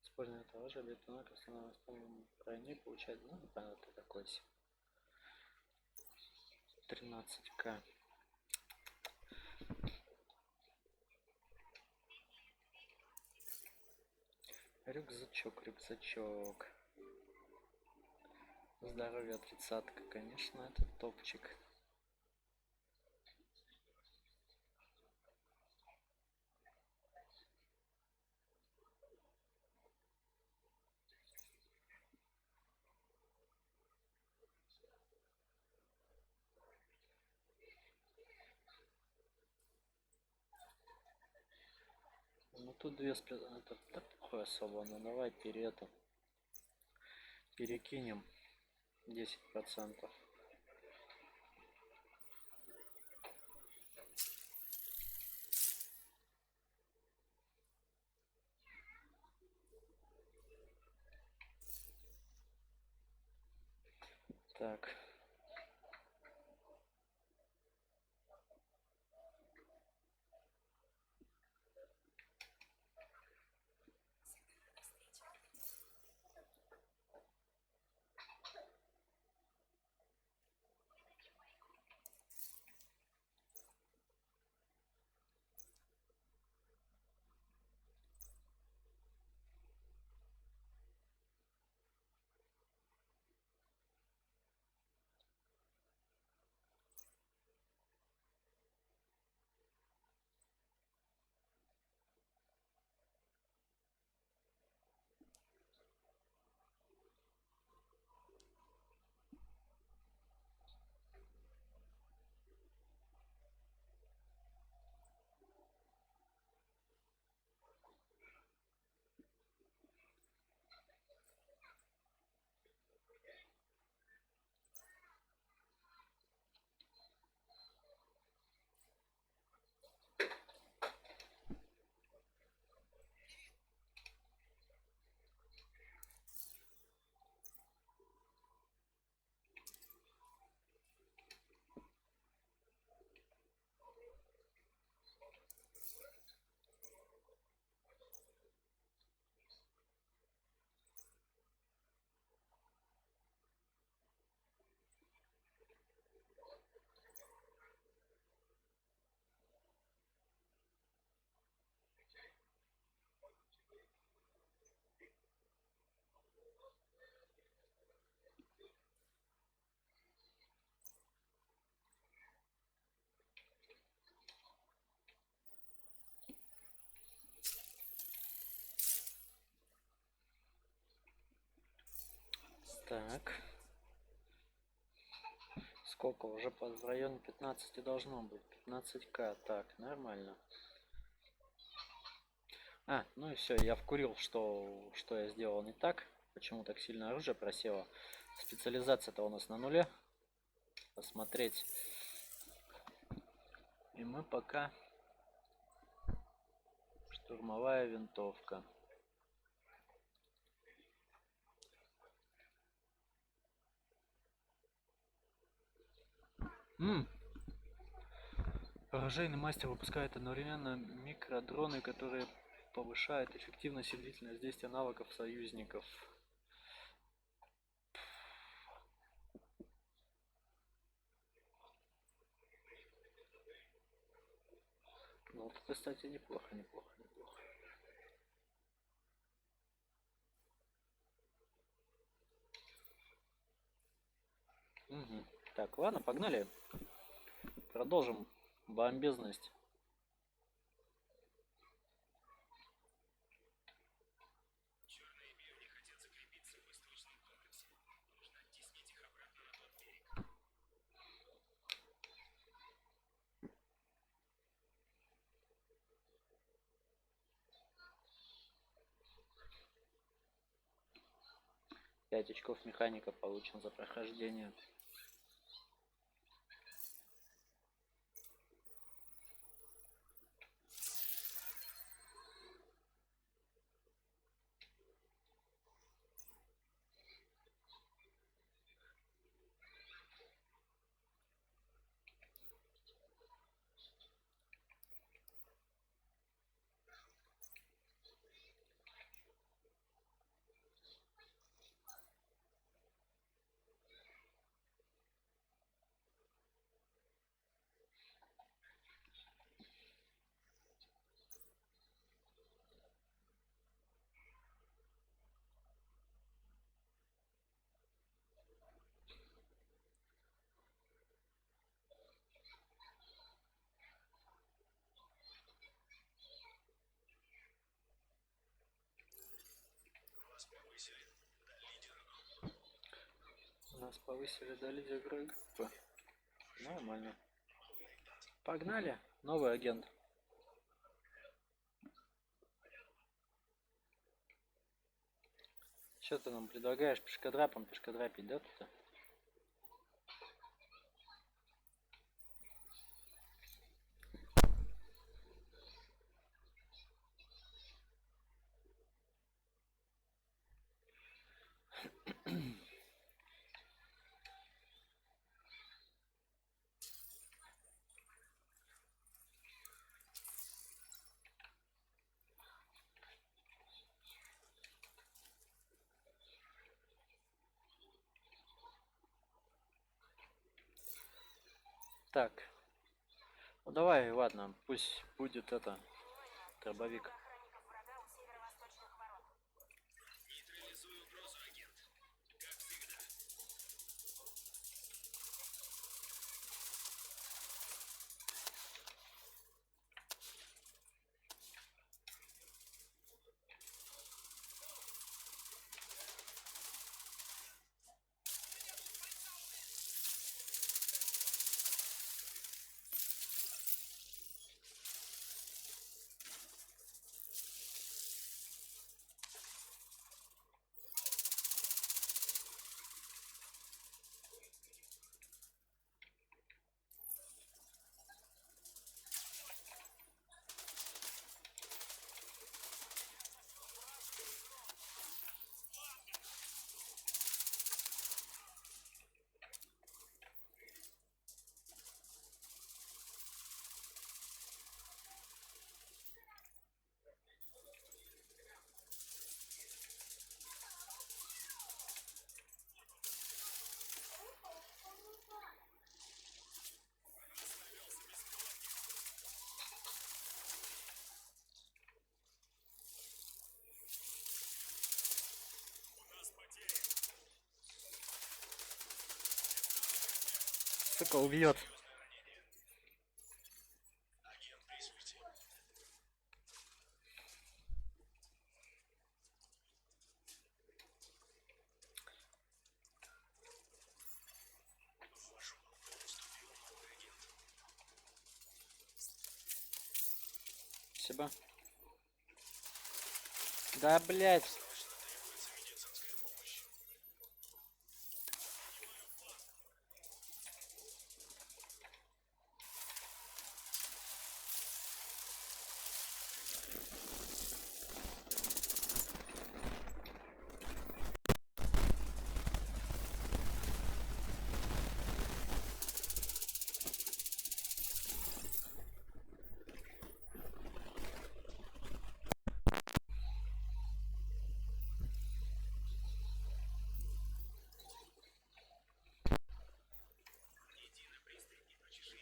Использование того же бетона, как становится полным брони, получает, ну, понятно, такой 13к. Рюкзачок. Здоровье 30-ка, конечно, это топчик. Ну тут две это да похуй особо, но давай перекинем 10%. Так. Так. Сколько? Уже в районе 15 должно быть. 15к. Так, нормально. Ну и все, я вкурил, что я сделал не так. Почему так сильно оружие просело. Специализация-то у нас на нуле. Посмотреть. И мы пока... Штурмовая винтовка. Оружейный мастер выпускает одновременно микродроны, которые повышают эффективность и длительность действия навыков союзников. Ну вот это, кстати, неплохо. Угу. Так, ладно, погнали. Продолжим бомбезность. Черные бивни хотят закрепиться в восточном комплексе. Нужно оттеснить их обратно на тот берег. Пять очков механика получен за прохождение. Вас повысили до лидера. Нас повысили до лидера группы. Нормально. Погнали. Новый агент. Что ты нам предлагаешь пешкодрапить, да, тут? Так, ну давай, ладно, пусть будет это, дробовик. Охранников врага у северо-восточных ворот. Нейтрализую угрозу, агент. Как всегда. У нас потери. Сука, убьет. Агент, действуйте. В вашу группу вступил новый агент. Спасибо. Да, блядь. Срочно требуется медицинская помощь. Иди на пристань и почеши.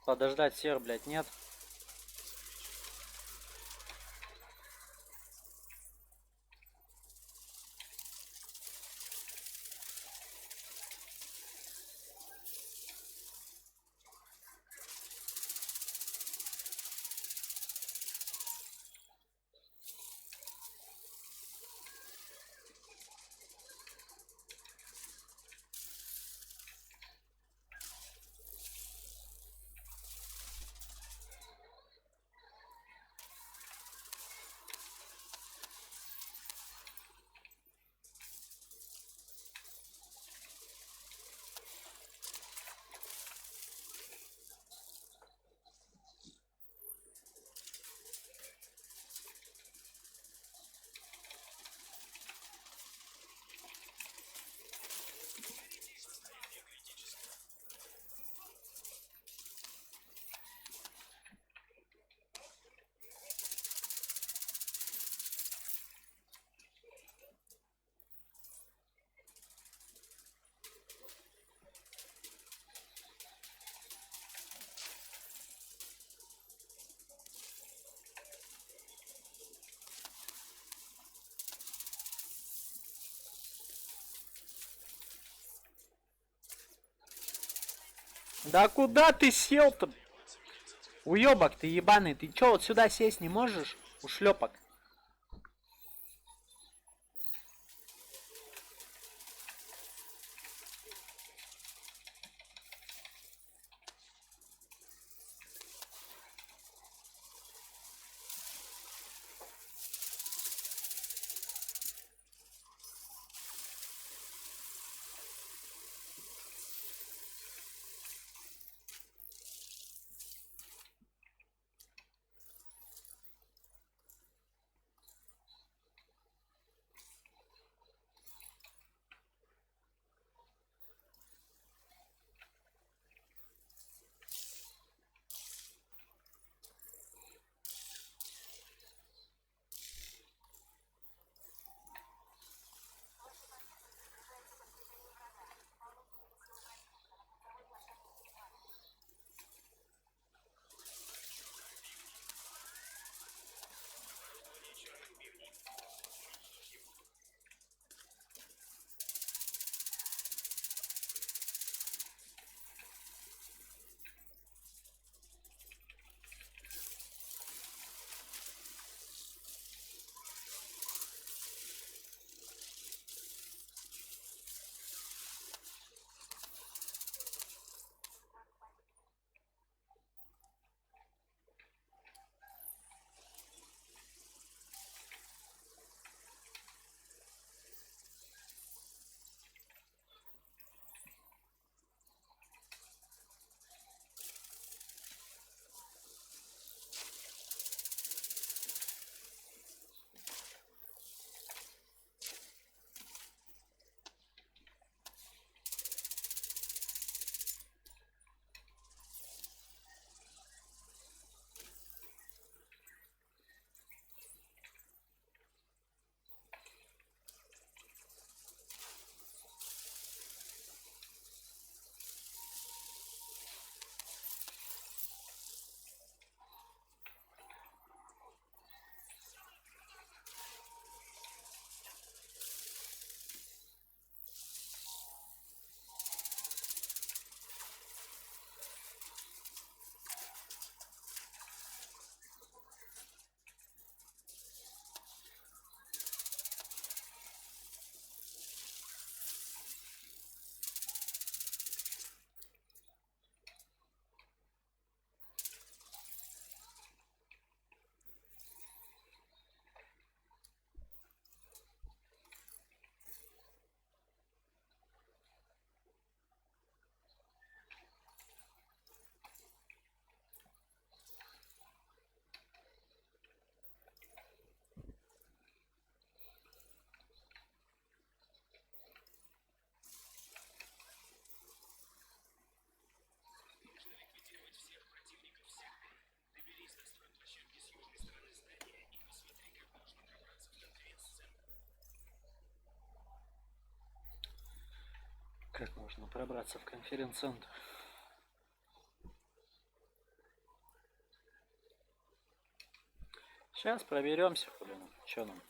Подождать сер, блядь, нет. Да куда ты сел-то? Уёбок ты ебаный, ты чё вот сюда сесть не можешь? Ушлепок. Нужно ликвидировать всех противников в секторе. Доберись до стройплощадки с южной стороны здания и посмотри, как можно пробраться в конференц-центр. Как можно пробраться в конференц-центр? Сейчас проберемся, хули нам. Чё нам?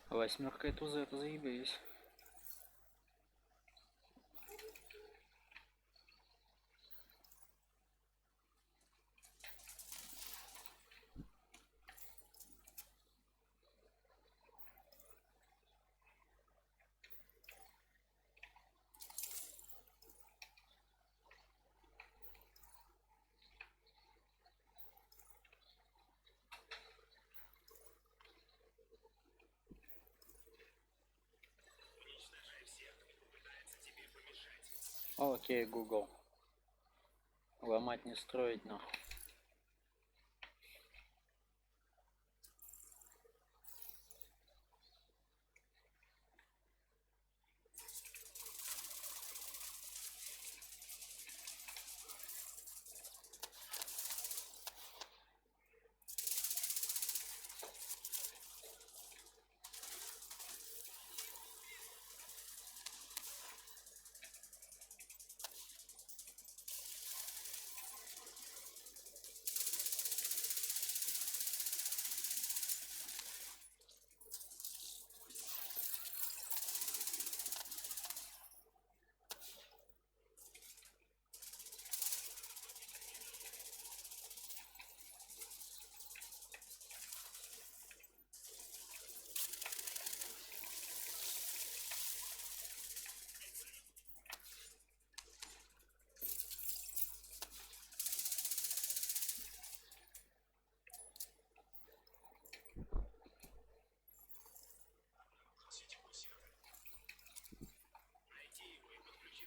Восьмерка и тузы, это заебись. Уничтожай всех, кто попытается тебе помешать. Окей, Google. Ломать не строить, нахуй.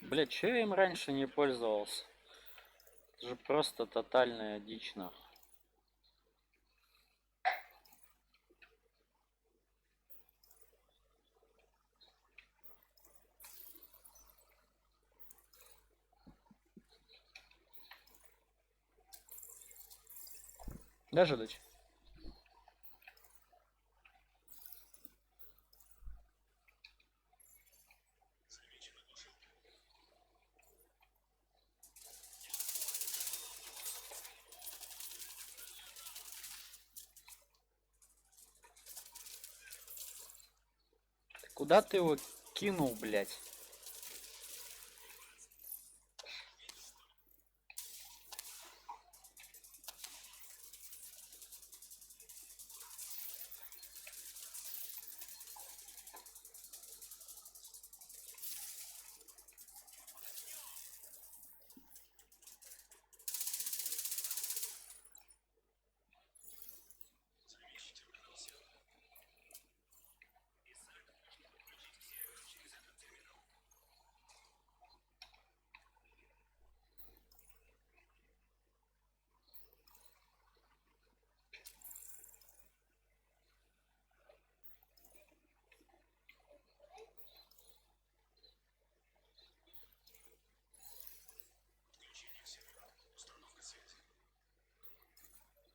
Блять, че я им раньше не пользовался? Это же просто тотальная дичь, нахуй. Даже дочь. Куда ты его кинул, блять?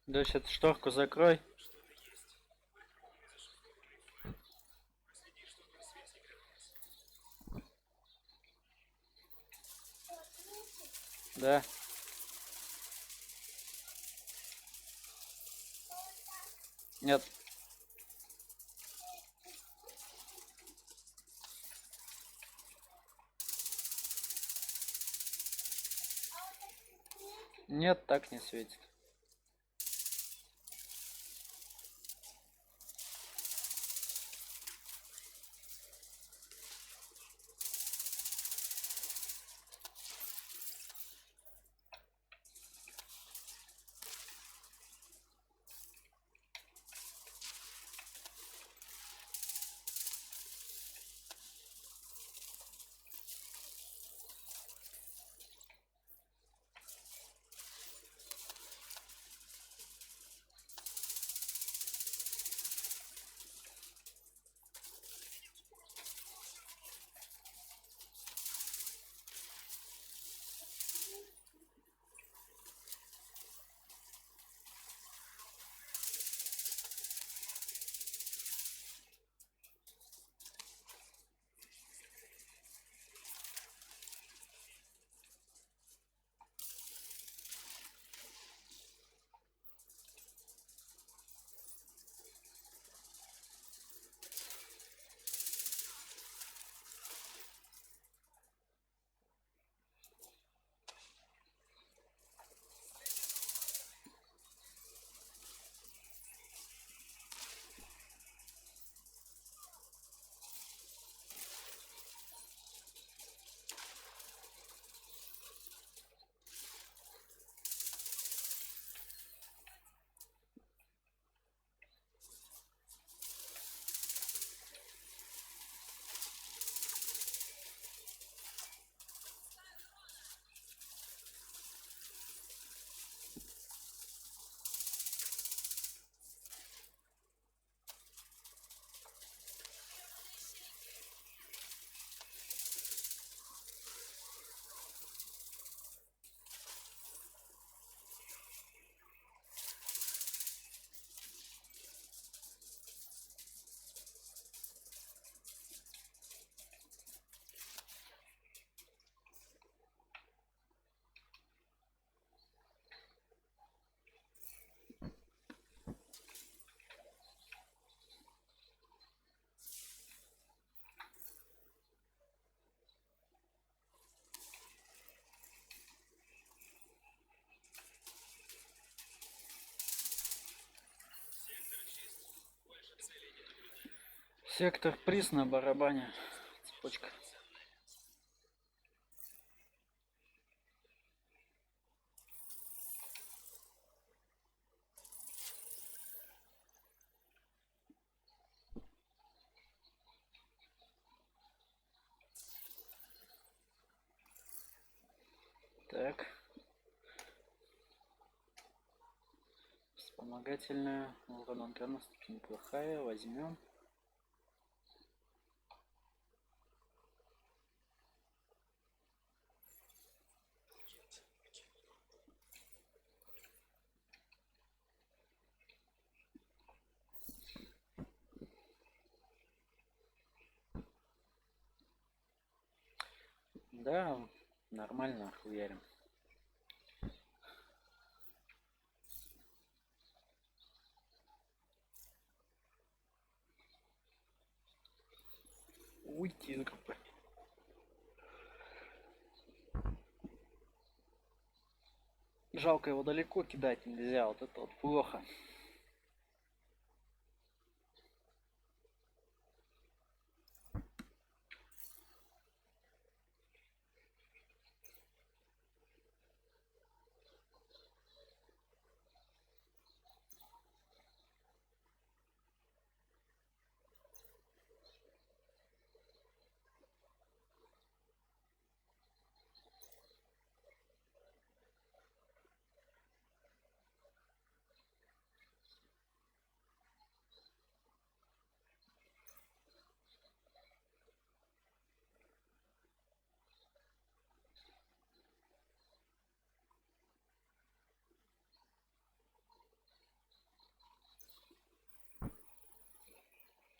Дочь, эту шторку закрой. Да. Нет. Нет, так не светит. Сектор приз на барабане. Цепочка. Так. Вспомогательная. Урон-антенна неплохая. Возьмем. Да, нормально хуярим. Уйти из группы. Жалко, его далеко кидать нельзя. Вот это вот плохо.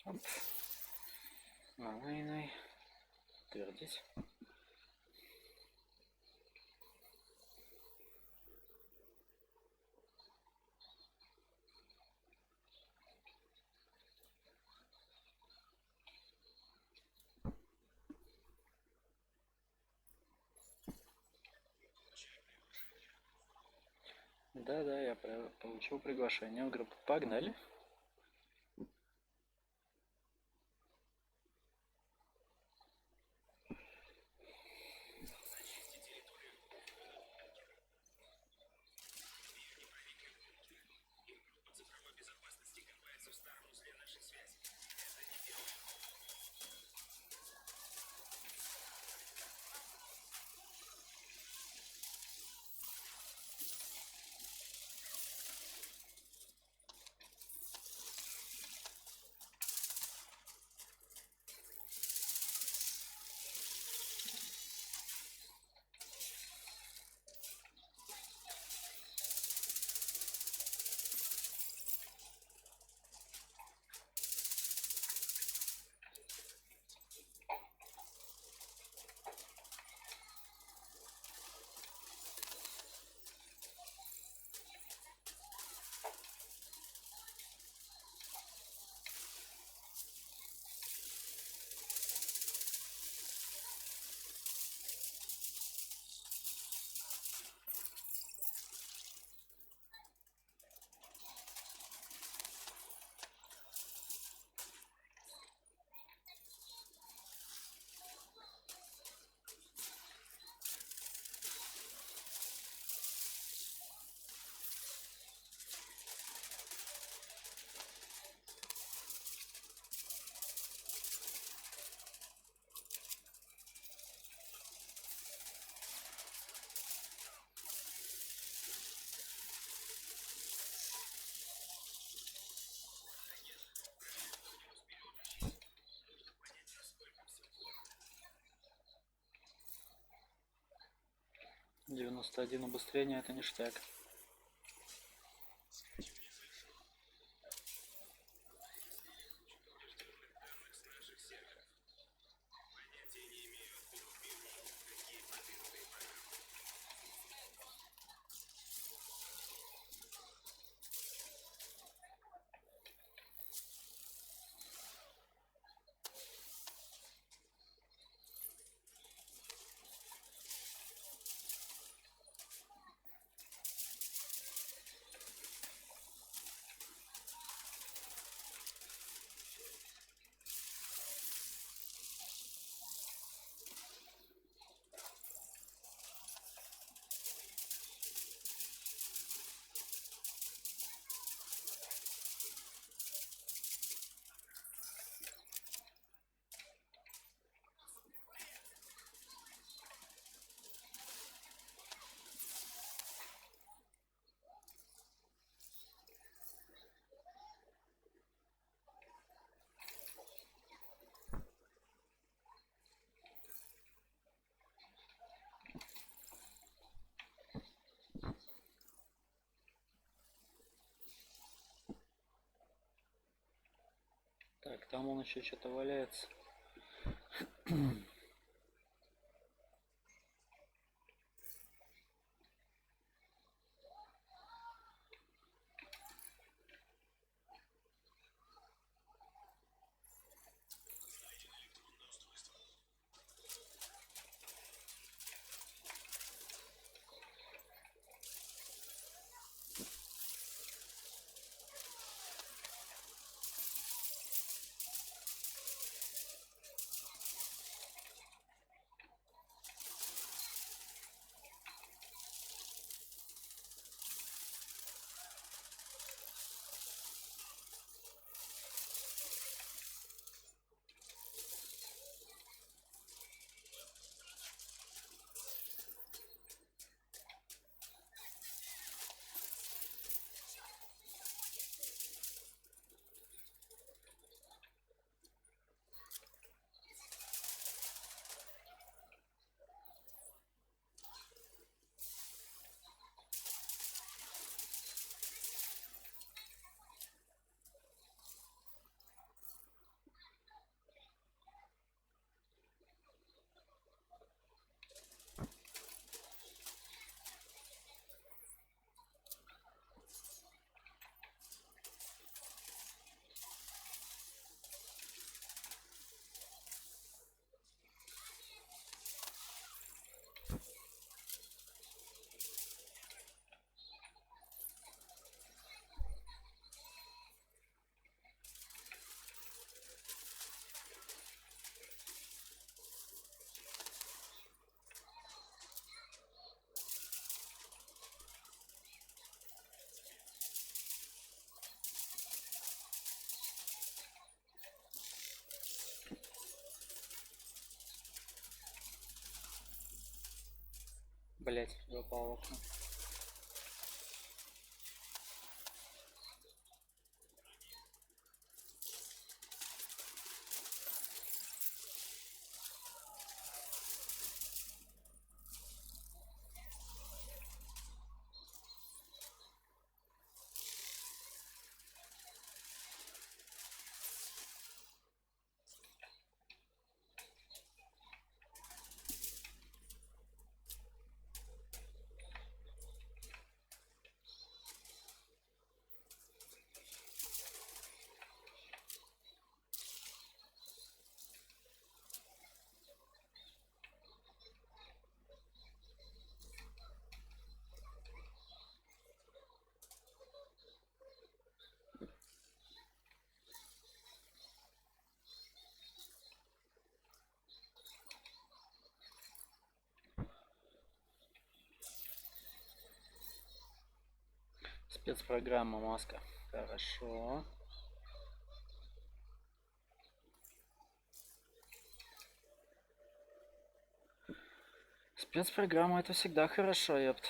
Оп. Аварийный. Твердить. Да, я получил приглашение в группу. Погнали. Цифровой безопасности копается в старом узле нашей связи. Это не первый. — 91 убыстрение, это ништяк. Так, там он еще что-то валяется. Блять, попал в окно. Спецпрограмма маска. Хорошо. Спецпрограмма это всегда хорошо, ёпт.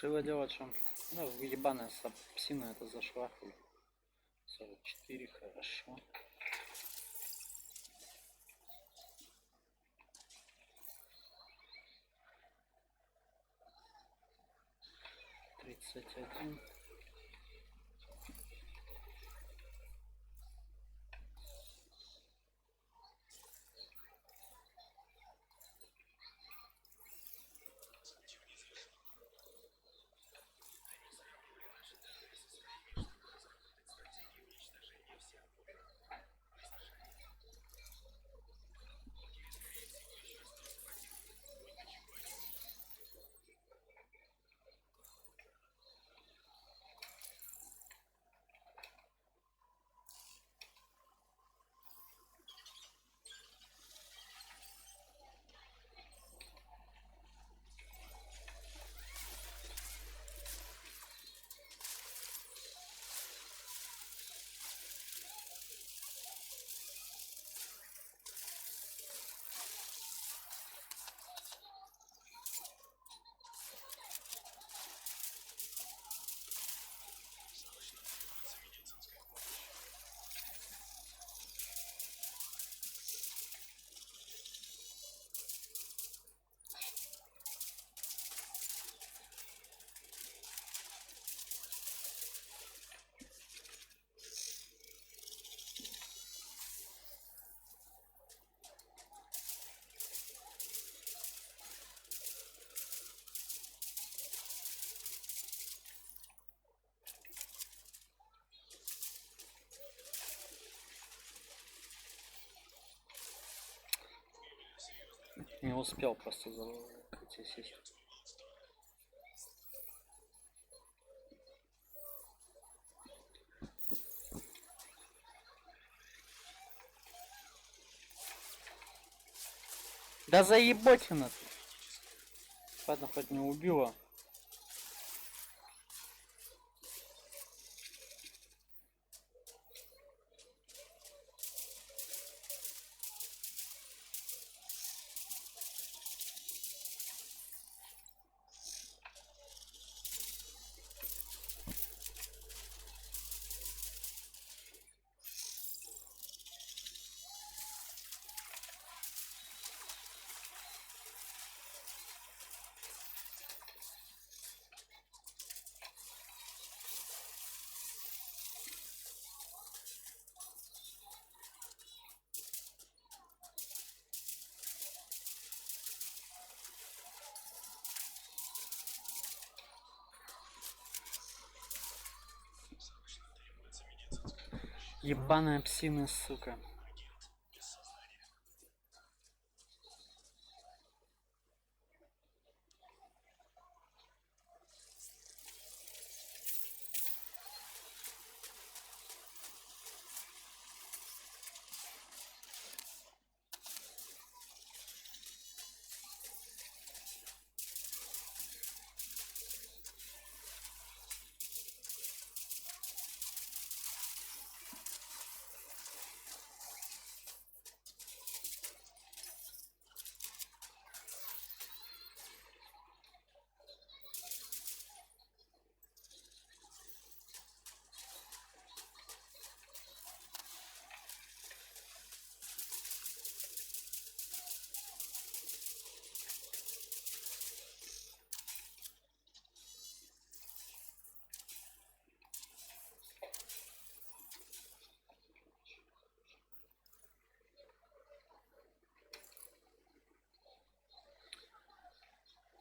решила делать что? Да, в ебаная псина это зашла. Хуй. 44, хорошо. Тридцать один. Не успел просто закрыть сесть. Да заеботина ты. Ладно, хоть не убила. Ебаная псина, сука.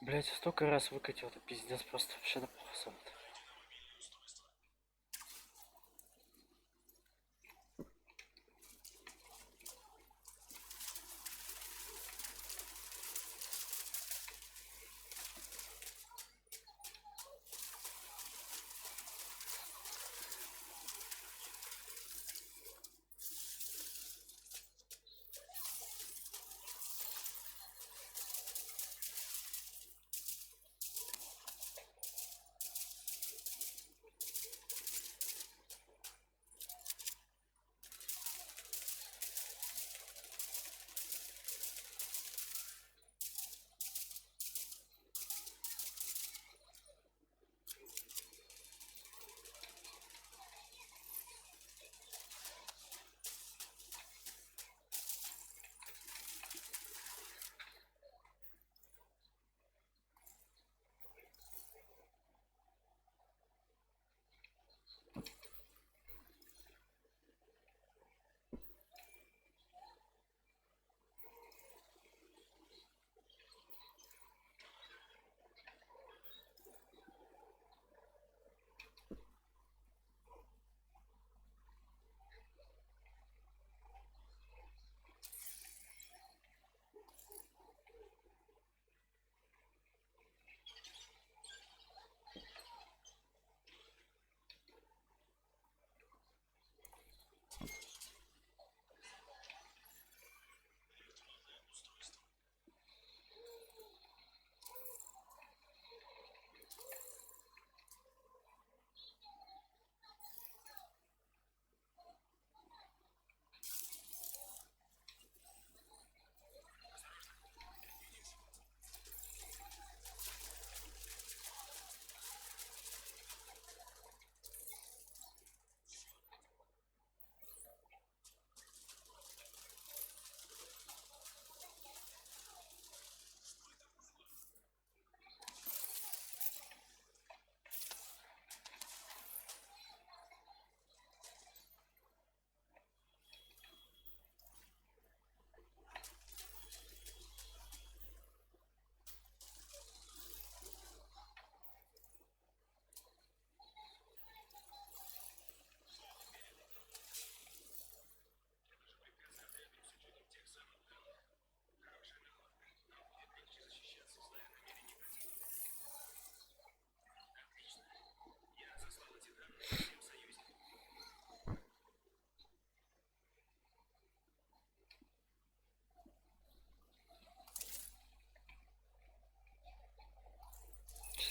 Блять, столько раз выкатил, это пиздец, просто вообще плохо.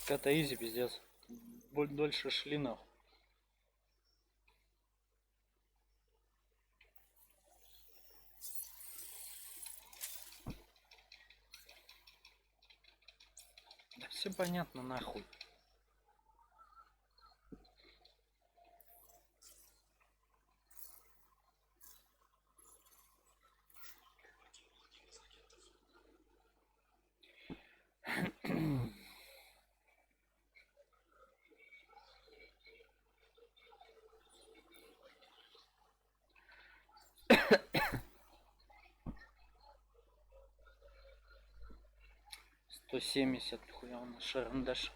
Это изи, пиздец. Дольше шли нахуй. Да все понятно нахуй. Сто 70 хуя на шарандаш.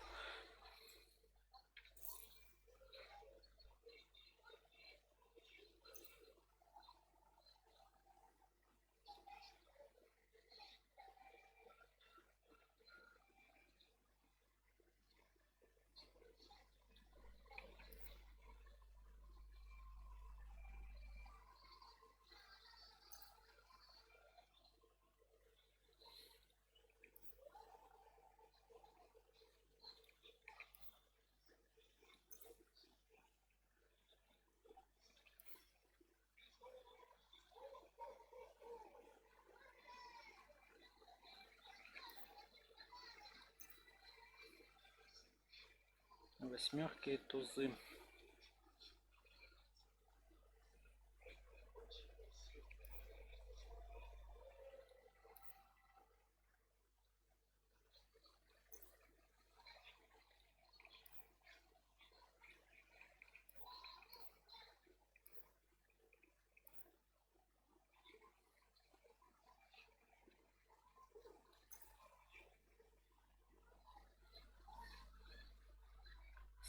Восьмерки и тузы.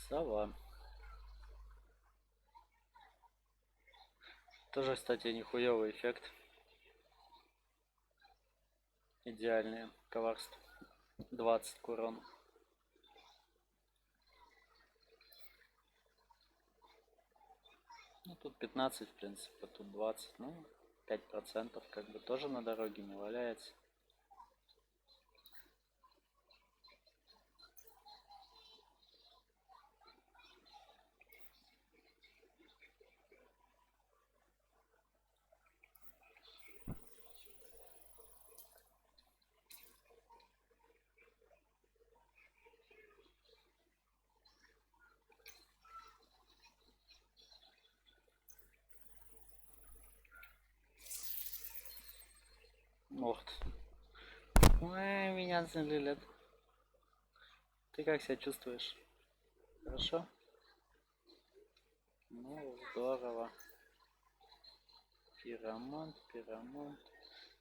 Сова. Тоже, кстати, нихуевый эффект. Идеальное коварство. 20 к урону. Ну тут 15, в принципе, тут 20. Ну, 5% как бы тоже на дороге не валяется. Ох ты. Ой, меня залилят. Ты как себя чувствуешь? Хорошо? Ну, здорово. Пиромант, пиромант.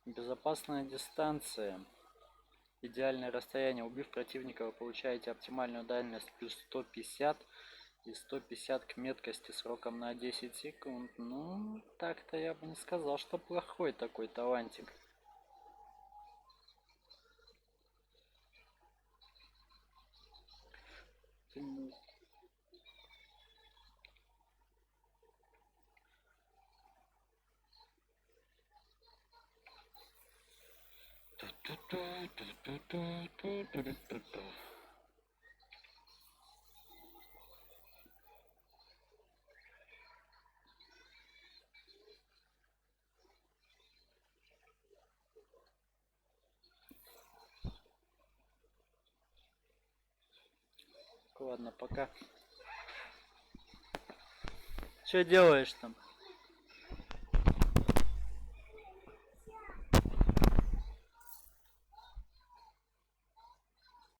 Безопасная дистанция. Идеальное расстояние. Убив противника, вы получаете оптимальную дальность плюс 150 и 150 к меткости сроком на 10 секунд. Ну, так-то я бы не сказал, что плохой такой талантик. Ладно, пока. Что делаешь там?